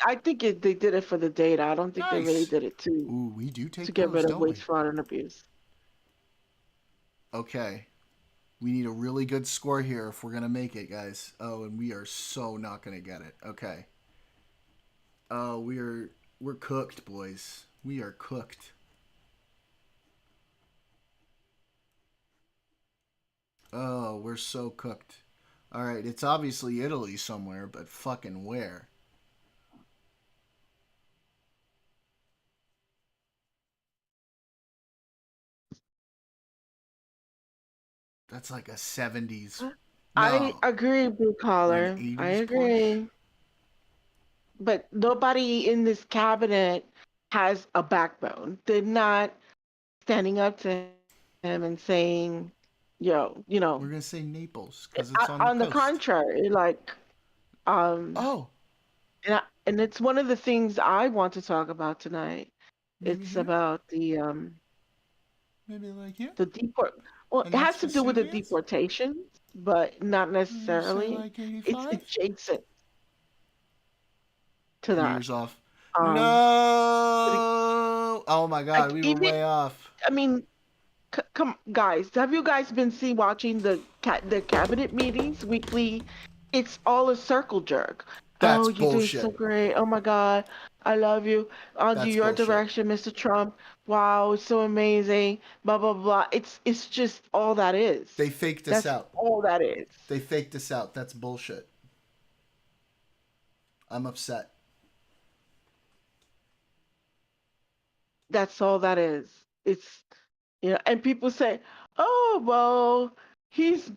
I think they did it for the data. I don't think they really did it Ooh, we do take to get those, rid of don't we? waste, fraud, and abuse. Okay. We need a really good score here if we're going to make it, guys. Oh, and we are so not going to get it. Okay. Oh, we're cooked, boys. We are cooked. Oh, we're so cooked. All right, it's obviously Italy somewhere, but fucking where? That's like a 70s. No. I agree, blue collar. I agree. Porsche? But nobody in this cabinet has a backbone. They're not standing up to him and saying, We're gonna say Naples because it's on the contrary, like, oh, and it's one of the things I want to talk about tonight. Maybe it's here? about the maybe like here. The deport. Well, And it has that's to do with the Vesuvius? deportations, but not necessarily. Like It's 85? adjacent to that. Years off. No. Oh my God, we were way off. I mean, come, guys. Have you guys been watching the cabinet meetings weekly? It's all a circle jerk. That's you're bullshit. doing so great. Oh my God, I love you. Under your bullshit. direction, Mr. Trump. Wow, it's so amazing. Blah blah blah. It's just all that is. They faked us out. All that is. They faked us out. That's bullshit. I'm upset. That's all that is. It's and people say, "Oh, well, he's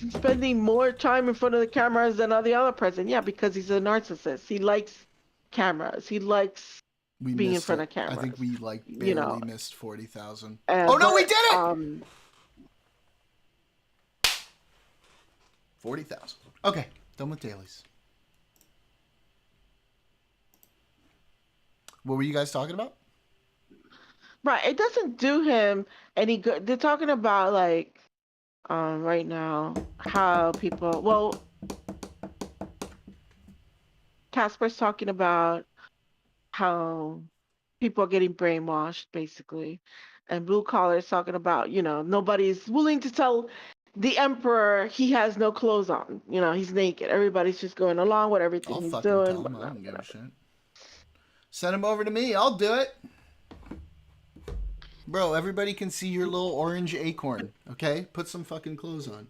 spending more time in front of the cameras than the other president." Yeah, because he's a narcissist. He likes cameras. He likes being in front of cameras. I think we barely missed 40,000. Oh no, we did it. 40,000. Okay, done with dailies. What were you guys talking about? Right, it doesn't do him any good. They're talking about like right now how people. Well, Casper's talking about how people are getting brainwashed, basically, and Blue Collar is talking about nobody's willing to tell the emperor he has no clothes on. He's naked. Everybody's just going along with everything he's doing. Tell him. I don't give a shit. Send him over to me. I'll do it. Bro, everybody can see your little orange acorn, okay? Put some fucking clothes on.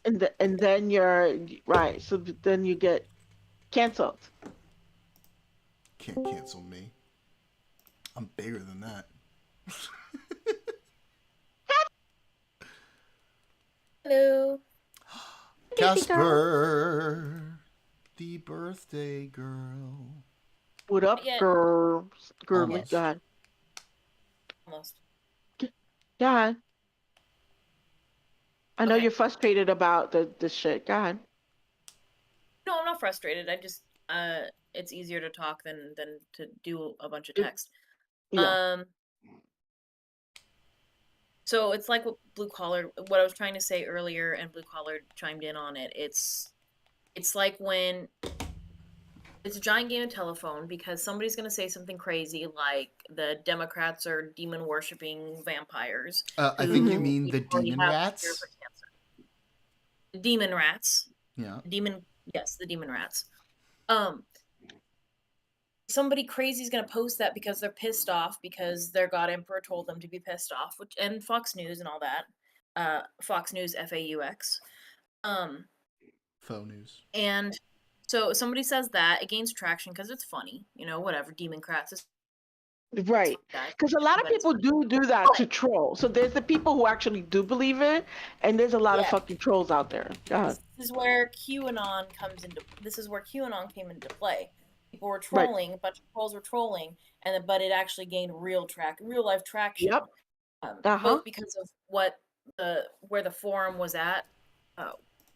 And then you're right. So then you get canceled. Can't cancel me. I'm bigger than that. Hello. Casper, the birthday girl. What up, girls? Girly, God. Almost. Yeah. I know Okay. you're frustrated about the shit. Go ahead. No, I'm not frustrated. I just it's easier to talk than to do a bunch of text. Yeah. So it's like what I was trying to say earlier, and Blue Collar chimed in on it. It's like when it's a giant game of telephone because somebody's going to say something crazy like the Democrats are demon worshipping vampires. I think you mean the demon rats. The demon rats. Yeah. Yes, the demon rats. Somebody crazy is going to post that because they're pissed off because their god emperor told them to be pissed off, and Fox News and all that. Fox News, FAUX. Faux news. And so somebody says that, it gains traction because it's funny, whatever. Democrats is right, because a lot of people do that to troll. So there's the people who actually do believe it, and there's a lot of fucking trolls out there. This is where QAnon came into play. People were trolling, a bunch of trolls were trolling, but it actually gained real life traction. Yep. Both because of where the forum was at,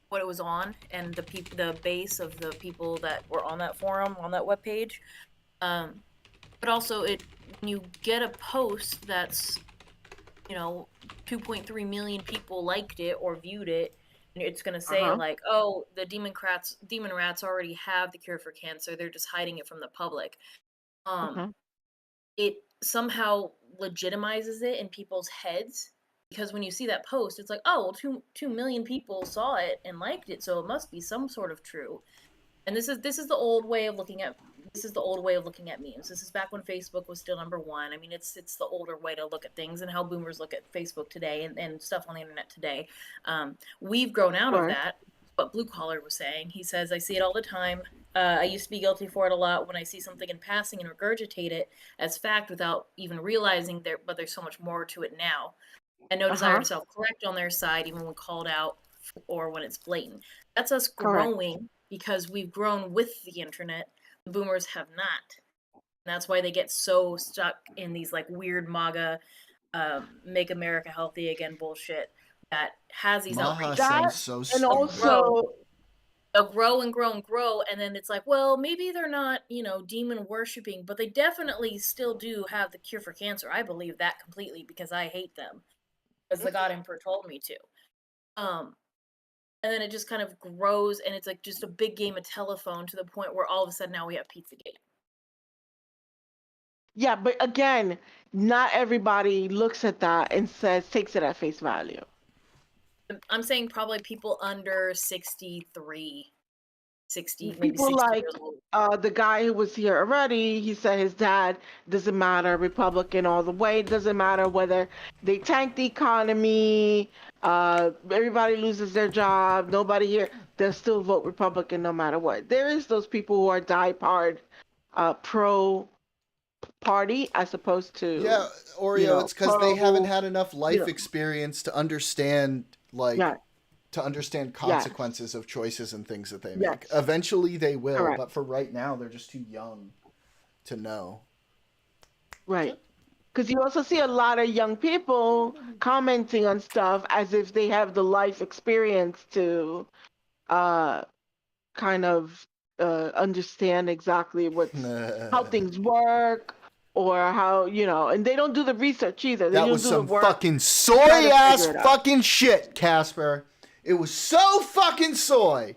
what it was on, and the base of the people that were on that forum, on that webpage. But also when you get a post that's 2.3 million people liked it or viewed it, it's going to say like, oh, the demon rats already have the cure for cancer, they're just hiding it from the public. It somehow legitimizes it in people's heads, because when you see that post, it's like, oh, well, 2 million people saw it and liked it, so it must be some sort of true. And this is the old way of looking at memes. This is back when Facebook was still number one. I mean, it's the older way to look at things and how boomers look at Facebook today and stuff on the internet today. We've grown out of that. What Blue Collar was saying, he says, I see it all the time. I used to be guilty for it a lot when I see something in passing and regurgitate it as fact without even realizing but there's so much more to it now. And no desire to self-correct on their side, even when called out or when it's blatant. That's us growing because we've grown with the internet. The boomers have not. And that's why they get so stuck in these like weird MAGA, make America healthy again bullshit that has these sounds so and also they'll grow and grow and grow, and then it's like, well, maybe they're not, demon worshipping, but they definitely still do have the cure for cancer. I believe that completely because I hate them, as the God Emperor told me to. And then it just kind of grows, and it's like just a big game of telephone to the point where all of a sudden now we have Pizzagate. Yeah, but again, not everybody looks at that and takes it at face value. I'm saying probably people under 63, 60, maybe people 60 like years old. The guy who was here already, he said his dad doesn't matter, Republican all the way. It doesn't matter whether they tank the economy, everybody loses their job, nobody here, they'll still vote Republican no matter what. There is those people who are diehard pro party as opposed to Oreo. It's because they haven't had enough life experience to understand to understand consequences of choices and things that they make. Eventually they will, but for right now they're just too young to know. Right. Because you also see a lot of young people commenting on stuff as if they have the life experience to kind of understand exactly how things work or how, and they don't do the research either. They that don't was do some the work fucking soy-ass fucking shit, Casper. It was so fucking soy.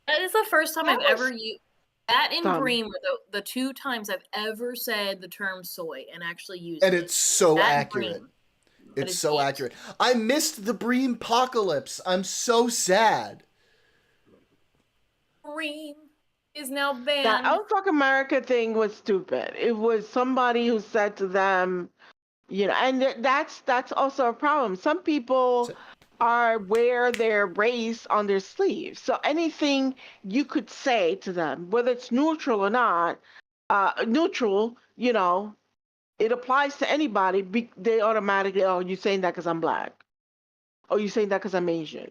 That is the first time I've ever used that in Bream. The 2 times I've ever said the term soy and actually used it. And it's so accurate. It's so accurate. I missed the Bream apocalypse. I'm so sad. Bream is now banned. That Unfuck America thing was stupid. It was somebody who said to them, and that's also a problem. Some people wear their race on their sleeves. So anything you could say to them, whether it's neutral or not, it applies to anybody. They automatically, oh, you're saying that because I'm black. Oh, you're saying that because I'm Asian.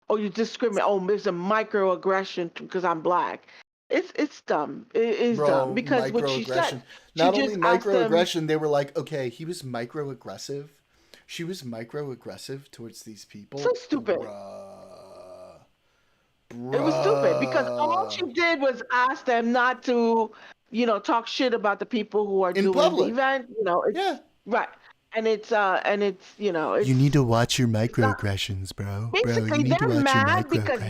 Oh, you discriminate. Oh, there's a microaggression because I'm black. It's dumb. It is dumb Bro, because what she said, microaggression. she Not just only asked them. microaggression, they were like, okay, he was microaggressive. She was microaggressive towards these people. So stupid. It was stupid because all she Bruh. did was ask them not to, talk shit about the people who are In doing public. the event. It's right, and it's it's it's. You need to watch your it's not- microaggressions, bro. Basically, they're mad because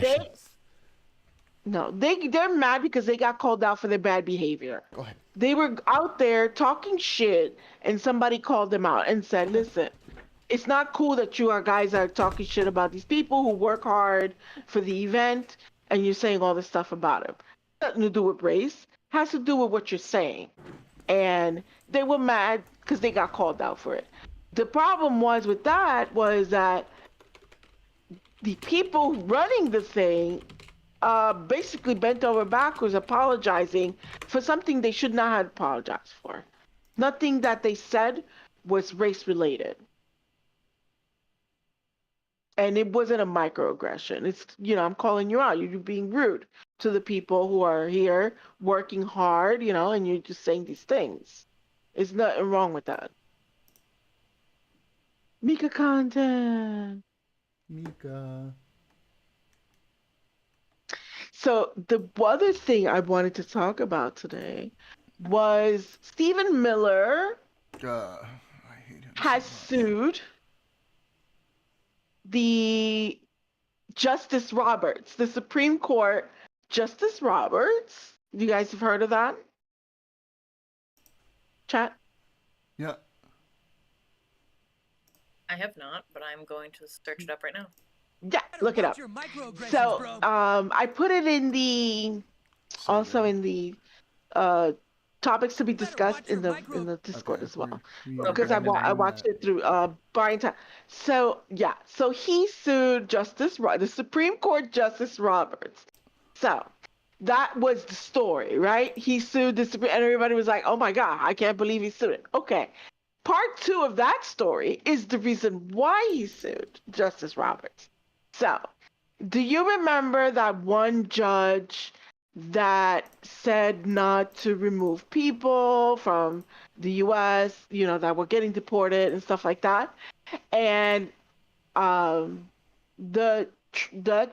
they're mad because they got called out for their bad behavior. Go ahead. They were out there talking shit, and somebody called them out and said, "Listen, it's not cool that guys are talking shit about these people who work hard for the event, and you're saying all this stuff about them. Nothing to do with race. Has to do with what you're saying." And they were mad because they got called out for it. The problem was that the people running the thing basically bent over backwards apologizing for something they should not have apologized for. Nothing that they said was race related. And it wasn't a microaggression. It's, I'm calling you out. You're being rude to the people who are here working hard, and you're just saying these things. There's nothing wrong with that. Mika content. Mika. So the other thing I wanted to talk about today was Stephen Miller I hate him has sued the Justice Roberts, the Supreme Court Justice Roberts. You guys have heard of that? Chat? Yeah. I have not, but I'm going to search it up right now. Yeah, look it up. So I put it in the in the topics to be discussed in the Discord as well, because I watched it through buying time. So yeah, so he sued the Supreme Court Justice Roberts. So that was the story, right? He sued the Supreme, and everybody was like, "Oh my God, I can't believe he sued it." Okay, part 2 of that story is the reason why he sued Justice Roberts. So, do you remember that one judge that said not to remove people from the U.S., that were getting deported and stuff like that? And the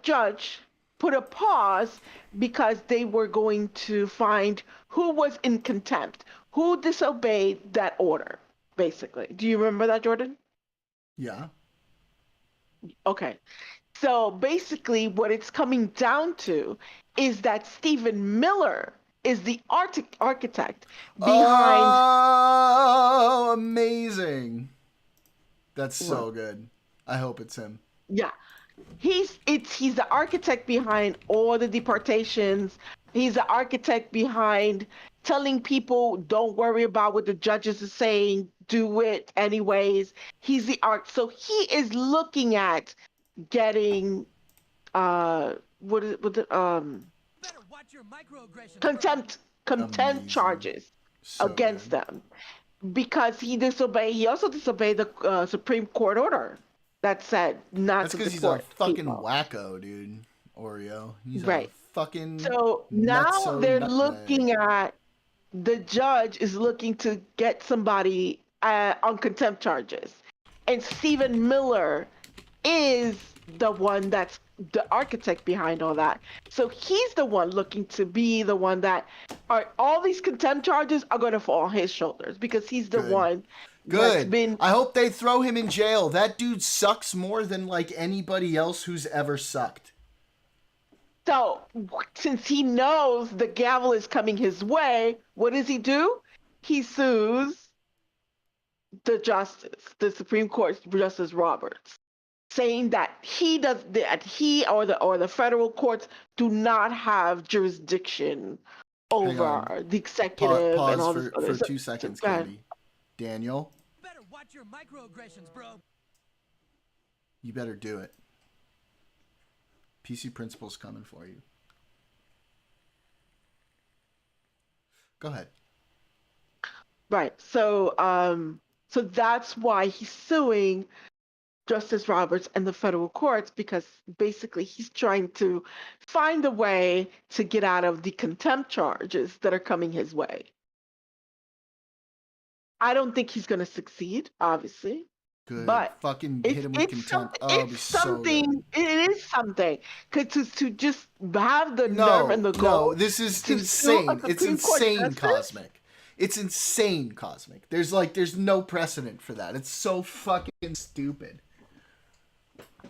judge put a pause because they were going to find who was in contempt, who disobeyed that order, basically. Do you remember that, Jordan? Yeah. Okay. So basically, what it's coming down to is that Stephen Miller is the architect behind. Oh, amazing! That's so good. I hope it's him. Yeah, he's the architect behind all the deportations. He's the architect behind telling people, "Don't worry about what the judges are saying. Do it anyways." He's the so he is looking at getting contempt charges against them because he also disobeyed the Supreme Court order that said not to deport. That's because he's a fucking wacko, dude. Oreo. He's right. A fucking so now they're looking at the judge is looking to get somebody on contempt charges, and Stephen Miller is the one that's the architect behind all that. So he's the one looking to be the one that all these contempt charges are going to fall on his shoulders because he's the one. Good. I hope they throw him in jail. That dude sucks more than like anybody else who's ever sucked. So since he knows the gavel is coming his way, what does he do? He sues the Supreme Court Justice Roberts, saying that he or the federal courts do not have jurisdiction over the executive Pause and all for, this other for 2 seconds, Candy. Daniel, better watch your microaggressions, bro. You better do it. PC Principal's coming for you. Go ahead. Right. So so that's why he's suing Justice Roberts and the federal courts because basically he's trying to find a way to get out of the contempt charges that are coming his way. I don't think he's going to succeed, obviously. Good. But fucking hit him with contempt. Oh, it'd be so something. good. It is something. Cause to just have the No, nerve and the gall. no, this is to sue a insane. It's Supreme Court insane, justice? Cosmic. It's insane, Cosmic. There's no precedent for that. It's so fucking stupid.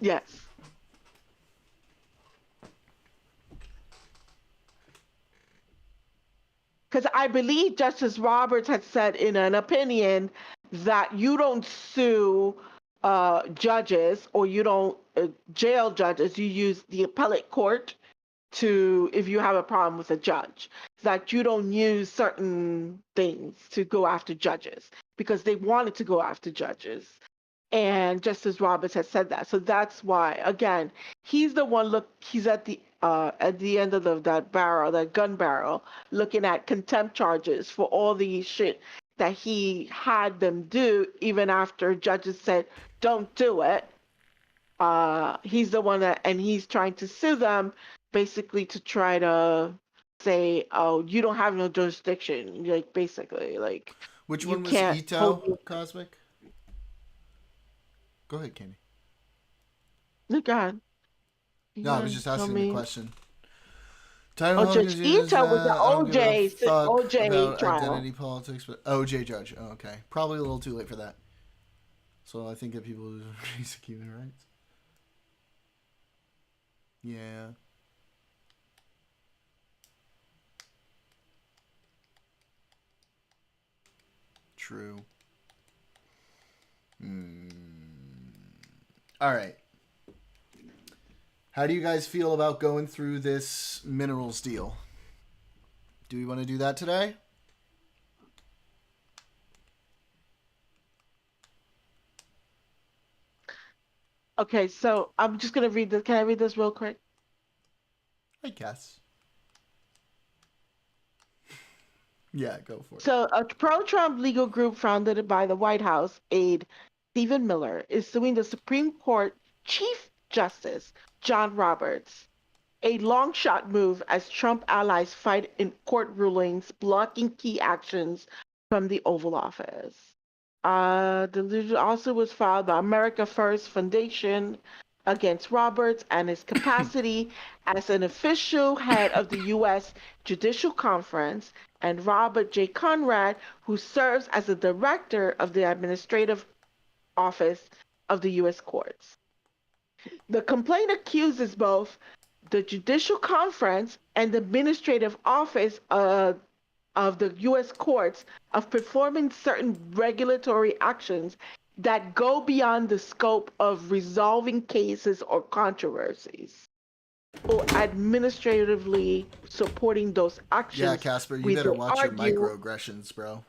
Yes. Because I believe Justice Roberts had said in an opinion that you don't sue judges or you don't jail judges. You use the appellate court to, if you have a problem with a judge, that you don't use certain things to go after judges because they wanted to go after judges. And Justice Roberts has said that. So that's why, again, he's the one, he's at the end of that barrel, that gun barrel, looking at contempt charges for all the shit that he had them do, even after judges said, don't do it. He's the one and he's trying to sue them basically to try to say, oh, you don't have no jurisdiction. Like, basically, like, which you one was can't Ito, Cosmic? Go ahead, Candy. No, God. No, I was just asking the question. Judge Ito was the OJ trial. Identity politics, but OJ judge. Oh, okay, probably a little too late for that. So I think that people lose basic human rights. Yeah. True. All right. How do you guys feel about going through this minerals deal? Do we want to do that today? Okay, so I'm just going to read this. Can I read this real quick? I guess. Yeah, go for it. So a pro-Trump legal group founded by the White House aide Stephen Miller is suing the Supreme Court Chief Justice John Roberts, a long shot move as Trump allies fight in court rulings blocking key actions from the Oval Office. The lawsuit also was filed by America First Foundation against Roberts and his capacity as an official head of the U.S. Judicial Conference, and Robert J. Conrad, who serves as the director of the administrative office of the U.S. courts. The complaint accuses both the Judicial Conference and the administrative office of the U.S. courts of performing certain regulatory actions that go beyond the scope of resolving cases or controversies, or administratively supporting those actions. Yeah, Casper, you better watch your microaggressions, bro.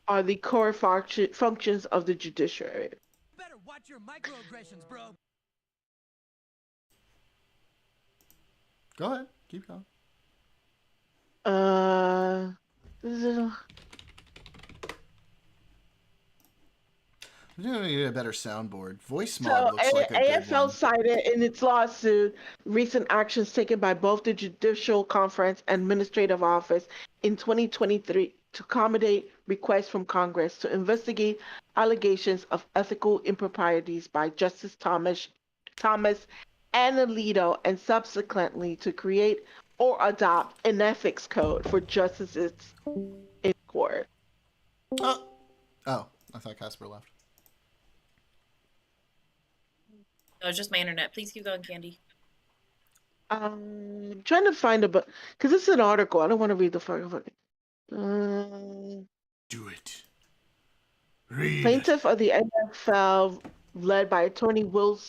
Are the core functions of the judiciary. You better watch your microaggressions, bro. Go ahead, keep going. I'm going to get a better soundboard. Voice mod looks like a good AFL one. cited in its lawsuit recent actions taken by both the Judicial Conference and Administrative Office in 2023 to accommodate requests from Congress to investigate allegations of ethical improprieties by Justice Thomas and Alito, and subsequently to create or adopt an ethics code for justices in court. Oh, I thought Casper left. No, it's just my internet. Please keep going, Candy. I'm trying to find a book because it's an article. I don't want to read the fucking. Do it. Read. Plaintiff of the NFL, led by attorney Will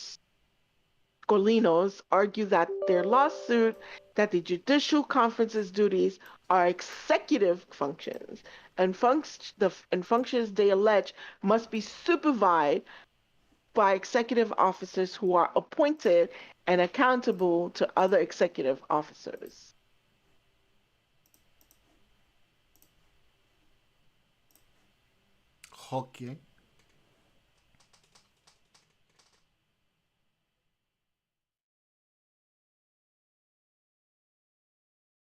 Scolinos, argue that their lawsuit that the Judicial Conference's duties are executive functions and functions they allege must be supervised by executive officers who are appointed and accountable to other executive officers. Okay.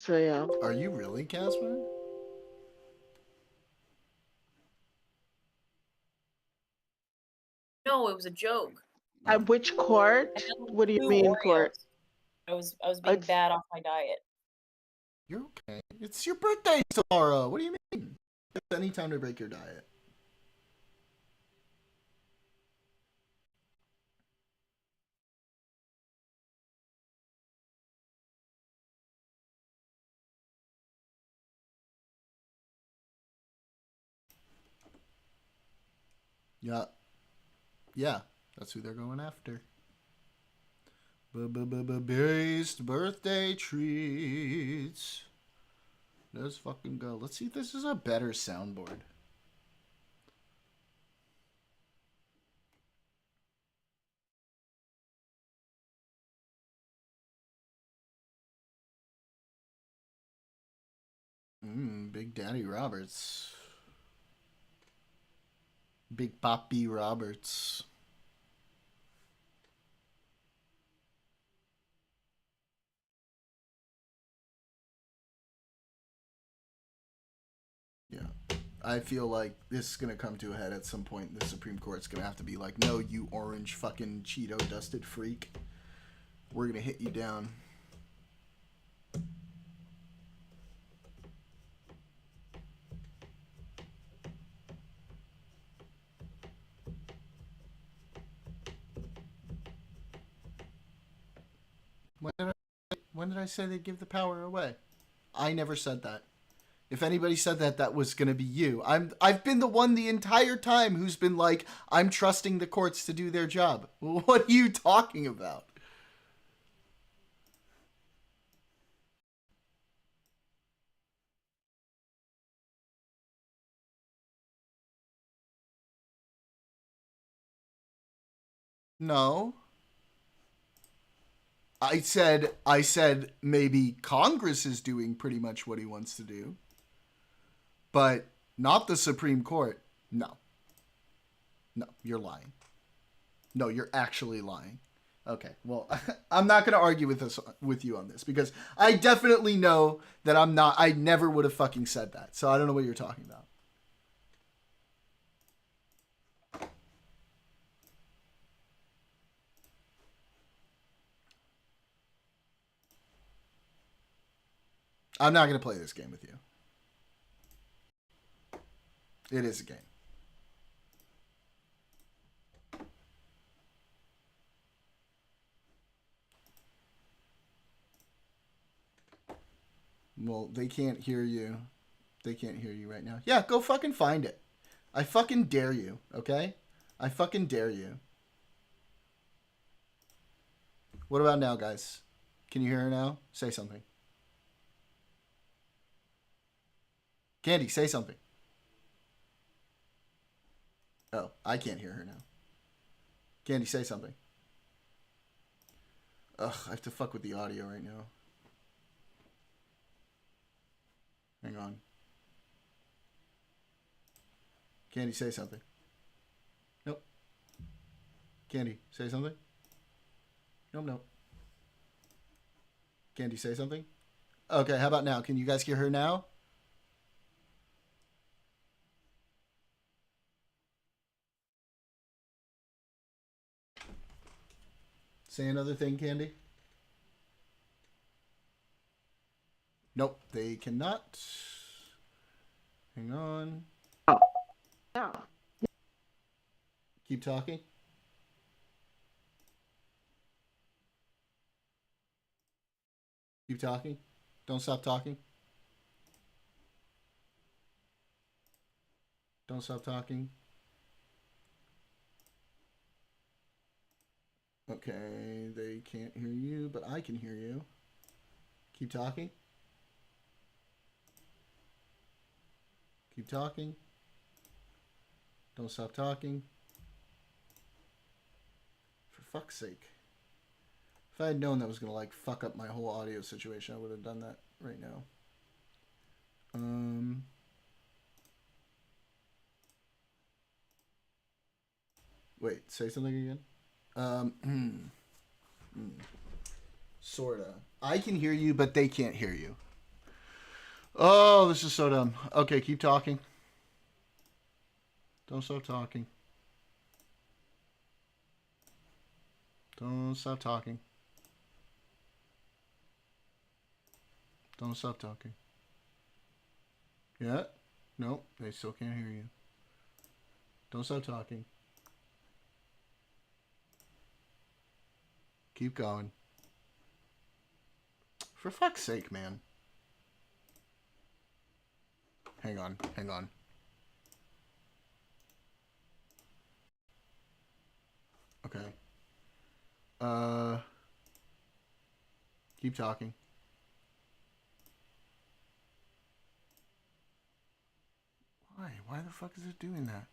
So yeah. Are you really, Casper? No, it was a joke. At which court? What do you mean court? I was being bad off my diet. You're okay. It's your birthday tomorrow. What do you mean? It's any time to break your diet. Yeah. Yeah. That's who they're going after. Based birthday treats. Let's fucking go. Let's see if this is a better soundboard. Big Daddy Roberts. Big Papi Roberts. Yeah. I feel like this is going to come to a head at some point. The Supreme Court's going to have to be like, no, you orange fucking Cheeto dusted freak. We're going to hit you down. When did I say they'd give the power away? I never said that. If anybody said that, that was going to be you. I've been the one the entire time who's been like, I'm trusting the courts to do their job. What are you talking about? No. I said maybe Congress is doing pretty much what he wants to do. But not the Supreme Court. No. No, you're lying. No, you're actually lying. Okay, well, I'm not going to argue with you on this because I definitely know that I never would have fucking said that. So I don't know what you're talking about. I'm not going to play this game with you. It is a game. Well, they can't hear you. They can't hear you right now. Yeah, go fucking find it. I fucking dare you, okay? I fucking dare you. What about now, guys? Can you hear her now? Say something. Candy, say something. Oh, I can't hear her now. Candy, say something. Ugh, I have to fuck with the audio right now. Hang on. Candy, say something. Nope. Candy, say something. Nope, nope. Candy, say something. Okay, how about now? Can you guys hear her now? Say another thing, Candy. Nope, they cannot. Hang on. Oh. Yeah. Keep talking. Keep talking. Don't stop talking. Don't stop talking. Okay, they can't hear you, but I can hear you. Keep talking. Keep talking. Don't stop talking. For fuck's sake. If I had known that was going to, like, fuck up my whole audio situation, I would have done that right now. Wait, say something again? Sorta. I can hear you, but they can't hear you. Oh, this is so dumb. Okay, keep talking. Don't stop talking. Don't stop talking. Don't stop talking. Yeah? No, they still can't hear you. Don't stop talking. Keep going. For fuck's sake, man. Hang on, hang on. Okay. Keep talking. Why? Why the fuck is it doing that?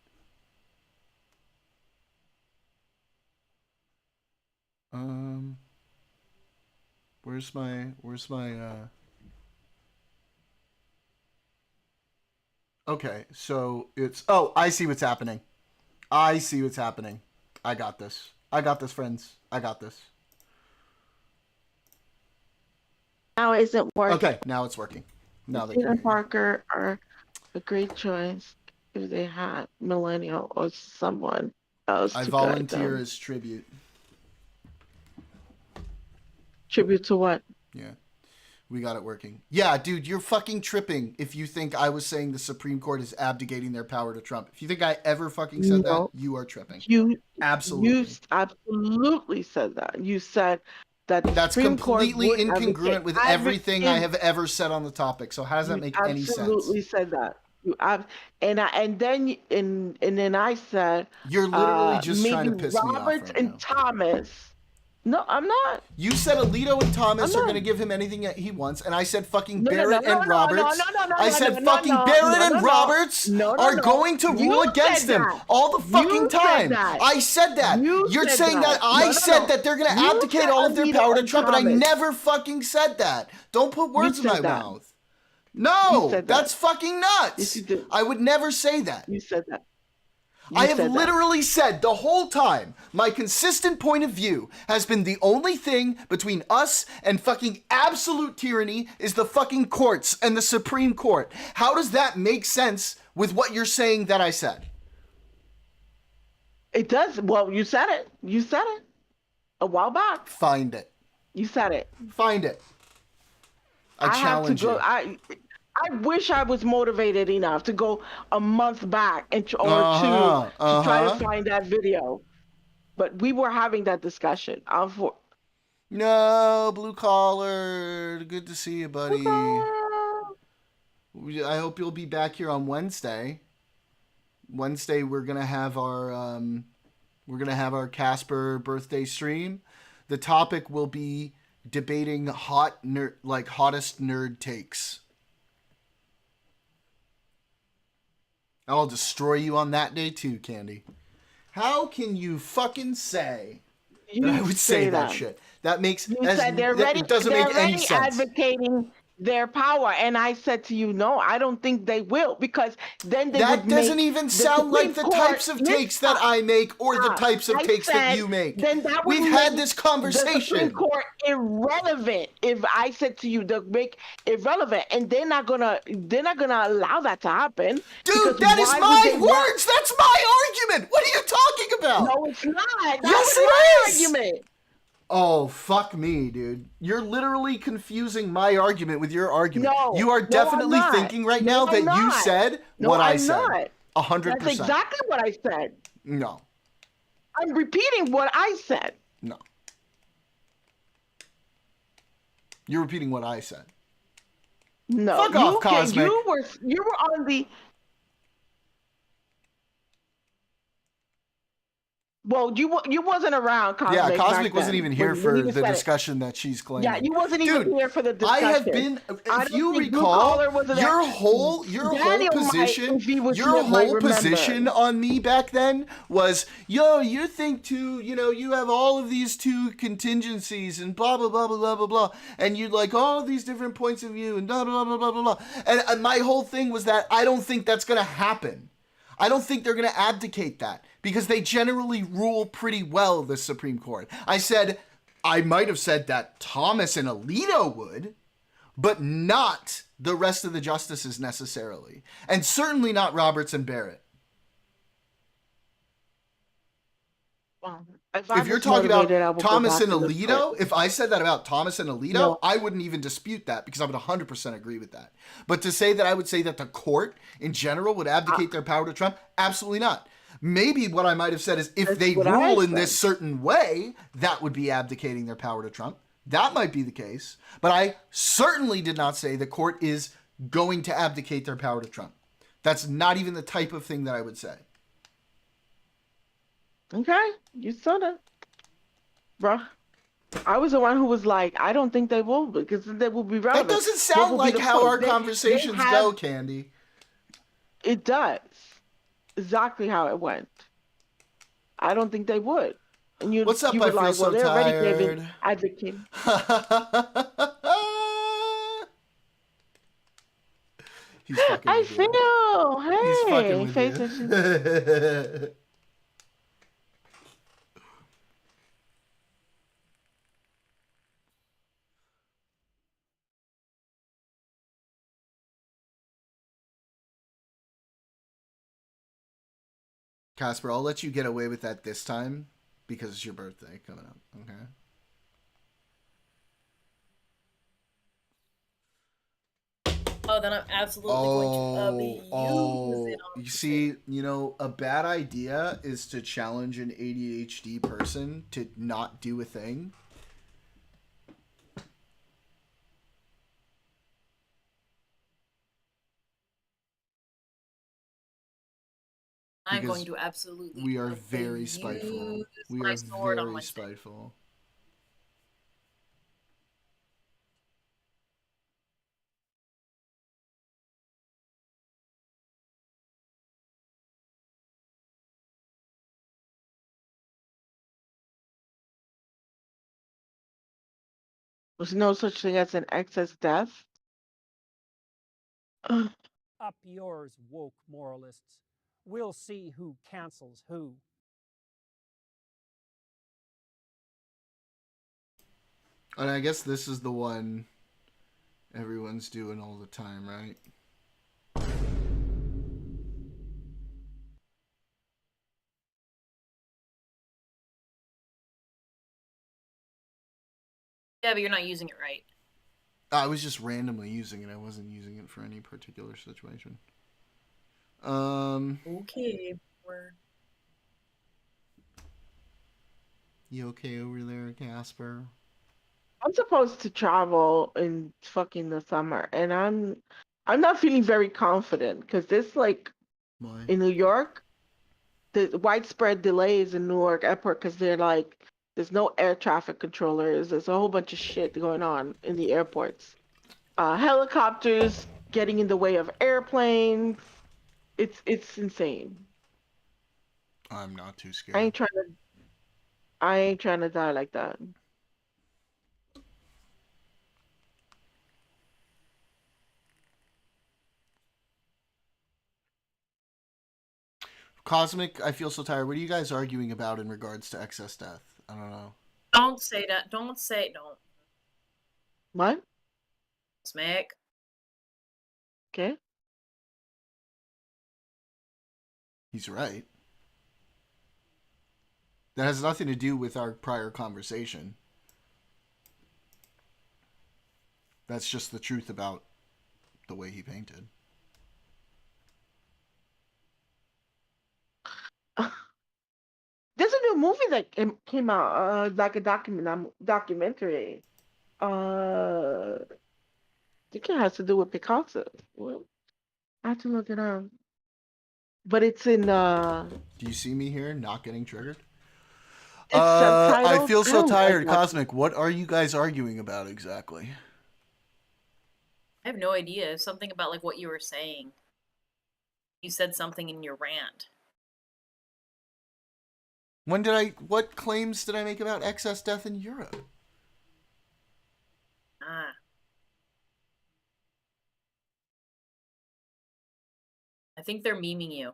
Where's my Okay, so it's oh, I see what's happening. I see what's happening. I got this. I got this, friends. I got this. Now it isn't working. Okay, now it's working. Now they Peter Parker are a great choice if they had Millennial or someone else. I to volunteer guide them. as tribute. Tribute to what? Yeah. We got it working. Yeah, dude, you're fucking tripping if you think I was saying the Supreme Court is abdicating their power to Trump. If you think I ever fucking said that, you are tripping. You absolutely. You absolutely said that. You said that the That's Supreme completely Court would incongruent with everything I have ever said on the topic. So how does that make any sense? Absolutely said that. And then I said you're literally just trying to piss me off Roberts right and now. Thomas. No, I'm not. You said Alito and Thomas are going to give him anything that he wants, and I said fucking Barrett and Roberts. I said fucking Barrett and Roberts are going to rule against him all the fucking time. I said that. You're saying that I said that they're going to abdicate all of their power to Trump, and I never fucking said that. Don't put words in my mouth. No, that's fucking nuts. I would never say that. You said that. I have literally said the whole time, my consistent point of view has been the only thing between us and fucking absolute tyranny is the fucking courts and the Supreme Court. How does that make sense with what you're saying that I said? It does. Well, you said it. You said it a while back. Find it. You said it. Find it. I challenge you. I wish I was motivated enough to go a month back or two to try to find that video. But we were having that discussion. No, blue collar. Good to see you, buddy. I hope you'll be back here on Wednesday. Wednesday we're gonna have our Casper birthday stream. The topic will be debating hottest nerd takes. I'll destroy you on that day too, Candy. How can you fucking say that I would say that shit? That makes you said they're ready. It doesn't make any sense. Advocating their power, and I said to you, no, I don't think they will, because then they that would doesn't make even sound like the types of takes that I make or the types of takes that you make. Then that would We've had this conversation. The Supreme Court irrelevant. If I said to you, to make irrelevant, and they're not gonna allow that to happen. Dude, that is my words. That's my argument. What are you talking about? No, it's not. Yes, it is. Argument. Oh, fuck me, dude. You're literally confusing my argument with your argument. No, you are definitely thinking right now that you said what I said. 100%. That's exactly what I said. No. I'm repeating what I said. No. You're repeating what I said. No. Fuck off, Cosmic. You were on the... Well, you wasn't around, Cosmic. Yeah, Cosmic wasn't even here for the discussion that she's claiming. Yeah, you wasn't even here for the discussion. I have been, if you recall, your whole position on me back then was, yo, you think you have all of these two contingencies and blah, blah, blah, blah, blah, blah, blah. And you'd like all of these different points of view and blah, blah, blah, blah, blah, blah. And my whole thing was that I don't think that's going to happen. I don't think they're going to abdicate that because they generally rule pretty well, the Supreme Court. I said, I might have said that Thomas and Alito would, but not the rest of the justices necessarily. And certainly not Roberts and Barrett. Well, if you're talking about Thomas and Alito, if I said that about Thomas and Alito, I wouldn't even dispute that because I would 100% agree with that. But to say that I would say that the court in general would abdicate their power to Trump, absolutely not. Maybe what I might have said is if they rule in this certain way, that would be abdicating their power to Trump. That might be the case. But I certainly did not say the court is going to abdicate their power to Trump. That's not even the type of thing that I would say. Okay, you said it. Bruh. I was the one who was like, I don't think they will, because they will be relevant. That doesn't sound like how our conversations go, Candy. It does. Exactly how it went. I don't think they would. And you, what's up? You I were feel like, so well, they're tired. already giving advocating. He's fucking I with feel. You. Hey, He's fucking with you. Casper, I'll let you get away with that this time because it's your birthday coming up, okay? Oh, then I'm absolutely going to abuse it on you see, you know, a bad idea is to challenge an ADHD person to not do a thing. I'm going to absolutely. We are very spiteful. We are very spiteful. There's no such thing as an excess death. Up yours, woke moralists. We'll see who cancels who. And I guess this is the one everyone's doing all the time, right? Yeah, but you're not using it right. I was just randomly using it. I wasn't using it for any particular situation. Okay. You okay over there, Casper? I'm supposed to travel in fucking the summer, and I'm not feeling very confident because this in New York, the widespread delays in Newark Airport because they're like there's no air traffic controllers. There's a whole bunch of shit going on in the airports. Helicopters getting in the way of airplanes. It's insane. I'm not too scared. I ain't trying to die like that. Cosmic, I feel so tired. What are you guys arguing about in regards to excess death? I don't know. Don't say that. Don't. What? Smack. Okay. He's right. That has nothing to do with our prior conversation. That's just the truth about the way he painted. There's a new movie that came out, like a documentary. I think it has to do with Picasso. Well, I have to look it up. But it's in. Do you see me here not getting triggered? It's subtitled. I feel so tired, Cosmic. What are you guys arguing about exactly? I have no idea. Something about like what you were saying. You said something in your rant. What claims did I make about excess death in Europe? I think they're memeing you. I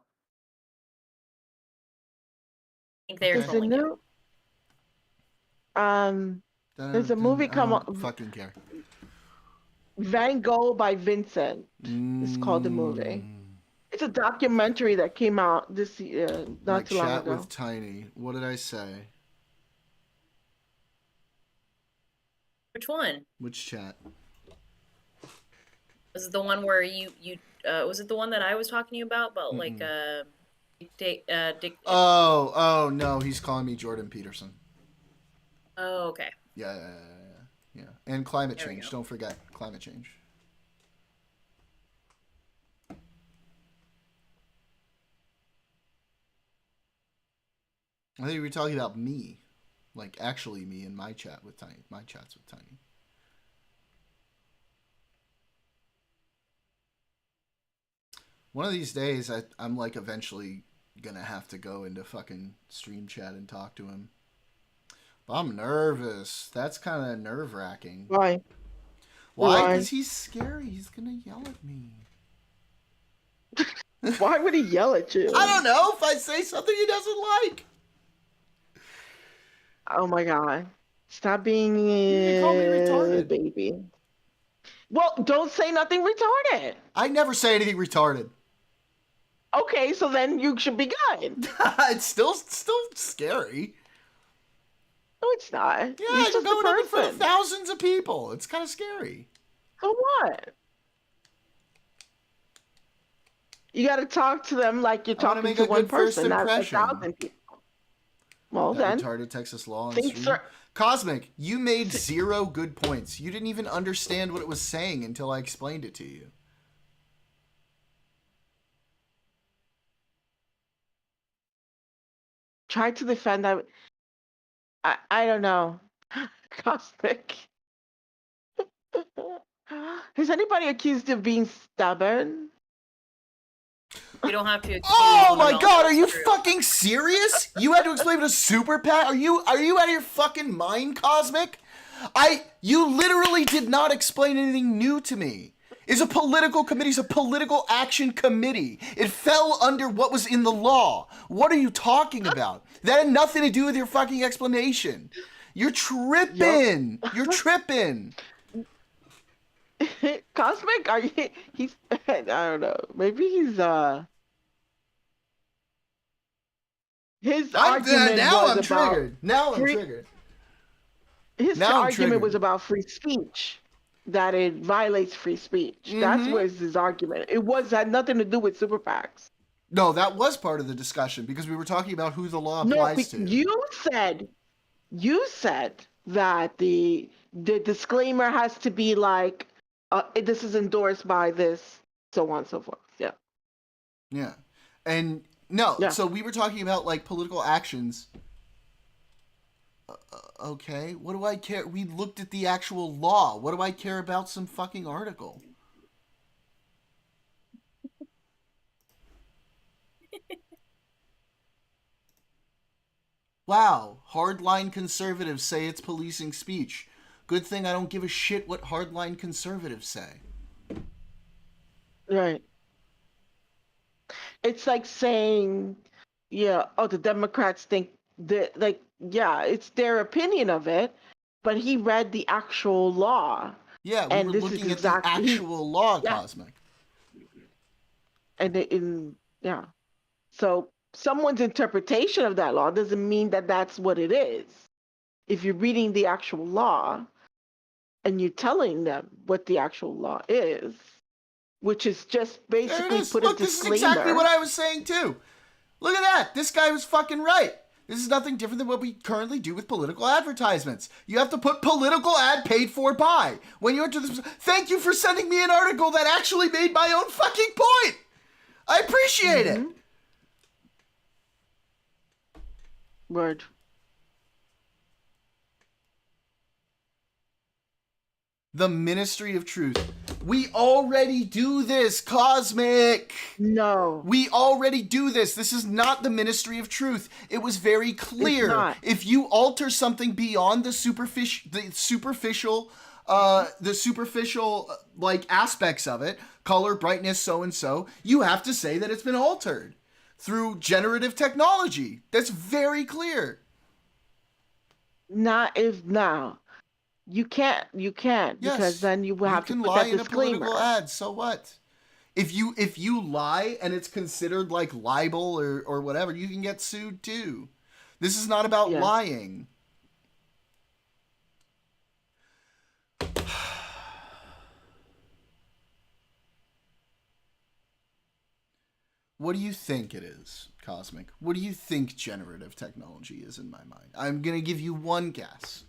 think they're trolling you. There's a movie come on. Fucking care. Van Gogh by Vincent. It's called the movie. It's a documentary that came out this not too long chat ago. with Tiny. What did I say? Which one? Which chat? Was it the one where you was it the one that I was talking to you about like Dick? Oh no, he's calling me Jordan Peterson. Oh, okay. Yeah. And climate There we change. go. Don't forget climate change. I think we were talking about me, like actually me in my chat with Tiny. My chats with Tiny. One of these days, I'm like eventually gonna have to go into fucking stream chat and talk to him. But I'm nervous. That's kind of nerve wracking. Why? Why? Because he's scary. He's gonna yell at me. Why would he yell at you? I don't know. If I say something he doesn't like. Oh my god! Stop being You call me retarded, baby. Well, don't say nothing retarded. I never say anything retarded. Okay, so then you should be good. It's still scary. No, it's not. Yeah, You're you're just going a up in front of person. thousands of people. It's kind of scary. So what? You got to talk to them like you're talking make to a one good first person, not impression. 1,000 people. Well, That then. retarded Texas law on Think stream. sir- Cosmic, you made 0 good points. You didn't even understand what it was saying until I explained it to you. Try to defend that. I don't know. Cosmic. Has anybody accused you of being stubborn? You don't have to. Oh my god, are you fucking serious? You had to explain what a super PAC? Are you out of your fucking mind, Cosmic? You literally did not explain anything new to me. Is a political committee is a political action committee. It fell under what was in the law. What are you talking about? That had nothing to do with your fucking explanation. You're tripping. You're tripping. Cosmic, are you? He's. I don't know. Maybe he's. His argument now was I'm about triggered. Now I'm triggered. His Now I'm argument triggered. was about free speech, that it violates free speech. That's Mhm. what his argument. It had nothing to do with super PACs. No, that was part of the discussion because we were talking about who the law No, applies to. you said that the disclaimer has to be like, this is endorsed by this, so on and so forth. Yeah. Yeah. And no, Yeah. so we were talking about like political actions. Okay, what do I care? We looked at the actual law. What do I care about some fucking article? Wow, hardline conservatives say it's policing speech. Good thing I don't give a shit what hardline conservatives say. Right. It's like saying, yeah, oh, the Democrats think that, like, yeah, it's their opinion of it, but he read the actual law. Yeah, we and were this looking is at the exactly, actual law, yeah. Cosmic. Yeah. So someone's interpretation of that law doesn't mean that that's what it is. If you're reading the actual law and you're telling them what the actual law is, which is just basically put Look, a disclaimer. this is exactly what I was saying too. Look at that. This guy was fucking right. This is nothing different than what we currently do with political advertisements. You have to put political ad paid for by. When you enter this, thank you for sending me an article that actually made my own fucking point. I appreciate it. Word. The Ministry of Truth. We already do this, Cosmic. No. We already do this. This is not the Ministry of Truth. It was very clear. It's not. If you alter something beyond the superficial like aspects of it, color, brightness, so and so, you have to say that it's been altered through generative technology. That's very clear. Not if now. You can't because Yes, then you will you have to can put lie that in a political disclaimer. ad. So what? If you lie and it's considered like libel or whatever, you can get sued too. This is not about Yes. lying. What do you think it is, Cosmic? What do you think generative technology is in my mind? I'm going to give you one guess.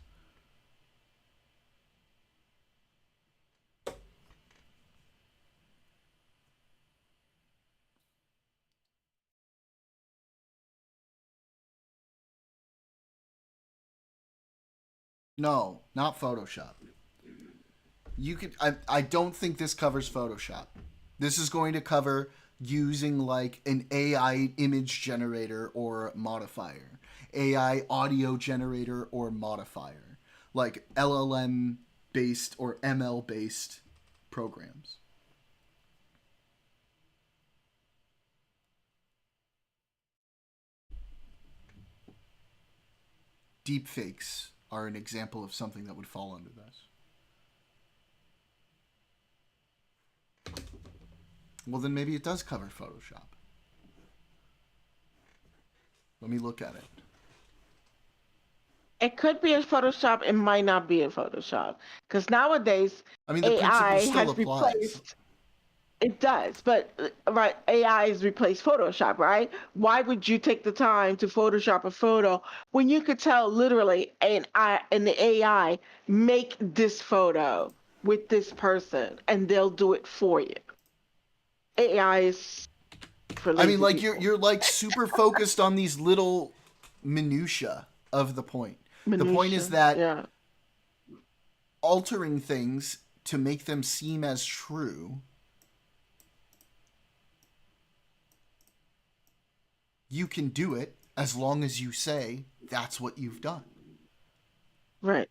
No, not Photoshop. You could. I don't think this covers Photoshop. This is going to cover using like an AI image generator or modifier, AI audio generator or modifier, like LLM based or ML based programs. Deepfakes are an example of something that would fall under this. Well, then maybe it does cover Photoshop. Let me look at it. It could be in Photoshop. It might not be in Photoshop because nowadays I mean, the AI principle still has applies. replaced. It does, but right, AI has replaced Photoshop, right? Why would you take the time to Photoshop a photo when you could tell literally and the AI make this photo with this person and they'll do it for you? AI is for lazy I mean, like people. you're like super focused on these little minutia of the point. The point is that altering things to make them seem as true, you can do it as long as you say that's what you've done. Right.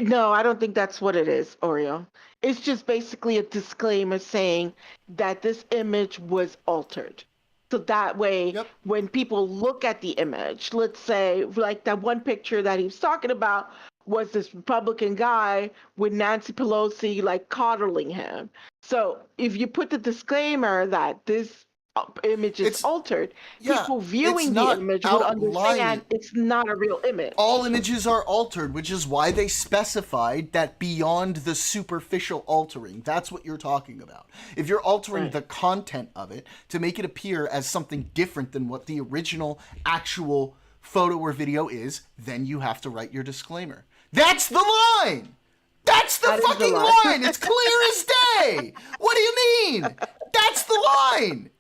No, I don't think that's what it is, Oreo. It's just basically a disclaimer saying that this image was altered. So that way, when people look at the image, let's say, like that one picture that he was talking about was this Republican guy with Nancy Pelosi like coddling him. So if you put the disclaimer that this image is altered, people viewing the image would understand it's not a real image. All images are altered, which is why they specified that beyond the superficial altering. That's what you're talking about. If you're altering the content of it to make it appear as something different than what the original actual photo or video is, then you have to write your disclaimer. That's the line! That's the fucking line! It's clear as day! What do you mean? That's the line!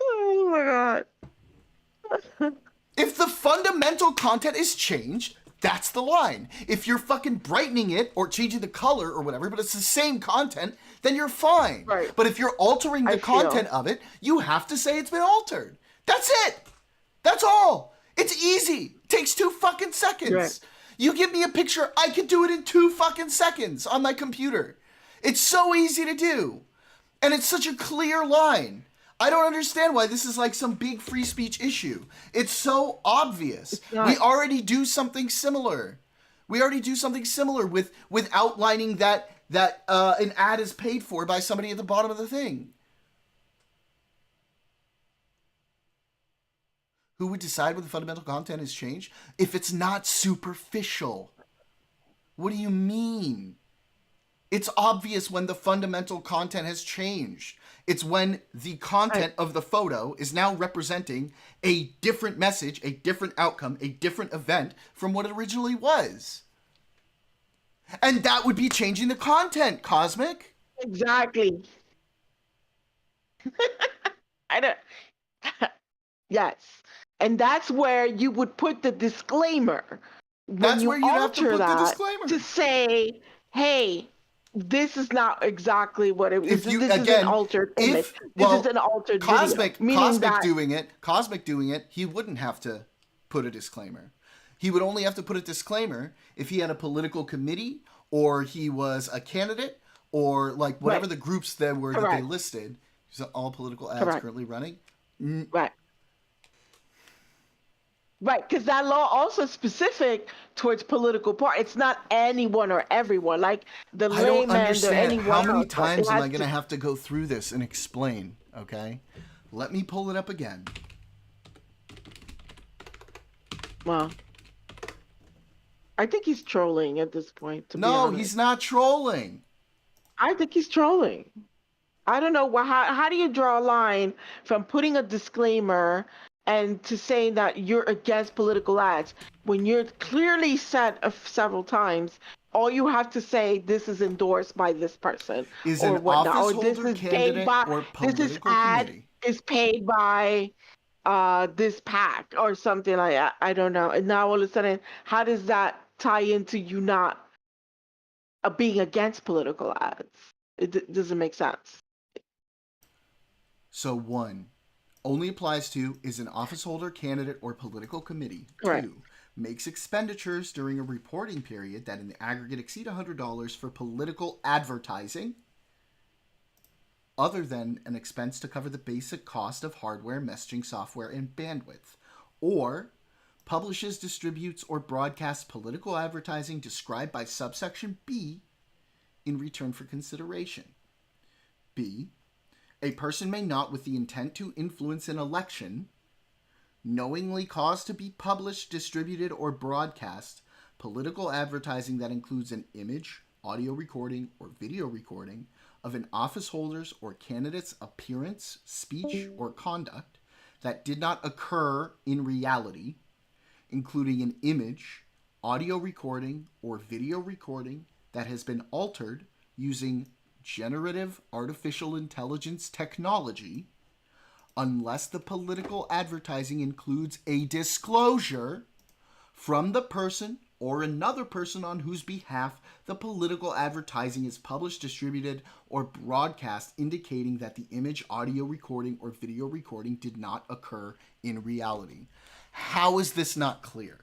Oh my god. If the fundamental content is changed, that's the line. If you're fucking brightening it or changing the color or whatever, but it's the same content, then you're fine. Right. But if you're altering the content of it, you have to say it's been altered. That's it. That's all. It's easy. It takes 2 fucking seconds. Right. You give me a picture, I could do it in 2 fucking seconds on my computer. It's so easy to do. And it's such a clear line. I don't understand why this is like some big free speech issue. It's so obvious. We already do something similar. We already do something similar with outlining that an ad is paid for by somebody at the bottom of the thing. Who would decide when the fundamental content is changed? If it's not superficial. What do you mean? It's obvious when the fundamental content has changed. It's when the content of the photo is now representing a different message, a different outcome, a different event from what it originally was. And that would be changing the content, Cosmic. Exactly. I don't. Yes. And that's where you would put the disclaimer. When you alter that to say, hey, this is not exactly what it is. This is an altered image. This is an altered Cosmic, video. Cosmic doing it, he wouldn't have to put a disclaimer. He would only have to put a disclaimer if he had a political committee or he was a candidate or like whatever the groups that were that they listed. So all political ads currently running. Right. Right, because that law also specific towards political party. It's not anyone or everyone, like the I don't layman or understand. anyone How many else. But it times am I has going to have to go through this and explain? Okay. Let me pull it up again. Well, I think he's trolling at this point, to be No, honest. he's not trolling. I think he's trolling. I don't know how do you draw a line from putting a disclaimer and to saying that you're against political ads when you're clearly said several times all you have to say this is endorsed by this person Is or an whatnot, office or this holder is paid candidate by or this is political ad committee? is paid by this pack or something like that. I don't know. And now all of a sudden, how does that tie into you not being against political ads? It doesn't make sense. So 1, only applies to is an office holder, candidate, or political committee. Correct. 2, makes expenditures during a reporting period that in the aggregate exceed $100 for political advertising, other than an expense to cover the basic cost of hardware, messaging software, and bandwidth. Or publishes, distributes, or broadcasts political advertising described by subsection B in return for consideration. B, a person may not, with the intent to influence an election, knowingly cause to be published, distributed, or broadcast political advertising that includes an image, audio recording, or video recording of an office holder's or candidate's appearance, speech, or conduct that did not occur in reality, including an image, audio recording, or video recording that has been altered using generative artificial intelligence technology, unless the political advertising includes a disclosure from the person or another person on whose behalf the political advertising is published, distributed, or broadcast, indicating that the image, audio recording, or video recording did not occur in reality. How is this not clear?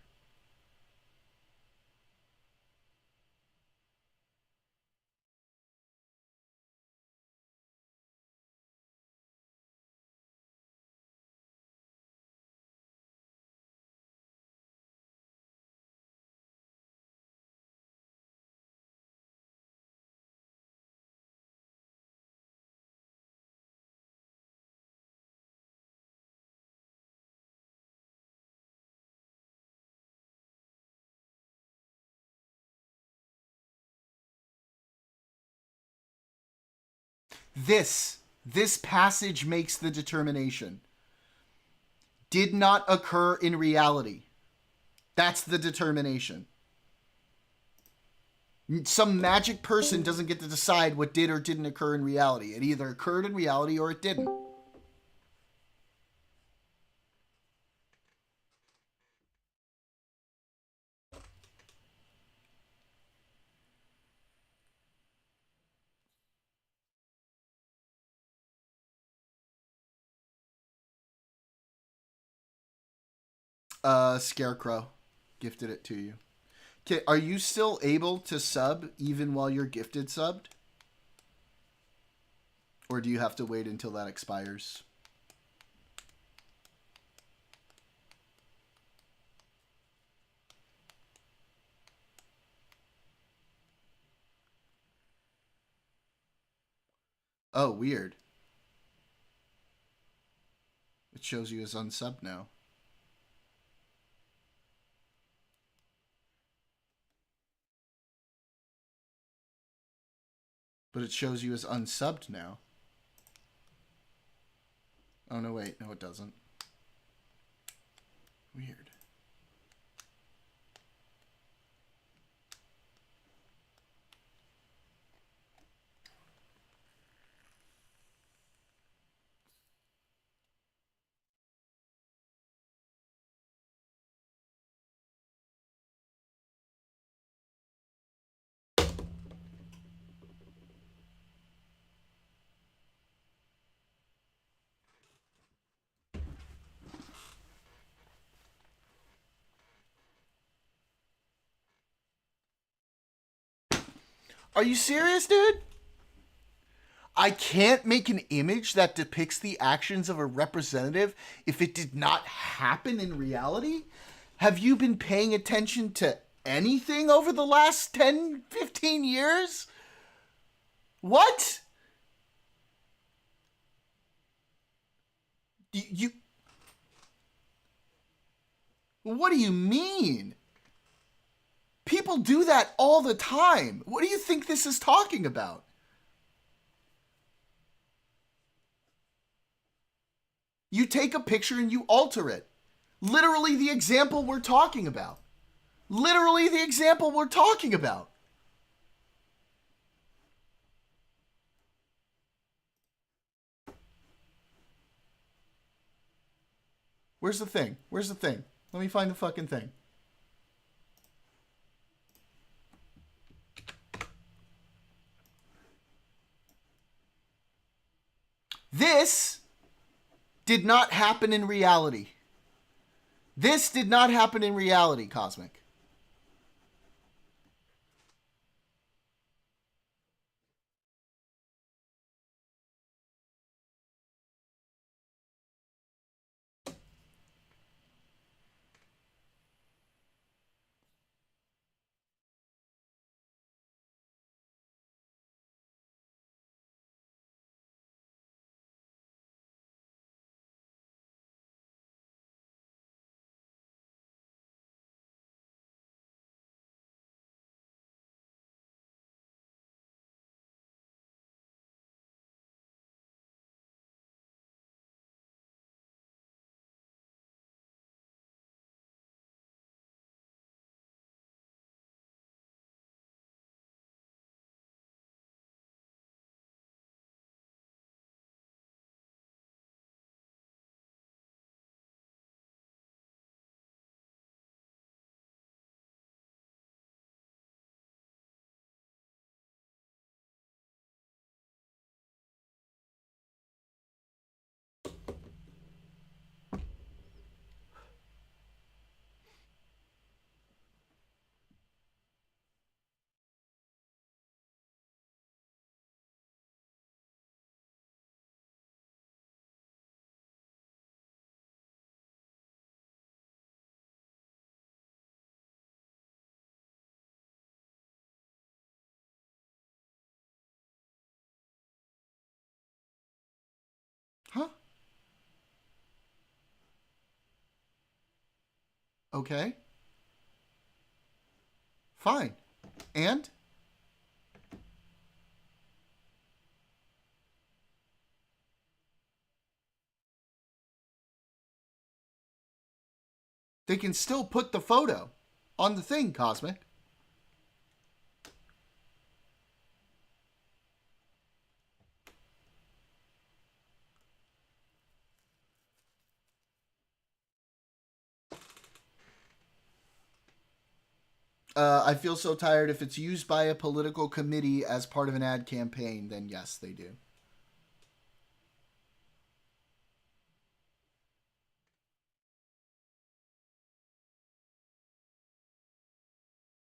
This passage makes the determination. Did not occur in reality. That's the determination. Some magic person doesn't get to decide what did or didn't occur in reality. It either occurred in reality or it didn't. Scarecrow gifted it to you. Okay, are you still able to sub even while you're gifted subbed? Or do you have to wait until that expires? Oh, weird. It shows you as unsubbed now. But it shows you as unsubbed now. Oh, no, wait. No, it doesn't. Weird. Are you serious, dude? I can't make an image that depicts the actions of a representative if it did not happen in reality. Have you been paying attention to anything over the last 10, 15 years? What? You what do you mean? People do that all the time. What do you think this is talking about? You take a picture and you alter it. Literally the example we're talking about. Literally the example we're talking about. Where's the thing? Where's the thing? Let me find the fucking thing. This did not happen in reality. This did not happen in reality, Cosmic. Huh? Okay. Fine. And? They can still put the photo on the thing, Cosmic. I feel so tired. If it's used by a political committee as part of an ad campaign, then yes, they do.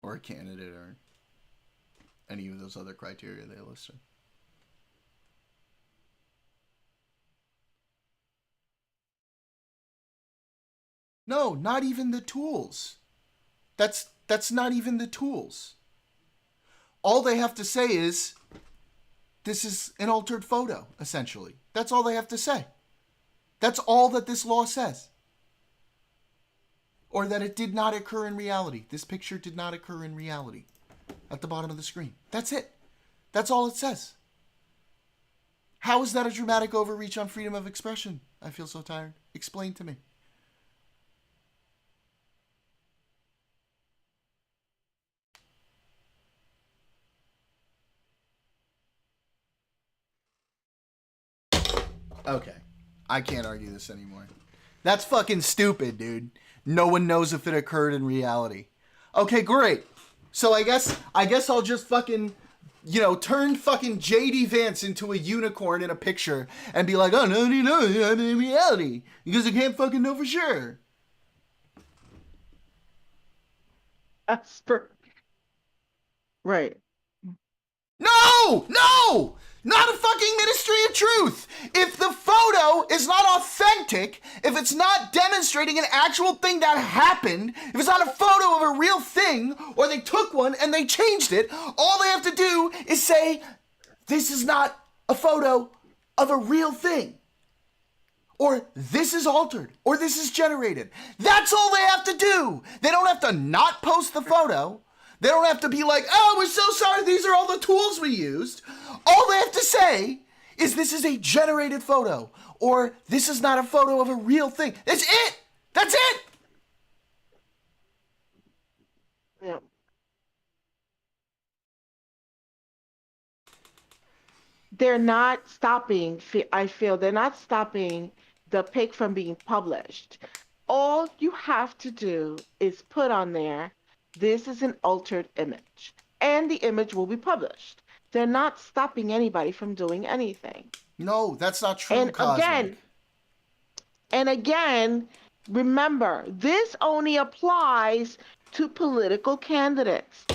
Or a candidate or any of those other criteria they listed. No, not even the tools. That's not even the tools. All they have to say is, this is an altered photo, essentially. That's all they have to say. That's all that this law says. Or that it did not occur in reality. This picture did not occur in reality. At the bottom of the screen. That's it. That's all it says. How is that a dramatic overreach on freedom of expression? I feel so tired. Explain to me. Okay. I can't argue this anymore. That's fucking stupid, dude. No one knows if it occurred in reality. Okay, great. So I guess I'll just fucking, turn fucking JD Vance into a unicorn in a picture and be like, oh, no, in reality. Because I can't fucking know for sure. Asper. Right. No! No! Not a fucking Ministry of Truth. If the photo is not authentic, if it's not demonstrating an actual thing that happened, if it's not a photo of a real thing, or they took one and they changed it, all they have to do is say, this is not a photo of a real thing. Or this is altered, or this is generated. That's all they have to do. They don't have to not post the photo. They don't have to be like, oh, we're so sorry, these are all the tools we used. All they have to say is this is a generated photo, or this is not a photo of a real thing. That's it. That's it. Yeah. They're not stopping, I feel, they're not stopping the pic from being published. All you have to do is put on there, this is an altered image, and the image will be published. They're not stopping anybody from doing anything. No, that's not true, And Cosmic. again, remember, this only applies to political candidates.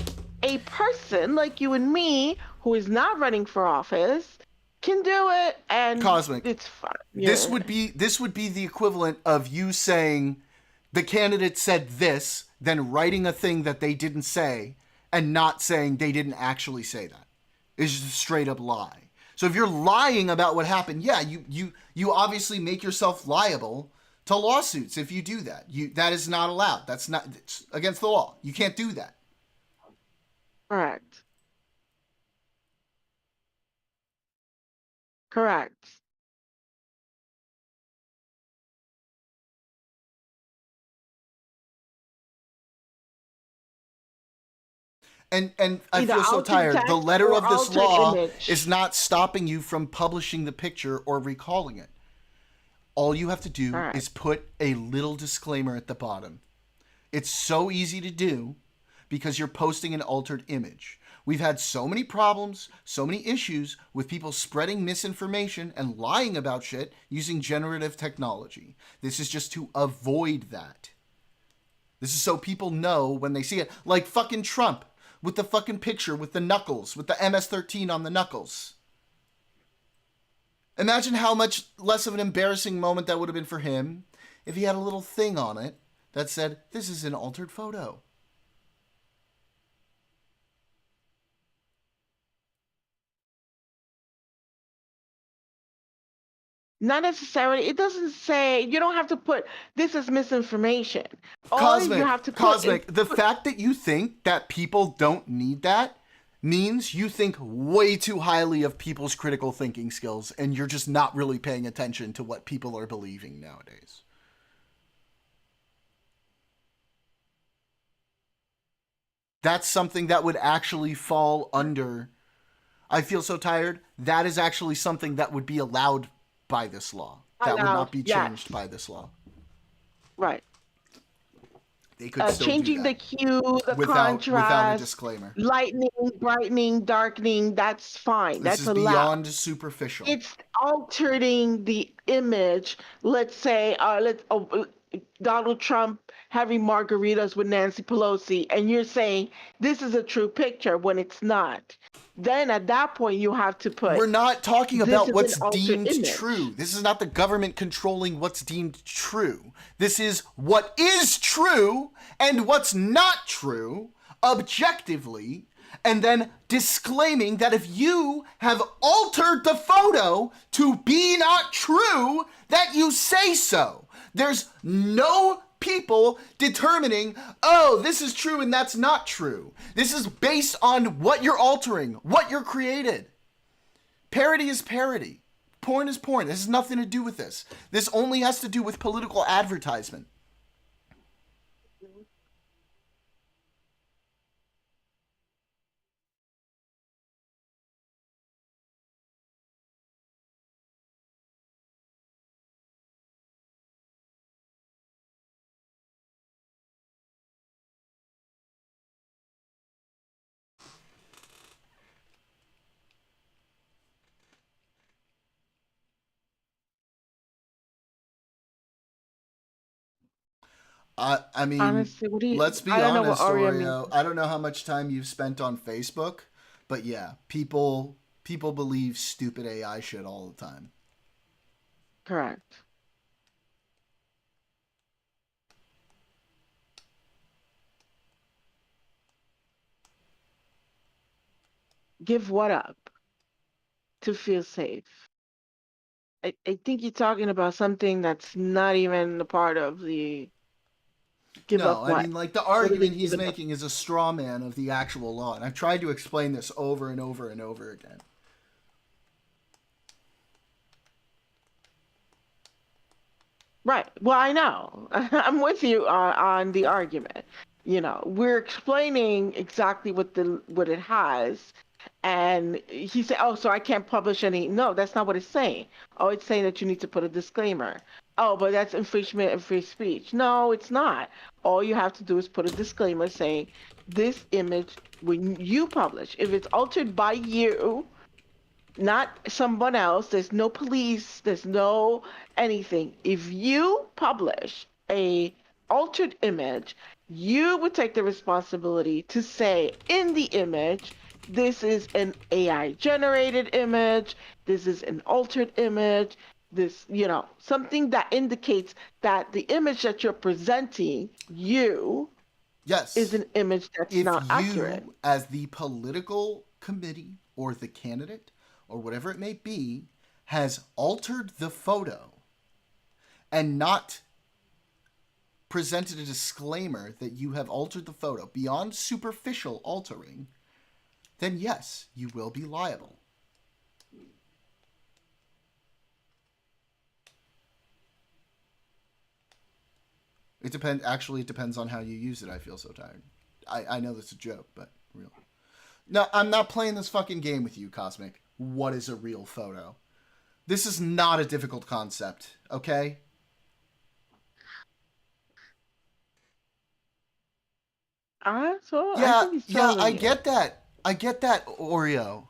A person like you and me who is not running for office can do it, and Cosmic, it's fine. This would be the equivalent of you saying the candidate said this, then writing a thing that they didn't say, and not saying they didn't actually say that. It's just a straight up lie. So if you're lying about what happened, yeah, you obviously make yourself liable to lawsuits if you do that. That is not allowed. It's against the law. You can't do that. Correct. Correct. And I Either feel so altered tired. text The letter or of this altered law image. is not stopping you from publishing the picture or recalling it. All you have to do is put a little disclaimer at the bottom. It's so easy to do because you're posting an altered image. We've had so many problems, so many issues with people spreading misinformation and lying about shit using generative technology. This is just to avoid that. This is so people know when they see it. Like fucking Trump with the fucking picture with the knuckles, with the MS-13 on the knuckles. Imagine how much less of an embarrassing moment that would have been for him if he had a little thing on it that said, this is an altered photo. Not necessarily. It doesn't say, you don't have to put, this is misinformation. All you have to put is, the fact that you think that people don't need that means you think way too highly of people's critical thinking skills, and you're just not really paying attention to what people are believing nowadays. That's something that would actually fall under, I feel so tired, that is actually something that would be allowed by this law. That would not be changed by this law. Right. They could still changing do the that hue, the without a contrast, disclaimer. lightening, brightening, darkening, that's fine. This is allowed. Beyond superficial. It's altering the image. Let's say, Donald Trump having margaritas with Nancy Pelosi, and you're saying this is a true picture when it's not. Then at that point, you have to put. We're not talking about what's deemed image. true. This is not the government controlling what's deemed true. This is what is true and what's not true objectively, and then disclaiming that if you have altered the photo to be not true, that you say so. There's no people determining, oh, this is true and that's not true. This is based on what you're altering, what you're created. Parody is parody. Porn is porn. This has nothing to do with this. This only has to do with political advertisement. I mean, honestly, let's be honest, Oreo. I don't know how much time you've spent on Facebook, but yeah, people people believe stupid AI shit all the time. Correct. Give what up to feel safe? I think you're talking about something that's not even a part of the give No, up I what? mean, like, the What are they argument he's giving up? making is a straw man of the actual law. And I've tried to explain this over and over and over again. Right. Well, I know. I'm with you on the argument. You know, we're explaining exactly what it has, and he said, "Oh, so I can't publish any." No, that's not what it's saying. Oh, it's saying that you need to put a disclaimer. Oh, but that's infringement of free speech. No, it's not. All you have to do is put a disclaimer saying this image, when you publish, if it's altered by you, not someone else. There's no police. There's no anything. If you publish a altered image, you would take the responsibility to say in the image, this is an AI generated image. This is an altered image. This, something that indicates that the image that you're presenting, Yes. is an image that's If not accurate. you, as the political committee or the candidate or whatever it may be, has altered the photo and not presented a disclaimer that you have altered the photo beyond superficial altering, then yes, you will be liable. It depends. Actually, it depends on how you use it. I feel so tired. I know that's a joke, but real. No, I'm not playing this fucking game with you, Cosmic. What is a real photo? This is not a difficult concept, okay? I Yeah, think he's trolling I you. get that. I get that, Oreo.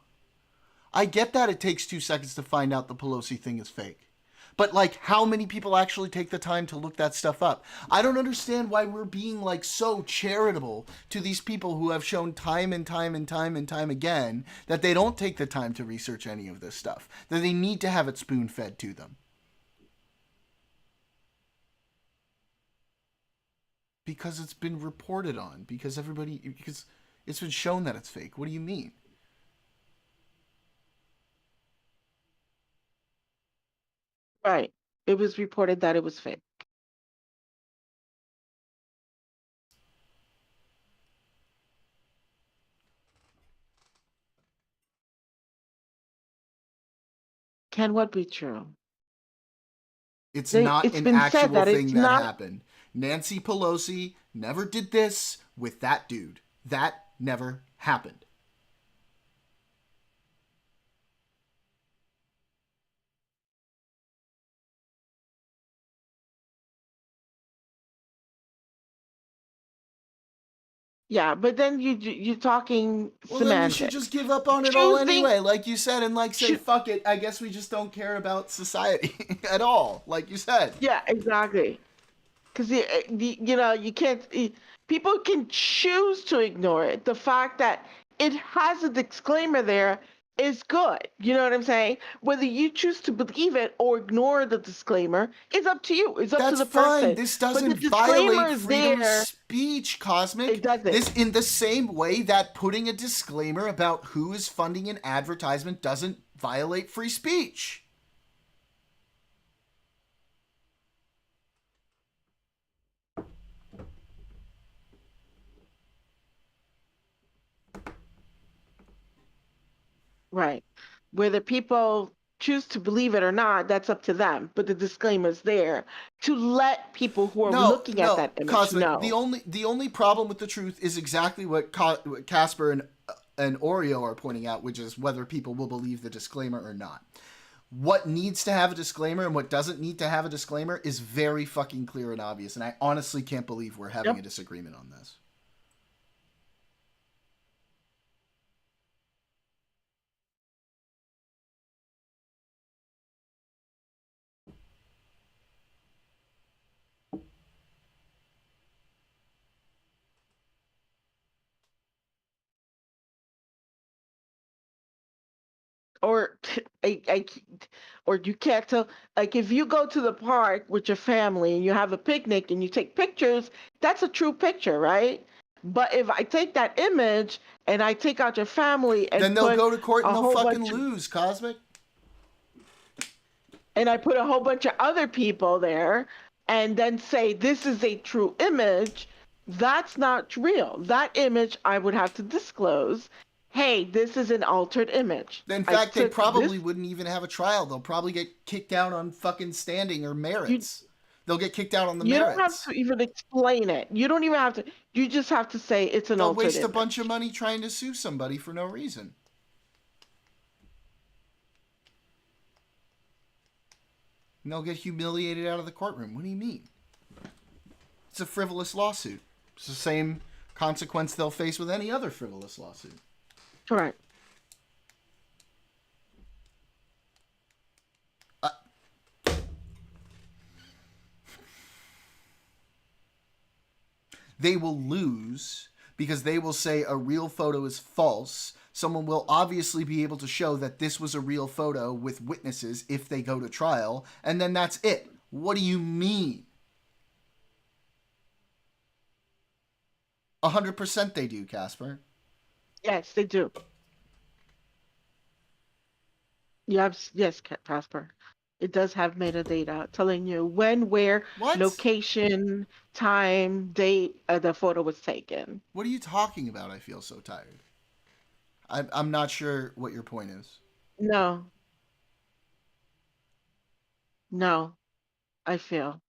I get that it takes 2 seconds to find out the Pelosi thing is fake. But, like, how many people actually take the time to look that stuff up? I don't understand why we're being, like, so charitable to these people who have shown time and time and time and time again that they don't take the time to research any of this stuff, that they need to have it spoon-fed to them. Because it's been reported on. Because it's been shown that it's fake. What do you mean? Right. It was reported that it was fake. Can what be true? It's not It's an been said actual that thing it's that not. happened. Nancy Pelosi never did this with that dude. That never happened. Yeah, but then you're talking Well, then we should semantics. just give up on it all anyway, like you said, and say, fuck it. I guess we just don't care about society at all, like you said. Yeah, exactly. Because you can't. People can choose to ignore it. The fact that it has a disclaimer there is good. You know what I'm saying? Whether you choose to believe it or ignore the disclaimer is up to you. It's up to That's the fine. person. This But the doesn't disclaimer violate is freedom of there. speech, Cosmic. It doesn't. This, in the same way that putting a disclaimer about who is funding an advertisement doesn't violate free speech. Right. Whether people choose to believe it or not, that's up to them. But the disclaimer's there to let people who are looking at that image Cosmic. know. The only problem with the truth is exactly what Casper and Oreo are pointing out, which is whether people will believe the disclaimer or not. What needs to have a disclaimer and what doesn't need to have a disclaimer is very fucking clear and obvious, and I honestly can't believe we're having a disagreement on this. or or you can't tell, like if you go to the park with your family and you have a picnic and you take pictures, that's a true picture, right? But if I take that image and I take out your family and then they'll put go to court a and they'll whole fucking bunch of, lose, Cosmic. and I put a whole bunch of other people there and then say this is a true image, that's not real. That image I would have to disclose. Hey, this is an altered image. In fact, they probably wouldn't even have a trial. They'll probably get kicked out on fucking standing or merits. They'll get kicked out on the merits. You don't have to even explain it. You don't even have to. You just have to say it's an altered image. They'll waste a bunch of money trying to sue somebody for no reason. And they'll get humiliated out of the courtroom. What do you mean? It's a frivolous lawsuit. It's the same consequence they'll face with any other frivolous lawsuit. Correct. They will lose because they will say a real photo is false. Someone will obviously be able to show that this was a real photo with witnesses if they go to trial, and then that's it. What do you mean? 100% they do, Casper. Yes, they do. Yes, Casper. It does have metadata telling you when, where, location, time, date the photo was taken. What are you talking about? I feel so tired. I'm not sure what your point is. No, I feel.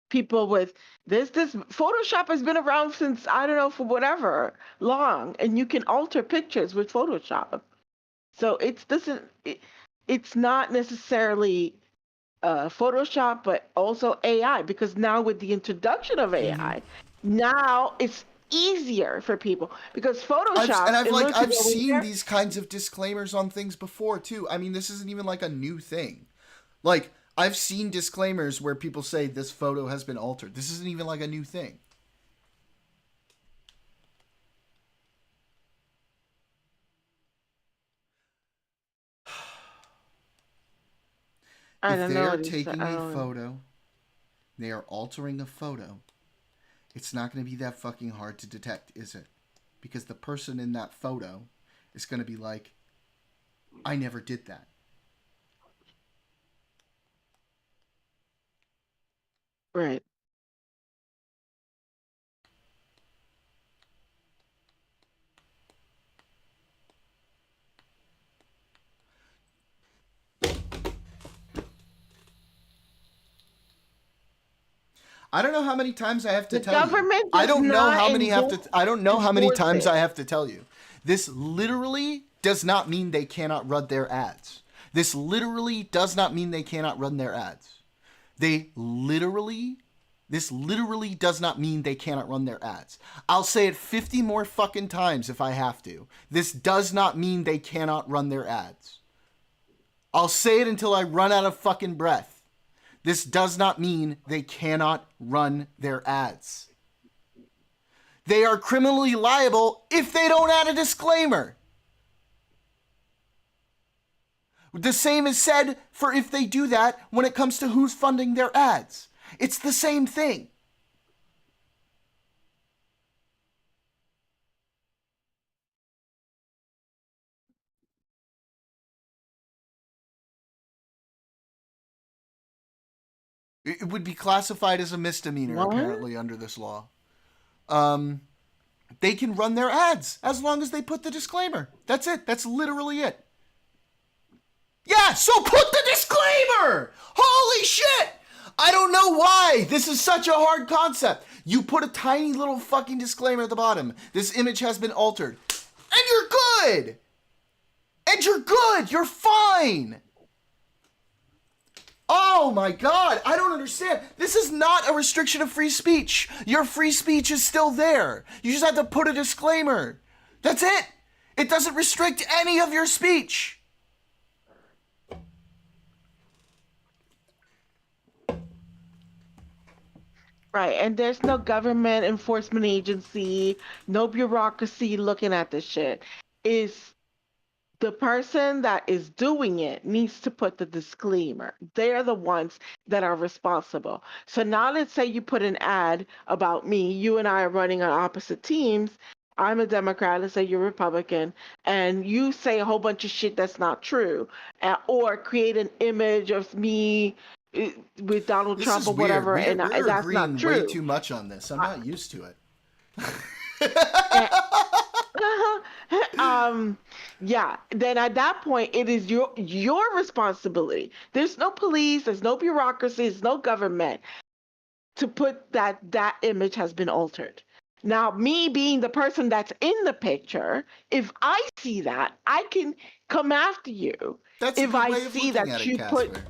People with this Photoshop has been around since, I don't know, for whatever long, and you can alter pictures with Photoshop. So it's not necessarily Photoshop, but also AI, because now with the introduction of AI, now it's easier for people because Photoshop. I've seen these kinds of disclaimers on things before too. I mean, this isn't even like a new thing. Like, I've seen disclaimers where people say this photo has been altered. This isn't even like a new thing. If they are taking a photo, they are altering a photo, it's not going to be that fucking hard to detect, is it? Because the person in that photo is going to be like, I never did that. Right. I don't know how many times I have to tell you. I don't know how many times I have to tell you. This literally does not mean they cannot run their ads. This literally does not mean they cannot run their ads. This literally does not mean they cannot run their ads. I'll say it 50 more fucking times if I have to. This does not mean they cannot run their ads. I'll say it until I run out of fucking breath. This does not mean they cannot run their ads. They are criminally liable if they don't add a disclaimer. The same is said for if they do that when it comes to who's funding their ads. It's the same thing. It would be classified as a misdemeanor, apparently, under this law. They can run their ads as long as they put the disclaimer. That's it. That's literally it. Yeah, so put the disclaimer! Holy shit! I don't know why this is such a hard concept. You put a tiny little fucking disclaimer at the bottom. This image has been altered. And you're good! And you're good! You're fine! Oh my god, I don't understand. This is not a restriction of free speech. Your free speech is still there. You just have to put a disclaimer. That's it. It doesn't restrict any of your speech. Right, and there's no government enforcement agency, no bureaucracy looking at this shit. the person that is doing it needs to put the disclaimer. They're the ones that are responsible. So now let's say you put an ad about me. You and I are running on opposite teams. I'm a Democrat, let's say you're Republican, and you say a whole bunch of shit that's not true, or create an image of me with Donald This Trump is or weird. whatever, and We're that's not agreeing way true. too much on this. I'm not used to it. Yeah, then at that point it is your responsibility. There's no police, there's no bureaucracy, there's no government to put that image has been altered. Now, me being the person that's in the picture, if I see that, I can come after you. That's a if good I way of see looking that at you it, Casper. put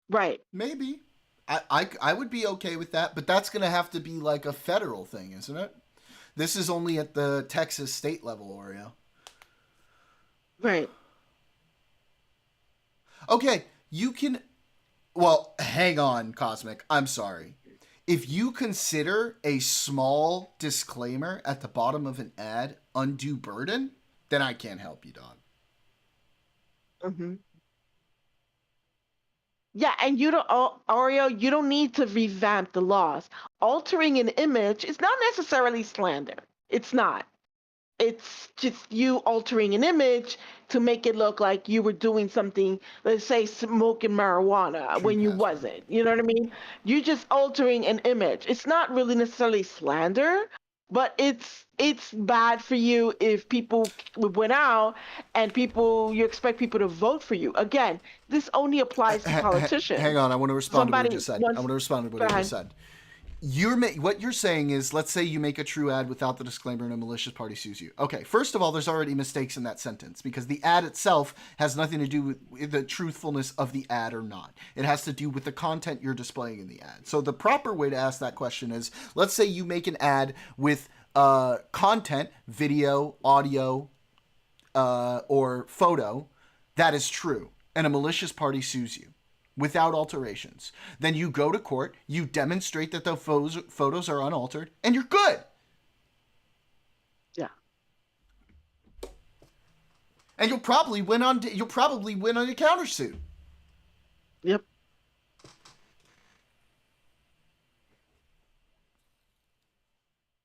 right. Maybe. I would be okay with that, but that's going to have to be like a federal thing, isn't it? This is only at the Texas state level, Oreo. Right. Okay, you can... Well, hang on, Cosmic. I'm sorry. If you consider a small disclaimer at the bottom of an ad undue burden, then I can't help you, dog. Mm-hmm. Yeah, and you don't, Oreo, you don't need to revamp the laws. Altering an image is not necessarily slander. It's not. It's just you altering an image to make it look like you were doing something, let's say smoking marijuana when you wasn't. You know what I mean? You're just altering an image. It's not really necessarily slander, but it's bad for you if people went out and you expect people to vote for you. Again, this only applies to politicians. Hang on, I want to respond to what you just said. I want to respond to what you just said. What you're saying is, let's say you make a true ad without the disclaimer and a malicious party sues you. Okay, first of all, there's already mistakes in that sentence because the ad itself has nothing to do with the truthfulness of the ad or not. It has to do with the content you're displaying in the ad. So the proper way to ask that question is, let's say you make an ad with content, video, audio, or photo that is true, and a malicious party sues you without alterations. Then you go to court, you demonstrate that the photos are unaltered, and you're good. Yeah. And you'll probably win on a countersuit. Yep.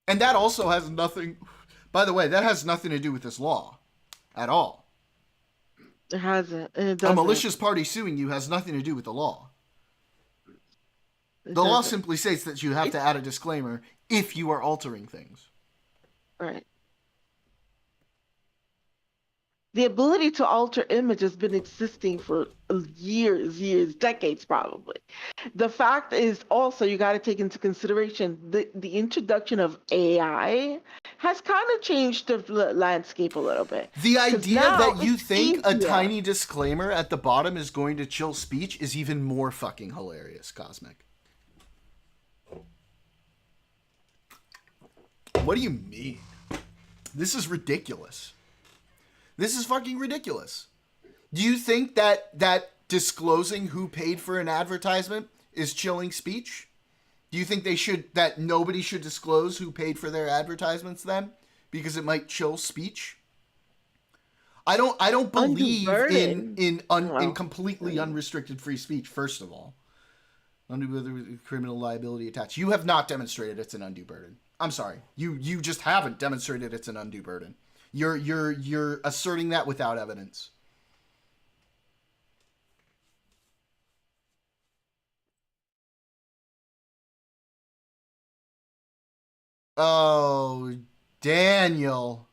And that also has nothing, by the way, that has nothing to do with this law at all. It hasn't. It a malicious party suing you has nothing to do with the law. The law simply states that you have to add a disclaimer if you are altering things. Right. The ability to alter image has been existing for years, decades probably. The fact is also you got to take into consideration the introduction of AI has kind of changed the landscape a little bit. The idea that you think a tiny disclaimer at the bottom is going to chill speech is even more fucking hilarious, Cosmic. What do you mean? This is ridiculous. This is fucking ridiculous. Do you think that disclosing who paid for an advertisement is chilling speech? Do you think that nobody should disclose who paid for their advertisements then? Because it might chill speech? I don't believe in completely unrestricted free speech, first of all. Undue criminal liability attached. You have not demonstrated it's an undue burden. I'm sorry. You just haven't demonstrated it's an undue burden. You're asserting that without evidence. Oh, Daniel.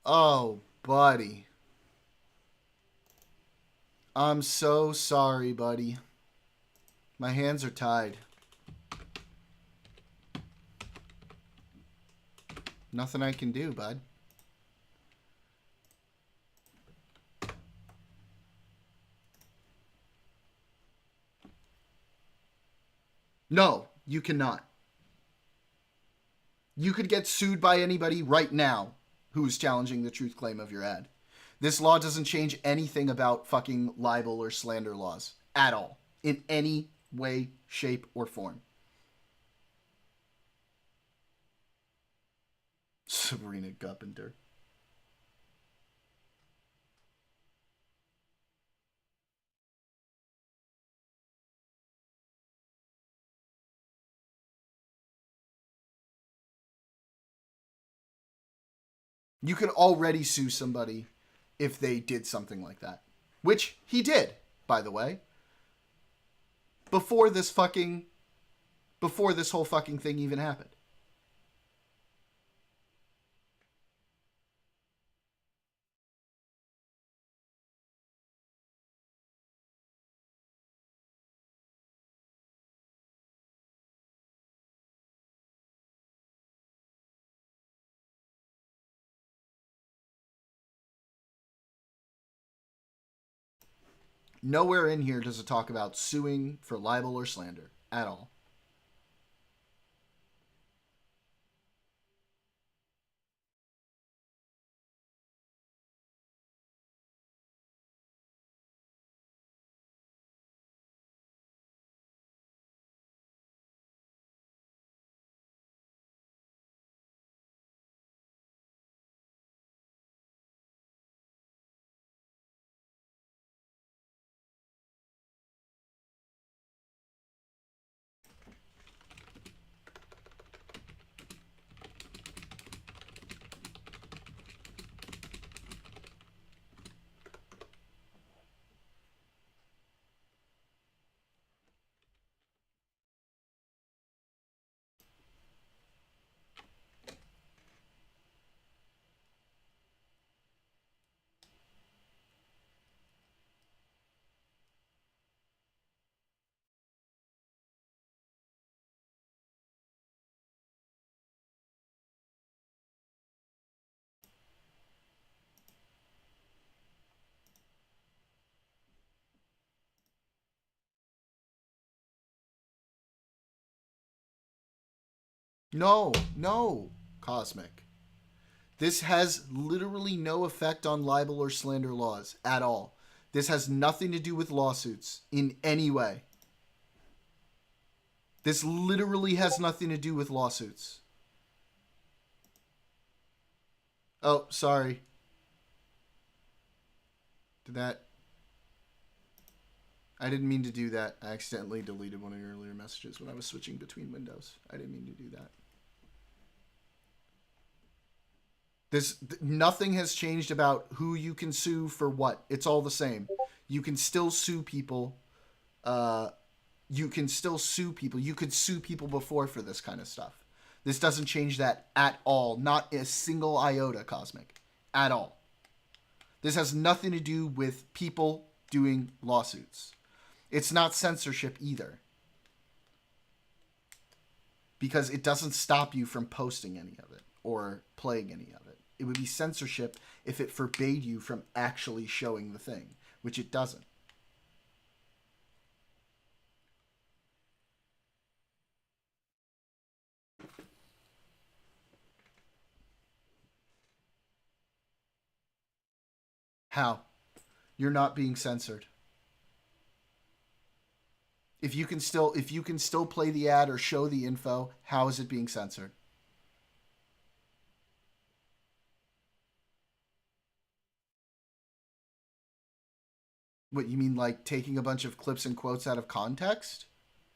Oh, buddy. I'm so sorry, buddy. My hands are tied. Nothing I can do, bud. No, you cannot. You could get sued by anybody right now who's challenging the truth claim of your ad. This law doesn't change anything about fucking libel or slander laws at all, in any way, shape, or form. Sabrina Guppenter. You could already sue somebody if they did something like that. Which he did, by the way. Before this whole fucking thing even happened. Nowhere in here does it talk about suing for libel or slander at all. No, Cosmic. This has literally no effect on libel or slander laws at all. This has nothing to do with lawsuits in any way. This literally has nothing to do with lawsuits. Oh, sorry. I didn't mean to do that. I accidentally deleted one of your earlier messages when I was switching between windows. I didn't mean to do that. Nothing has changed about who you can sue for what. It's all the same. You can still sue people. You could sue people before for this kind of stuff. This doesn't change that at all. Not a single iota, Cosmic. At all. This has nothing to do with people doing lawsuits. It's not censorship either. Because it doesn't stop you from posting any of it or playing any of it. It would be censorship if it forbade you from actually showing the thing, which it doesn't. How? You're not being censored. If you can still play the ad or show the info, how is it being censored? What, you mean like taking a bunch of clips and quotes out of context?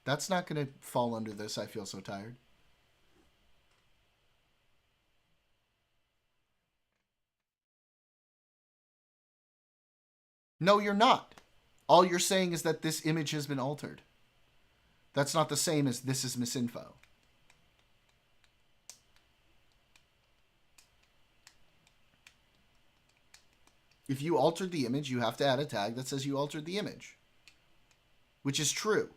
That's not going to fall under this. I feel so tired. No, you're not. All you're saying is that this image has been altered. That's not the same as this is misinfo. If you altered the image, you have to add a tag that says you altered the image, which is true.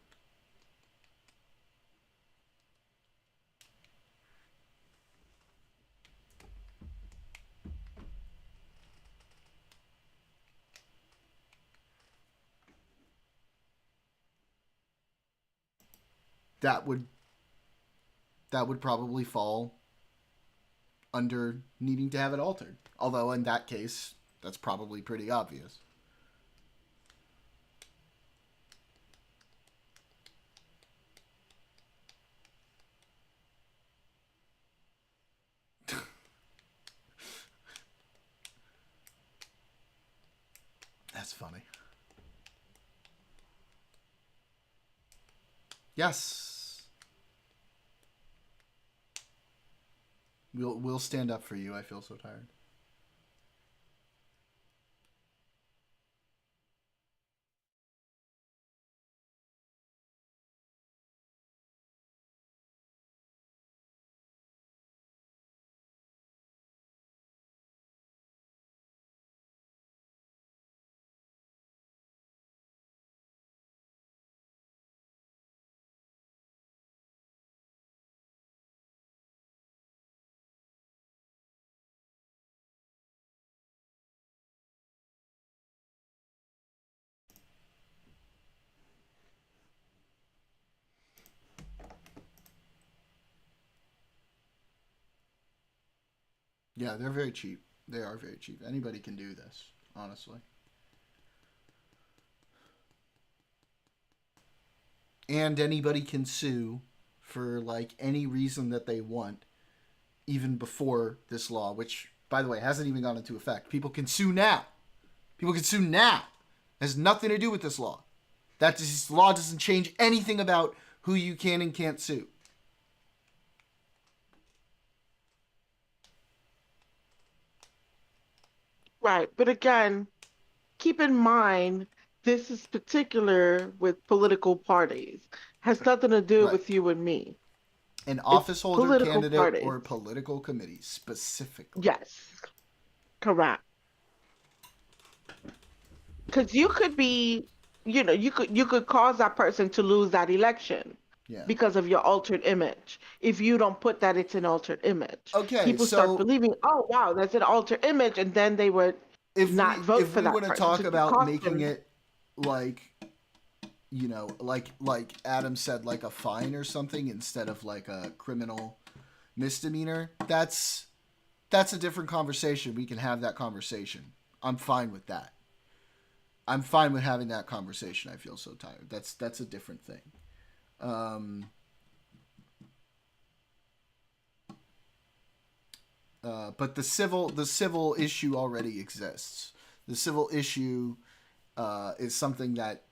That would probably fall under needing to have it altered. Although in that case, That's probably pretty obvious. That's funny. Yes. We'll stand up for you. I feel so tired. Yeah, they're very cheap. They are very cheap. Anybody can do this, honestly. And anybody can sue for like any reason that they want, even before this law, which, by the way, hasn't even gone into effect. People can sue now. People can sue now. It has nothing to do with this law. This law doesn't change anything about who you can and can't sue. Right. But again, keep in mind, this is particular with political parties. Has nothing to do with you and me. An office holder, candidate, parties. or political committee, specifically. Yes. Correct. Because you could be, you could cause that person to lose that election. Yeah. Because of your altered image. If you don't put that it's an altered image. Okay, people start believing, oh wow, that's an altered image, and then they would not vote for that person. If we want to talk about making it like, like Adam said, like a fine or something instead of like a criminal misdemeanor, that's a different conversation. We can have that conversation. I'm fine with that. I'm fine with having that conversation. I feel so tired. That's a different thing. But the civil issue already exists. The civil issue is something that,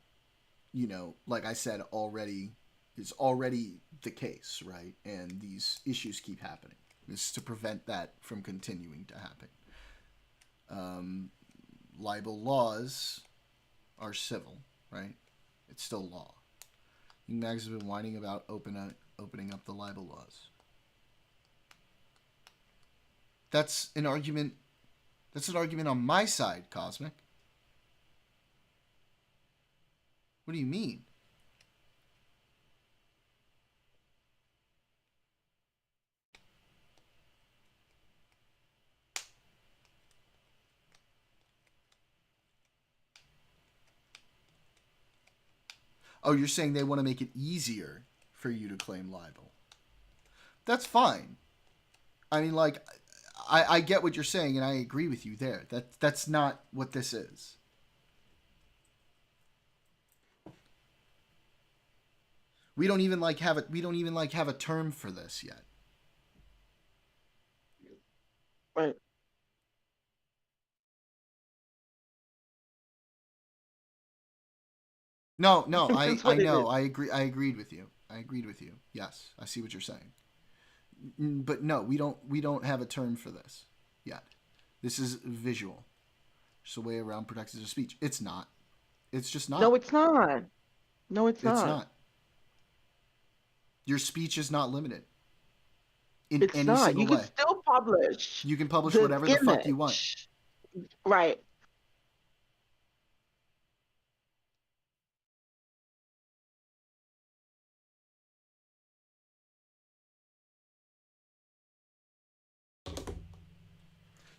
like I said, is already the case, right? And these issues keep happening. This is to prevent that from continuing to happen. Libel laws are civil, right? It's still law. Mags has been whining about opening up the libel laws. That's an argument. That's an argument on my side, Cosmic. What do you mean? Oh, you're saying they want to make it easier for you to claim libel. That's fine. I mean, like, I get what you're saying, and I agree with you there. That's not what this is. We don't even have a term for this yet. Right. No, I know. I agree. I agreed with you. Yes, I see what you're saying. But no, we don't have a term for this yet. This is visual. Just a way around protected speech. It's not. It's just not. No, it's not. No, it's not. It's not. Your speech is not limited. In it's any not. single You way. can still publish. You can publish whatever the fuck you want. Right.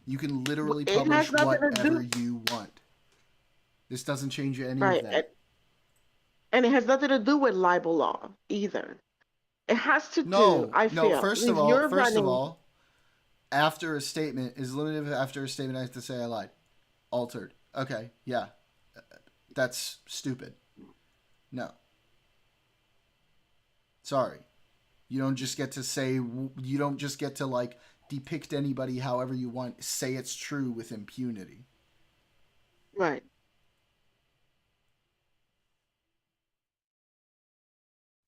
You can literally publish whatever you want. This doesn't change any of that. And it has nothing to do with libel law either. It has to do, I feel. No, first of all, after a statement is limited after a statement I have to say I lied. Altered. Okay, yeah. That's stupid. No. Sorry. You don't just get to say, you don't just get to, like, depict anybody however you want, say it's true with impunity. Right.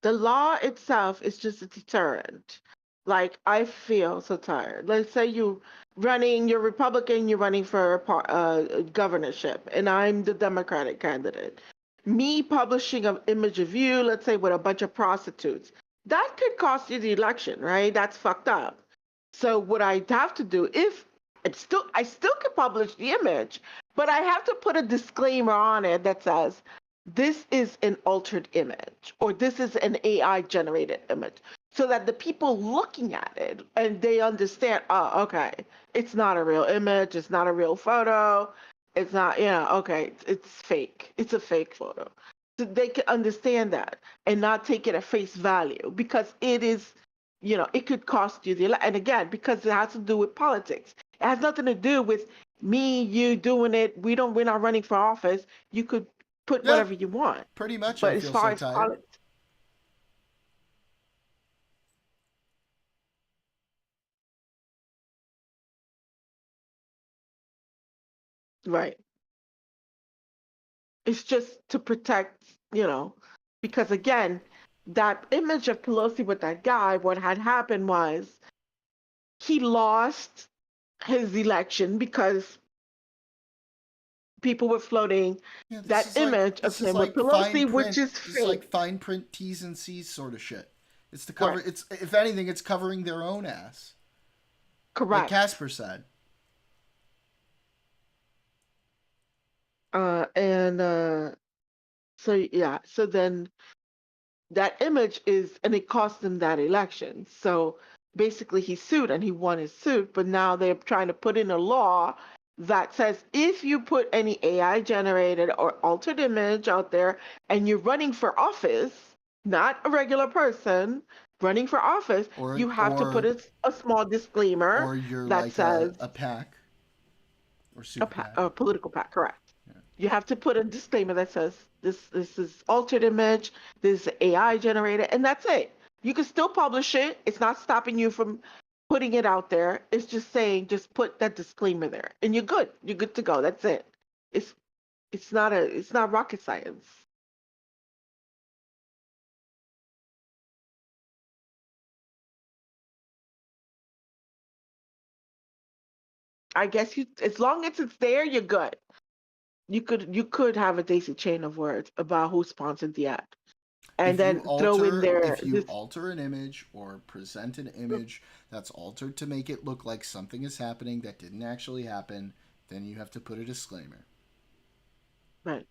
The law itself is just a deterrent. Like, I feel so tired. Let's say you're Republican, you're running for a governorship, and I'm the Democratic candidate. Me publishing an image of you, let's say with a bunch of prostitutes, that could cost you the election, right? That's fucked up. So what I have to do, if I still can publish the image, but I have to put a disclaimer on it that says, this is an altered image or this is an AI generated image so that the people looking at it and they understand, oh, okay, it's not a real image, it's not a real photo, it's not, okay, it's fake. It's a fake photo. So they can understand that and not take it at face value because it is, it could cost you and again, because it has to do with politics. It has nothing to do with me, you doing it. We're not running for office. You could put whatever you want. Pretty much. But I as feel far so as tired. politics, right? It's just to protect, because again, that image of Pelosi with that guy, what had happened was he lost his election because people were floating that image of him with Pelosi, which is This is like fake. fine print T's and C's sort of shit. It's to cover. Right. It's, if anything, it's covering their own ass. Correct. Like Casper said. So then that image and it cost him that election. So basically he sued and he won his suit, but now they're trying to put in a law that says if you put any AI generated or altered image out there and you're running for office, not a regular person running for office, you have to put a small disclaimer or you're that like says a PAC or super PAC. a political PAC, correct. You have to put a disclaimer that says this is altered image, this is AI generated, and that's it. You can still publish it. It's not stopping you from putting it out there. It's just saying just put that disclaimer there, and you're good. You're good to go. That's it. It's not rocket science. I guess as long as it's there, you're good. You could have a daisy chain of words about who sponsored the ad. And then throw in there. If you alter an image or present an image that's altered to make it look like something is happening that didn't actually happen, then you have to put a disclaimer. Right.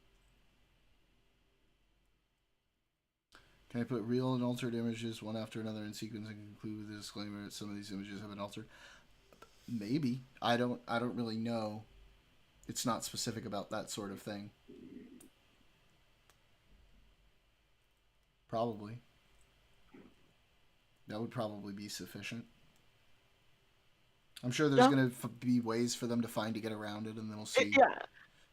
Can I put real and altered images one after another in sequence and conclude with a disclaimer that some of these images have been altered? Maybe. I don't really know. It's not specific about that sort of thing. Probably. That would probably be sufficient. I'm sure there's going to be ways for them to find to get around it, and then we'll see.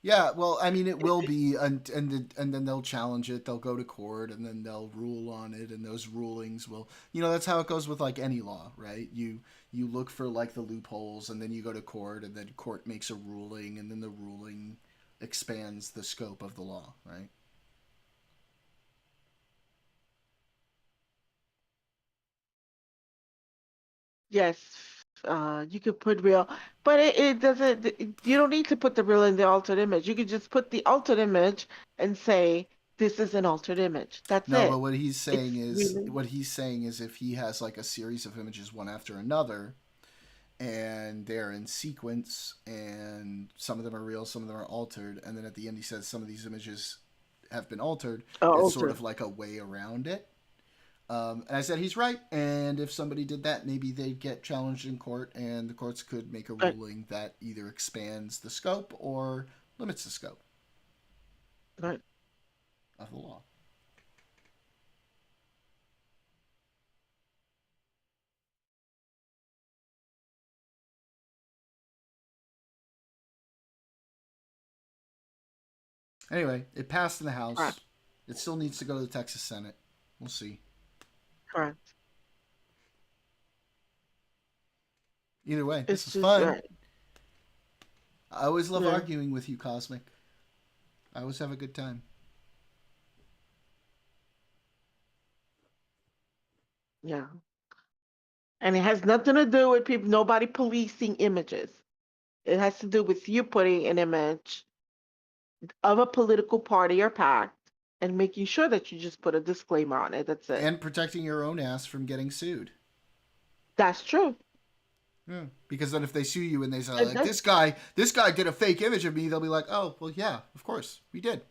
Yeah, well, I mean, it will be, and then they'll challenge it. They'll go to court, and then they'll rule on it, and those rulings will, that's how it goes with like any law, right? You look for like the loopholes, and then you go to court, and then court makes a ruling, and then the ruling expands the scope of the law, right? Yes, you could put real, but it doesn't. You don't need to put the real in the altered image. You could just put the altered image and say this is an altered image. That's it. No, but what he's saying is if he has like a series of images one after another, and they're in sequence, and some of them are real, some of them are altered, and then at the end he says some of these images have been altered. It's sort of like a way around it. And I said he's right, and if somebody did that, maybe they'd get challenged in court, and the courts could make a ruling that either expands the scope or limits the scope of the law. Anyway, it passed in the House. Correct. It still needs to go to the Texas Senate. We'll see. Correct. Either way, this It's is just fun. right. I always love Yeah. arguing with you, Cosmic. I always have a good time. Yeah. And it has nothing to do with people, nobody policing images. It has to do with you putting an image of a political party or pact and making sure that you just put a disclaimer on it. That's it. And protecting your own ass from getting sued. That's true. Yeah. Because then if they sue you and they say, And like, this guy did a fake image of me, they'll be like, oh, well, yeah, of course, we did.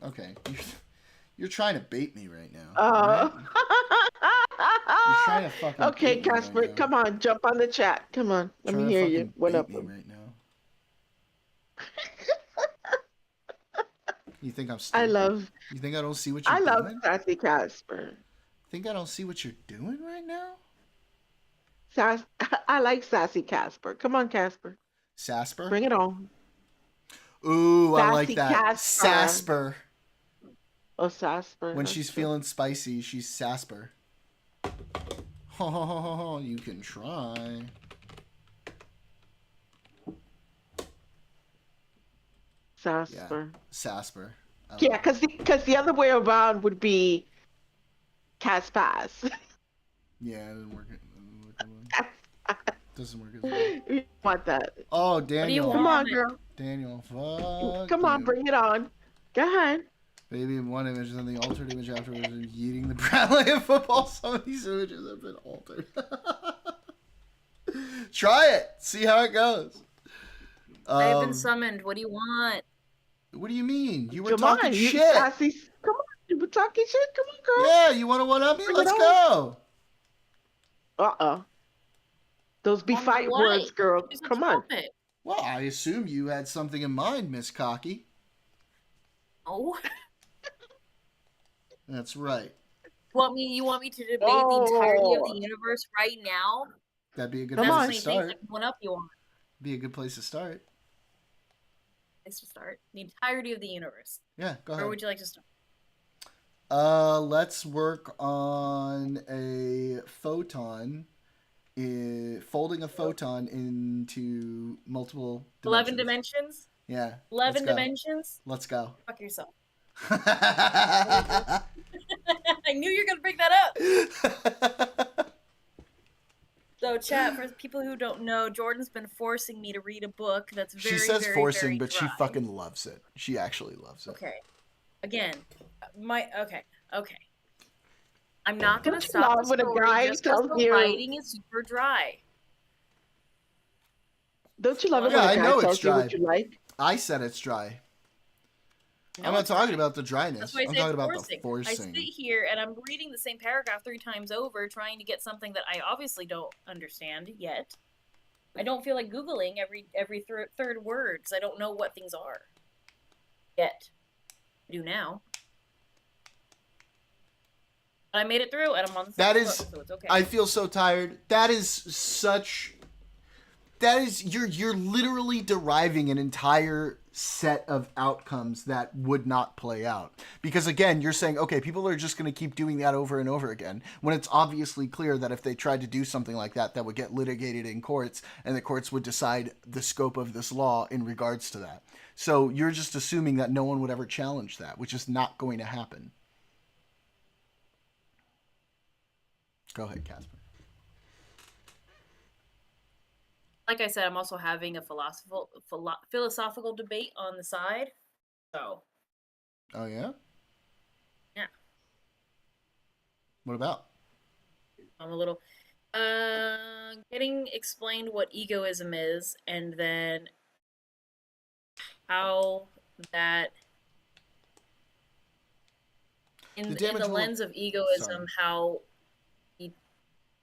Okay. You're trying to bait me right now. Right? You're trying to fucking Okay, bait me Casper, right now. come on, jump on the chat. Come on, let me Trying to hear you. fucking What bait up? me right now. You think I'm stupid? You think I don't see what you're I doing? love Sassy Casper. Think I don't see what you're doing right now? I like Sassy Casper. Come on, Casper. Sasper? Bring it on. Ooh, I like Sassy that. Casper. Sasper. Oh, Sasper. When that's she's true. feeling spicy, she's Sasper. Oh, you can try. Sasper. Sasper. Yeah, because the other way around would be Caspass. Yeah, it doesn't work. Doesn't work as well. You want that? Oh, Daniel. Come on, girl. Daniel, fuck Come on, you. bring it on. Go ahead. Baby in one image, and then the altered image afterwards is yeeting the Bradley of football. Some of these images have been altered. Try it. See how it goes. I've been summoned. What do you want? What do you mean? You were Come talking on, you shit. sassy. Come on, you were talking shit. Come on, girl. Yeah, you want to one-up me? Bring Let's it go. Those be fight what? words, girl. Choose a Come on. topic. Well, I assume you had something in mind, Miss Cocky. Oh. That's right. You want me to debate the entirety of Oh. the universe right now? That'd be a good That's place how to many start. things I can one up you on. Be a good place to start. Place to start. The entirety of the universe. Yeah, go ahead. Where would you like to start? Let's work on a photon, folding a photon into multiple dimensions. 11 dimensions? Yeah. 11 let's go. dimensions? Let's go. Fuck yourself. I knew you were going to bring that up. So, chat, for people who don't know, Jordan's been forcing me to read a book that's very, She says very, forcing, very but she dry. fucking loves it. She actually loves it. Okay. Again, okay. I'm not gonna Don't you stop love the when a story guy just because tells the you- writing is super dry. Don't you love it Yeah, when I a guy know it's tells you dry. what you like? I said it's dry. No, I'm not it's talking not. about the dryness. That's why I I'm say talking it's about forcing. the forcing. I sit here and I'm reading the same paragraph 3 times over, trying to get something that I obviously don't understand yet. I don't feel like Googling every third word because I don't know what things are yet. I do now. But I made it through, and I'm on the That second is, book, so it's okay. I feel so tired. That is such. That is you're literally deriving an entire set of outcomes that would not play out. Because again, you're saying, okay, people are just going to keep doing that over and over again, when it's obviously clear that if they tried to do something like that, that would get litigated in courts, and the courts would decide the scope of this law in regards to that. So you're just assuming that no one would ever challenge that, which is not going to happen. Go ahead, Casper. Like I said, I'm also having a philosophical debate on the side. So, Oh, yeah? yeah, What about? I'm a little getting explained what egoism is, and then how that in the lens of egoism, how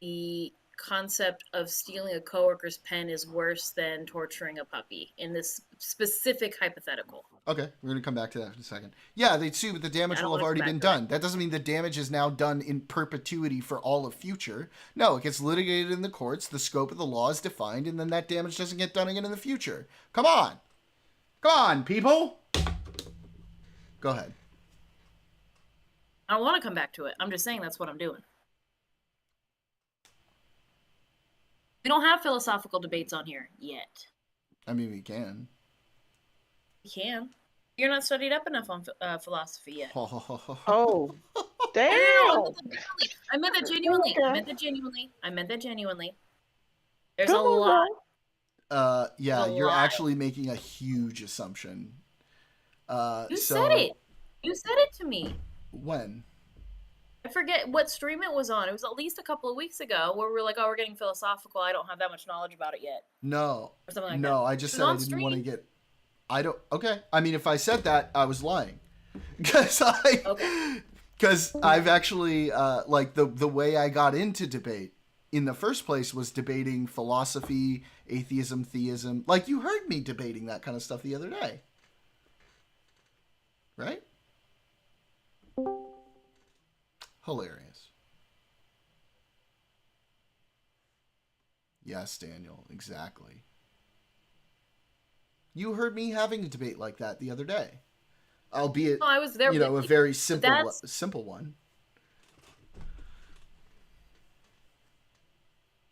the concept of stealing a coworker's pen is worse than torturing a puppy in this specific hypothetical. Okay, we're going to come back to that in a second. Yeah, they'd sue, but the damage I don't will have wanna already come been back to done. That doesn't mean the damage is now done in perpetuity for all of future. No, it gets litigated in the courts, the scope of the law is defined, and then that damage doesn't get done again in the future. Come on! Come on, people. Go ahead. I want to come back to it. I'm just saying that's what I'm doing. We don't have philosophical debates on here yet. I mean, we can. We can. You're not studied up enough on philosophy yet. Oh, damn! I meant that genuinely. Okay. I meant that genuinely. I meant that genuinely. There's Come a on, lot. Yeah, A you're lot. actually making a huge assumption. You So said it. You said it to me. when? I forget what stream it was on. It was at least a couple of weeks ago where we were like, "Oh, we're getting philosophical. I don't have that much knowledge about it yet." No. Or something like that. No, I just It said was I on didn't want to stream. get. I don't. Okay. I mean, if I said that, I was lying. Because I've actually like the way I got into debate in the first place was debating philosophy, atheism, theism. Like you heard me debating that kind of stuff the other day. Right? Hilarious. Yes, Daniel, exactly. You heard me having a debate like that the other day. Albeit, No, I was there you know, a with you. very But simple one.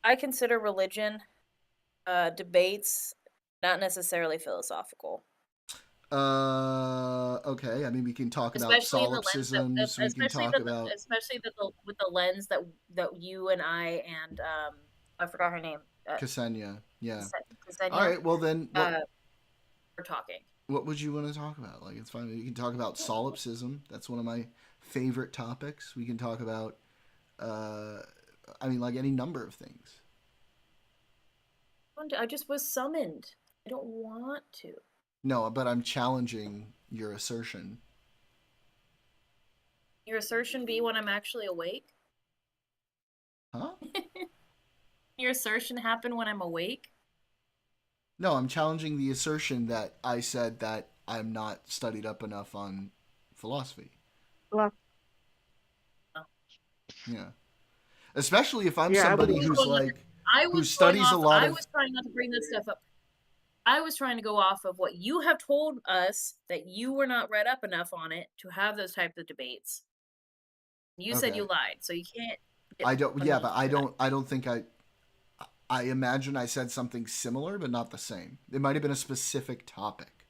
I consider religion debates not necessarily philosophical. Okay. I mean, we can talk about Especially in the lens that, solipsisms. We can talk about especially with the lens that you and I and I forgot her name. Ksenia. Yeah. Ksenia, All right. Well, then, we're talking. what would you want to talk about? Like, it's fine. You can talk about solipsism. That's one of my favorite topics. We can talk about, I mean, like any number of things. I just was summoned. I don't want to. No, but I'm challenging your assertion. Your assertion be when I'm actually awake? Huh? Your assertion happen when I'm awake? No, I'm challenging the assertion that I said that I'm not studied up enough on philosophy. Well, Yeah. Especially if I'm somebody who's like, who studies studies a lot I of... was trying not to bring this stuff up. I was trying to go off of what you have told us that you were not read up enough on it to have those types of debates. You said you lied, so you can't. I don't. Yeah, but I don't think I imagine I said something similar, but not the same. It might have been a specific topic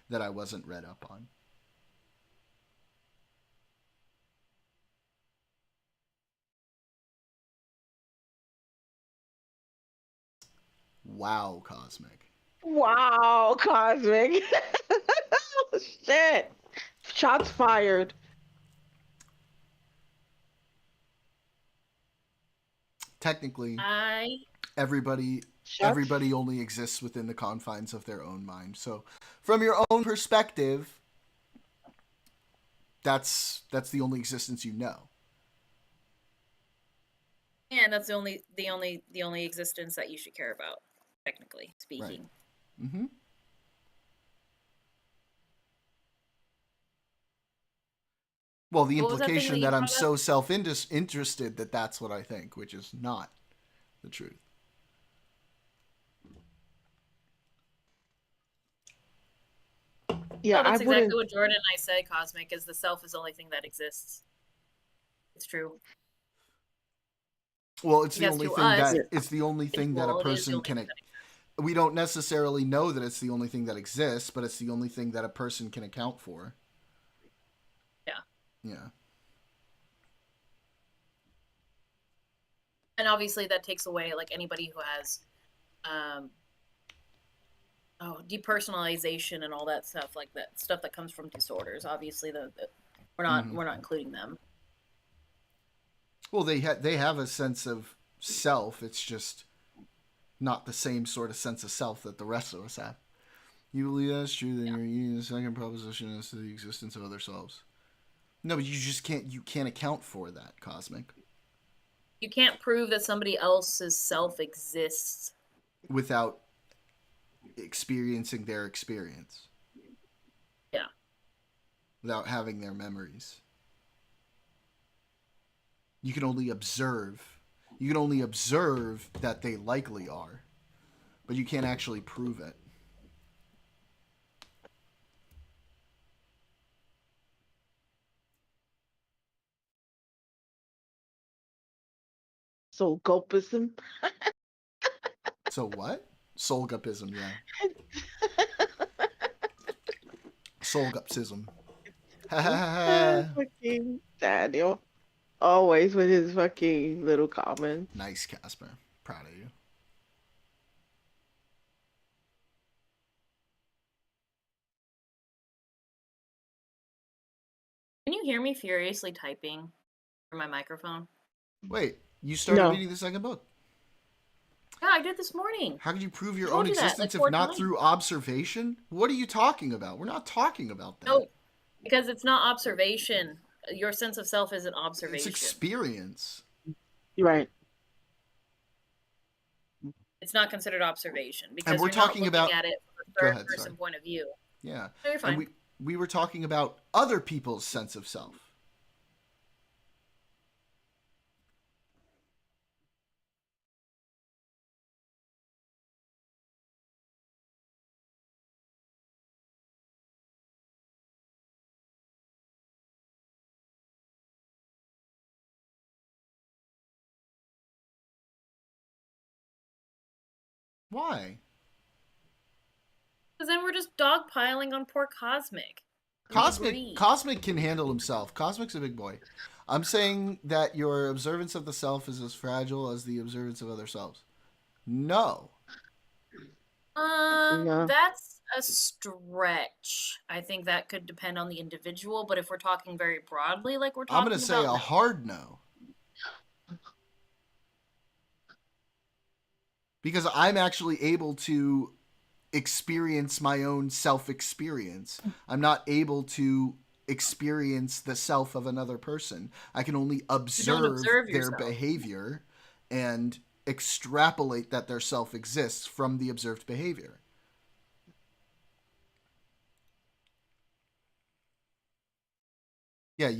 that I wasn't read up on. Wow, Cosmic. wow, Cosmic. Shit. Shots fired. Technically, everybody only exists within the confines of their own mind. So, from your own perspective, that's the only existence you know. And that's the only existence that you should care about, technically speaking. Right. Mm-hmm. Well, the implication that I'm so self-interested that that's what I think, which is not the truth. Yeah, that's exactly what Jordan and I said, Cosmic, is the self is the only thing that exists. It's true. Well, it's the only thing that a person can. We don't necessarily know that it's the only thing that exists, but it's the only thing that a person can account for. Yeah. Yeah. And obviously that takes away like anybody who has depersonalization and all that stuff, like that stuff that comes from disorders. Obviously we're not including them. Well, they have a sense of self. It's just not the same sort of sense of self that the rest of us have. You believe that's true, then you're using the second proposition as to the existence of other selves. No, but you just can't. You can't account for that, Cosmic. You can't prove that somebody else's self exists without experiencing their experience. Yeah. Without having their memories. You can only observe. You can only observe that they likely are, but you can't actually prove it. So gulpism. So what? Solgupism, yeah. Solgupsism. Fucking Daniel. Always with his fucking little comments. Nice, Casper. Proud of you. Can you hear me furiously typing through my microphone? Wait, you started No. reading the second book? Yeah, I did this morning. How could you prove your I told own you that, like, existence if 4 not times. through observation? What are you talking about? We're not talking about that. No, because it's not observation. Your sense of self isn't observation. It's experience. You're right. It's not considered observation because And we're you're not talking looking about at it from Go a ahead, third-person sorry. point of view. Yeah. No, you're fine. And we were talking about other people's sense of self. Why? Because then we're just dogpiling on poor Cosmic. We agree. Cosmic can handle himself. Cosmic's a big boy. I'm saying that your observance of the self is as fragile as the observance of other selves. No. No. That's a stretch. I think that could depend on the individual, but if we're talking very broadly, like we're talking I'm going to say about, a hard no. Because I'm actually able to experience my own self-experience. I'm not able to experience the self of another person. I can only observe their yourself. behavior and extrapolate that their self exists from the observed behavior. Yeah,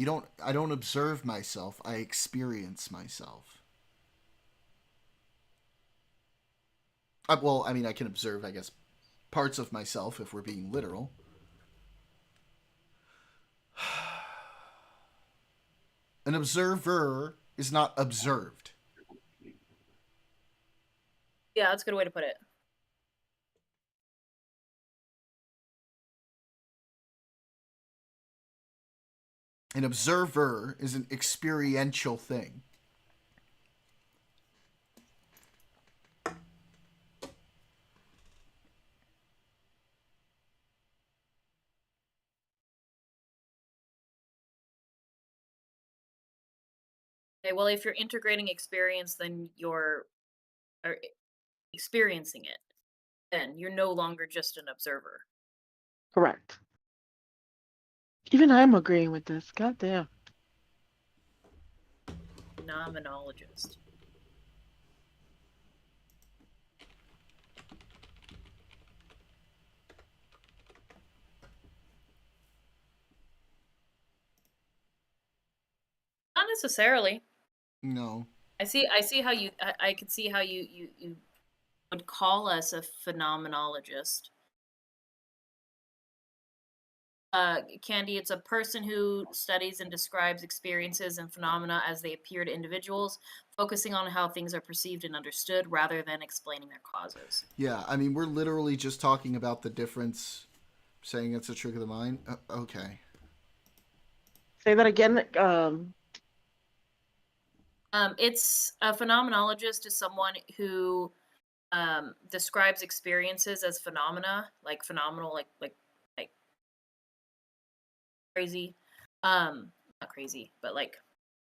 I don't observe myself, I experience myself. Well, I mean, I can observe, I guess, parts of myself if we're being literal. An observer is not observed. yeah, that's a good way to put it. An observer is an experiential thing. Okay, well, if you're integrating experience, then you're experiencing it. Then you're no longer just an observer. Correct. Even I'm agreeing with this. God damn. Phenomenologist. Not necessarily. No. I see how you. I could see how you would call us a phenomenologist. Candy, it's a person who studies and describes experiences and phenomena as they appear to individuals, focusing on how things are perceived and understood rather than explaining their causes. Yeah, I mean, we're literally just talking about the difference, saying it's a trick of the mind. Okay. Say that again. It's a phenomenologist is someone who describes experiences as phenomena, like phenomenal, like crazy, not crazy, but like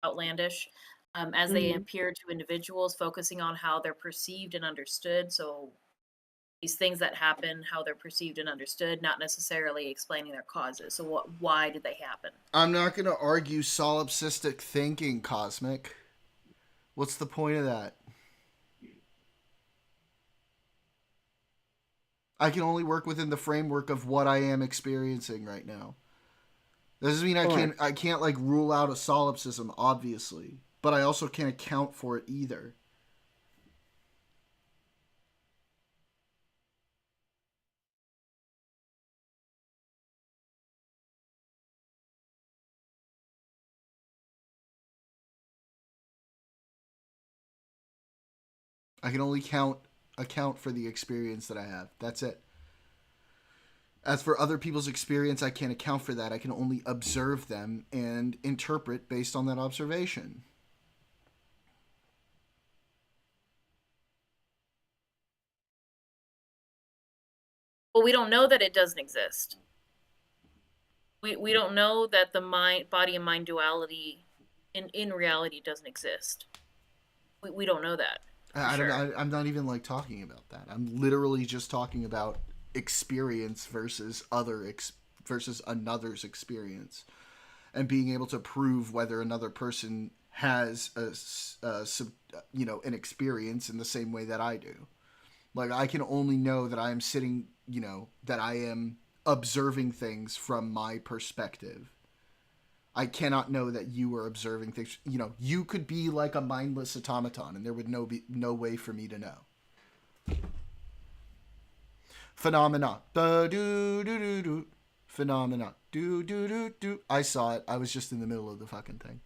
outlandish, as they appear to individuals, focusing on how they're perceived and understood. So these things that happen, how they're perceived and understood, not necessarily explaining their causes. So why did they happen? I'm not going to argue solipsistic thinking, Cosmic. What's the point of that? I can only work within the framework of what I am experiencing right now. That doesn't mean I can't like rule out a solipsism, obviously, but I also can't account for it either. I can only account for the experience that I have. That's it. As for other people's experience, I can't account for that. I can only observe them and interpret based on that observation. Well, we don't know that it doesn't exist. We don't know that the body and mind duality in reality doesn't exist. We don't know that. I'm not even like talking about that. I'm literally just talking about experience versus versus another's experience, and being able to prove whether another person has an experience in the same way that I do. Like, I can only know that I am sitting, that I am observing things from my perspective. I cannot know that you are observing things. You could be like a mindless automaton, and there would be no way for me to know. Phenomena. Do-do-do-do-do. Phenomena. Do-do-do-do. I saw it. I was just in the middle of the fucking thing.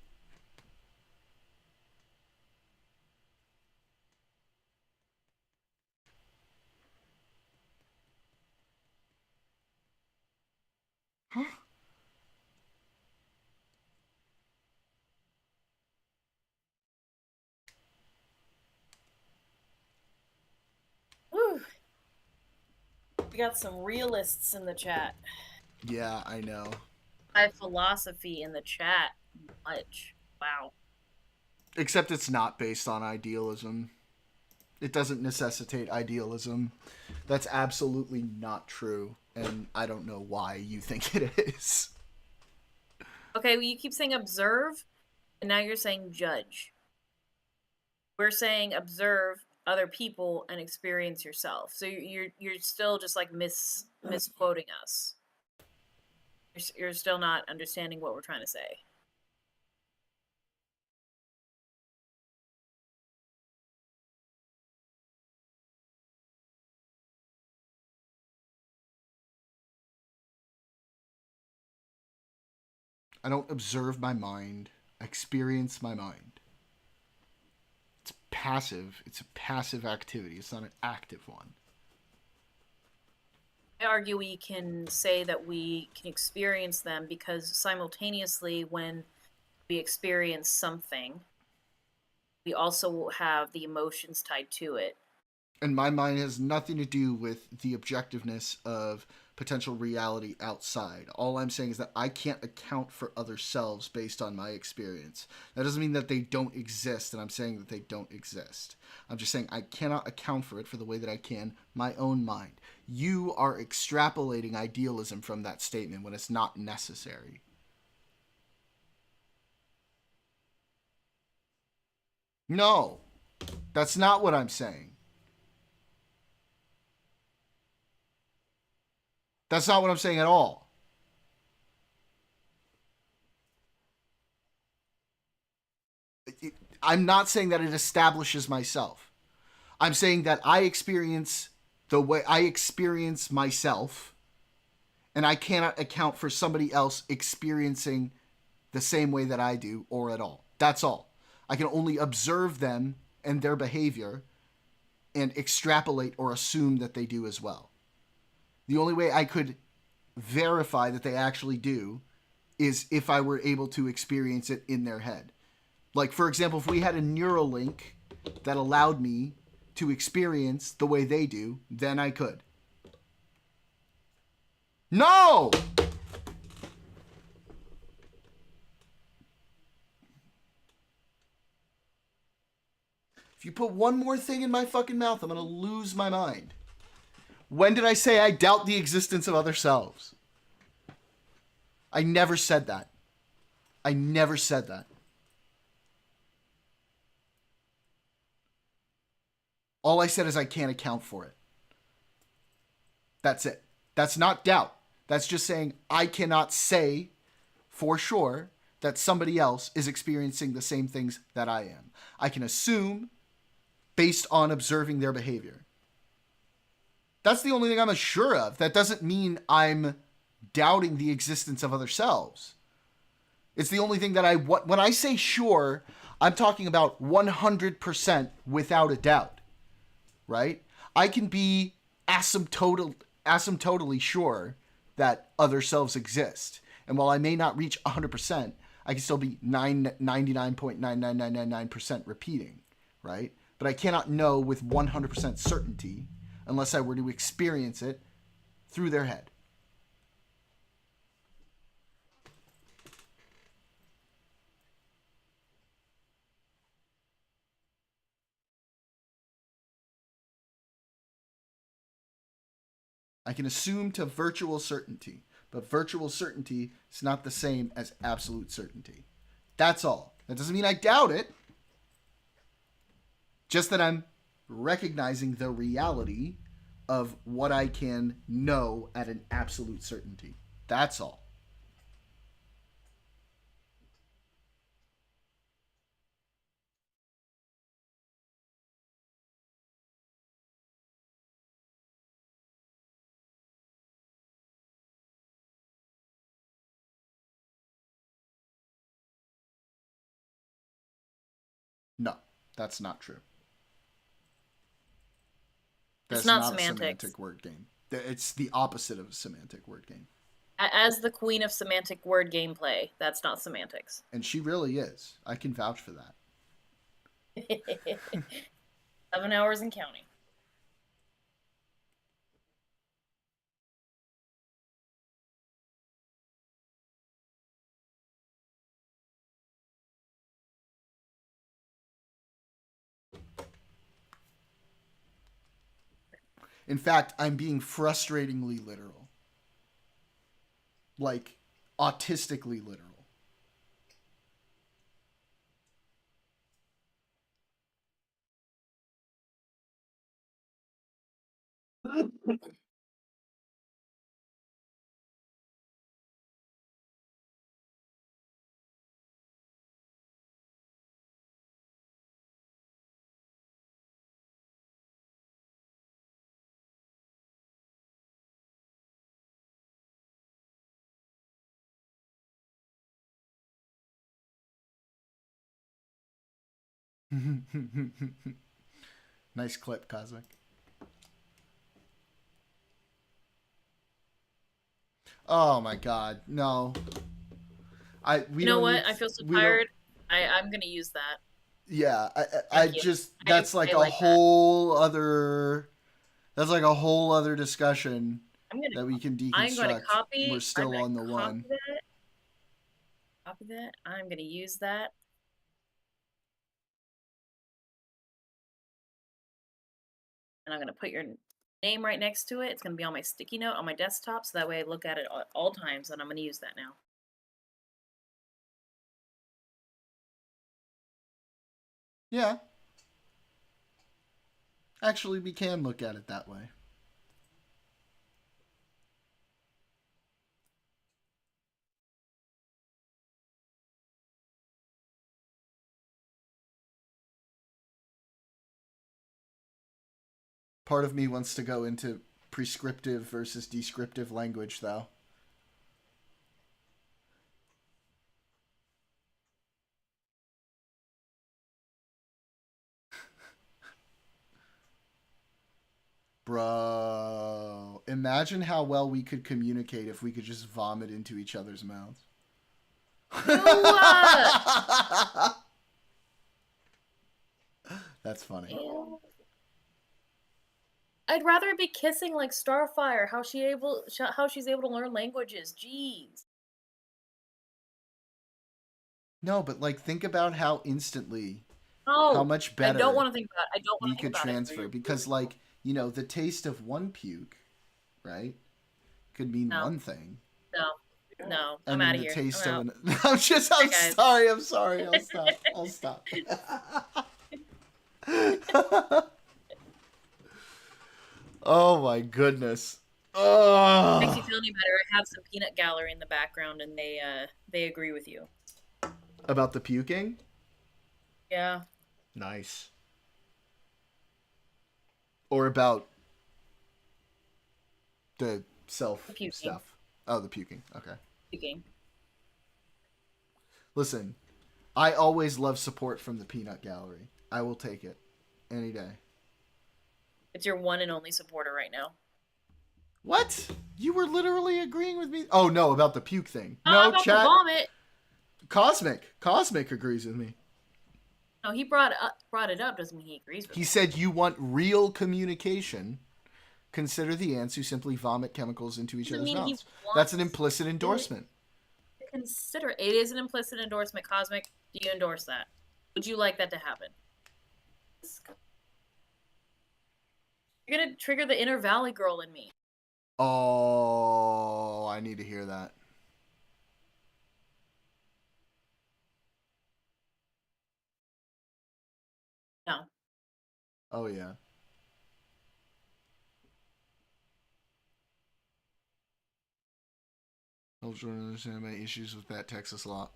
Huh? Woo. We got some realists in the chat. Yeah, I know. I have philosophy in the chat. Much. Wow. Except it's not based on idealism. It doesn't necessitate idealism. That's absolutely not true, and I don't know why you think it is. Okay, well, you keep saying observe, and now you're saying judge. We're saying observe other people and experience yourself. So you're still just like misquoting us. You're still not understanding what we're trying to say. I don't observe my mind. I experience my mind. It's passive. It's a passive activity. It's not an active one. I argue we can say that we can experience them because simultaneously when we experience something, we also have the emotions tied to it. And my mind has nothing to do with the objectiveness of potential reality outside. All I'm saying is that I can't account for other selves based on my experience. That doesn't mean that they don't exist, and I'm saying that they don't exist. I'm just saying I cannot account for it for the way that I can my own mind. You are extrapolating idealism from that statement when it's not necessary. No, that's not what I'm saying. That's not what I'm saying at all. I'm not saying that it establishes myself. I'm saying that I experience the way I experience myself, and I cannot account for somebody else experiencing the same way that I do or at all. That's all. I can only observe them and their behavior and extrapolate or assume that they do as well. The only way I could verify that they actually do is if I were able to experience it in their head. Like, for example, if we had a neural link that allowed me to experience the way they do, then I could. No! If you put one more thing in my fucking mouth, I'm gonna lose my mind. When did I say I doubt the existence of other selves? I never said that. I never said that. All I said is I can't account for it. That's it. That's not doubt. That's just saying I cannot say for sure that somebody else is experiencing the same things that I am. I can assume based on observing their behavior. That's the only thing I'm sure of. That doesn't mean I'm doubting the existence of other selves. It's the only thing that when I say sure, I'm talking about 100% without a doubt. right? I can be asymptotally sure that other selves exist. And while I may not reach 100%, I can still be 99.99999% repeating, right? But I cannot know with 100% certainty unless I were to experience it through their head. I can assume to virtual certainty, but virtual certainty is not the same as absolute certainty. That's all. That doesn't mean I doubt it. Just that I'm recognizing the reality of what I can know at an absolute certainty. That's all. No, that's not true. That's It's not not semantics. a semantic word game. It's the opposite of a semantic word game. As the queen of semantic word gameplay, that's not semantics. And she really is. I can vouch for that. 7 hours and counting. In fact, I'm being frustratingly literal. Like, autistically literal. Nice clip, Cosmic. Oh my god, no. You know what? I feel so tired. I'm gonna use that. Yeah, I just that's like a whole other. That's like a whole other discussion that we can deconstruct. I'm gonna copy. We're still on the one. Copy that. I'm gonna use that. And I'm gonna put your name right next to it. It's gonna be on my sticky note on my desktop, so that way I look at it at all times. And I'm gonna use that now. Yeah. Actually, we can look at it that way. Part of me wants to go into prescriptive versus descriptive language, though. Bro, imagine how well we could communicate if we could just vomit into each other's mouths. That's funny. Ew. I'd rather be kissing like Starfire. How she's able to learn languages. Jeez. No, but like think about how instantly, No, how much better. I don't want to think about it. I don't want we to think could about transfer it. because, like, you know, the taste of one puke, right, could mean one thing. No, And I'm out then of the here. taste I'm of an. I'm sorry. I'm sorry. I'll stop. I'll stop. Oh my goodness. Oh. Makes you feel any better. I have some peanut gallery in the background, and they agree with you. About the puking? Yeah. Nice. Or about the stuff. Oh, the puking. Okay. Puking. Listen, I always love support from the peanut gallery. I will take it any day. It's your one and only supporter right now. What? You were literally agreeing with me? Oh, no, about the puke thing. Oh, No, about chat. the vomit. Cosmic agrees with me. No, he brought it up doesn't mean he agrees with He me. said you want real communication. Consider the ants who simply vomit chemicals into each other's mouths. That's an implicit endorsement. Consider it is an implicit endorsement. Cosmic, do you endorse that? Would you like that to happen? You're gonna trigger the inner Valley girl in me. Oh, I need to hear that. No. Oh, yeah. I was trying to understand my issues with that Texas law.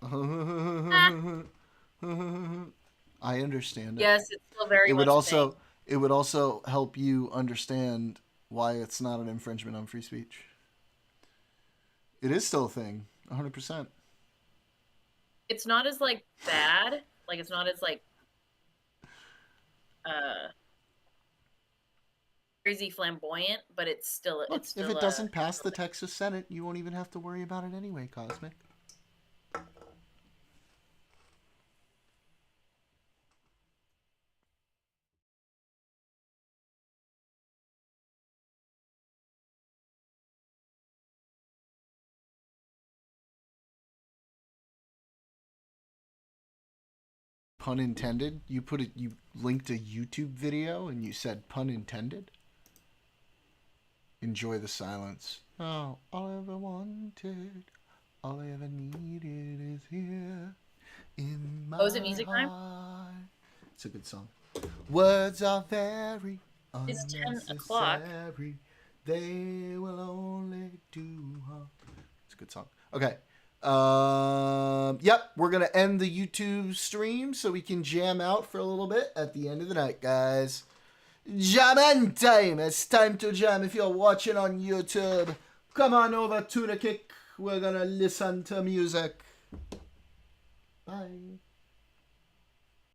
I understand it. Yes, it's still very much a thing. It would also help you understand why it's not an infringement on free speech. It is still a thing, 100%. It's not as like bad, like it's not as like crazy flamboyant, but it's still Look, if it doesn't pass the Texas Senate, you won't even have to worry about it anyway, Cosmic. Pun intended? You linked a YouTube video and you said pun intended? Enjoy the silence. Oh, all I ever wanted, all I ever needed is here in my Oh, is it music time? heart. It's a good song. Words are very It's 10 o'clock. unnecessary. They will only do harm. It's a good song. Okay. Yep, we're gonna end the YouTube stream so we can jam out for a little bit at the end of the night, guys. Jamming time. It's time to jam. If you're watching on YouTube, come on over to the kick. We're gonna listen to music. Bye.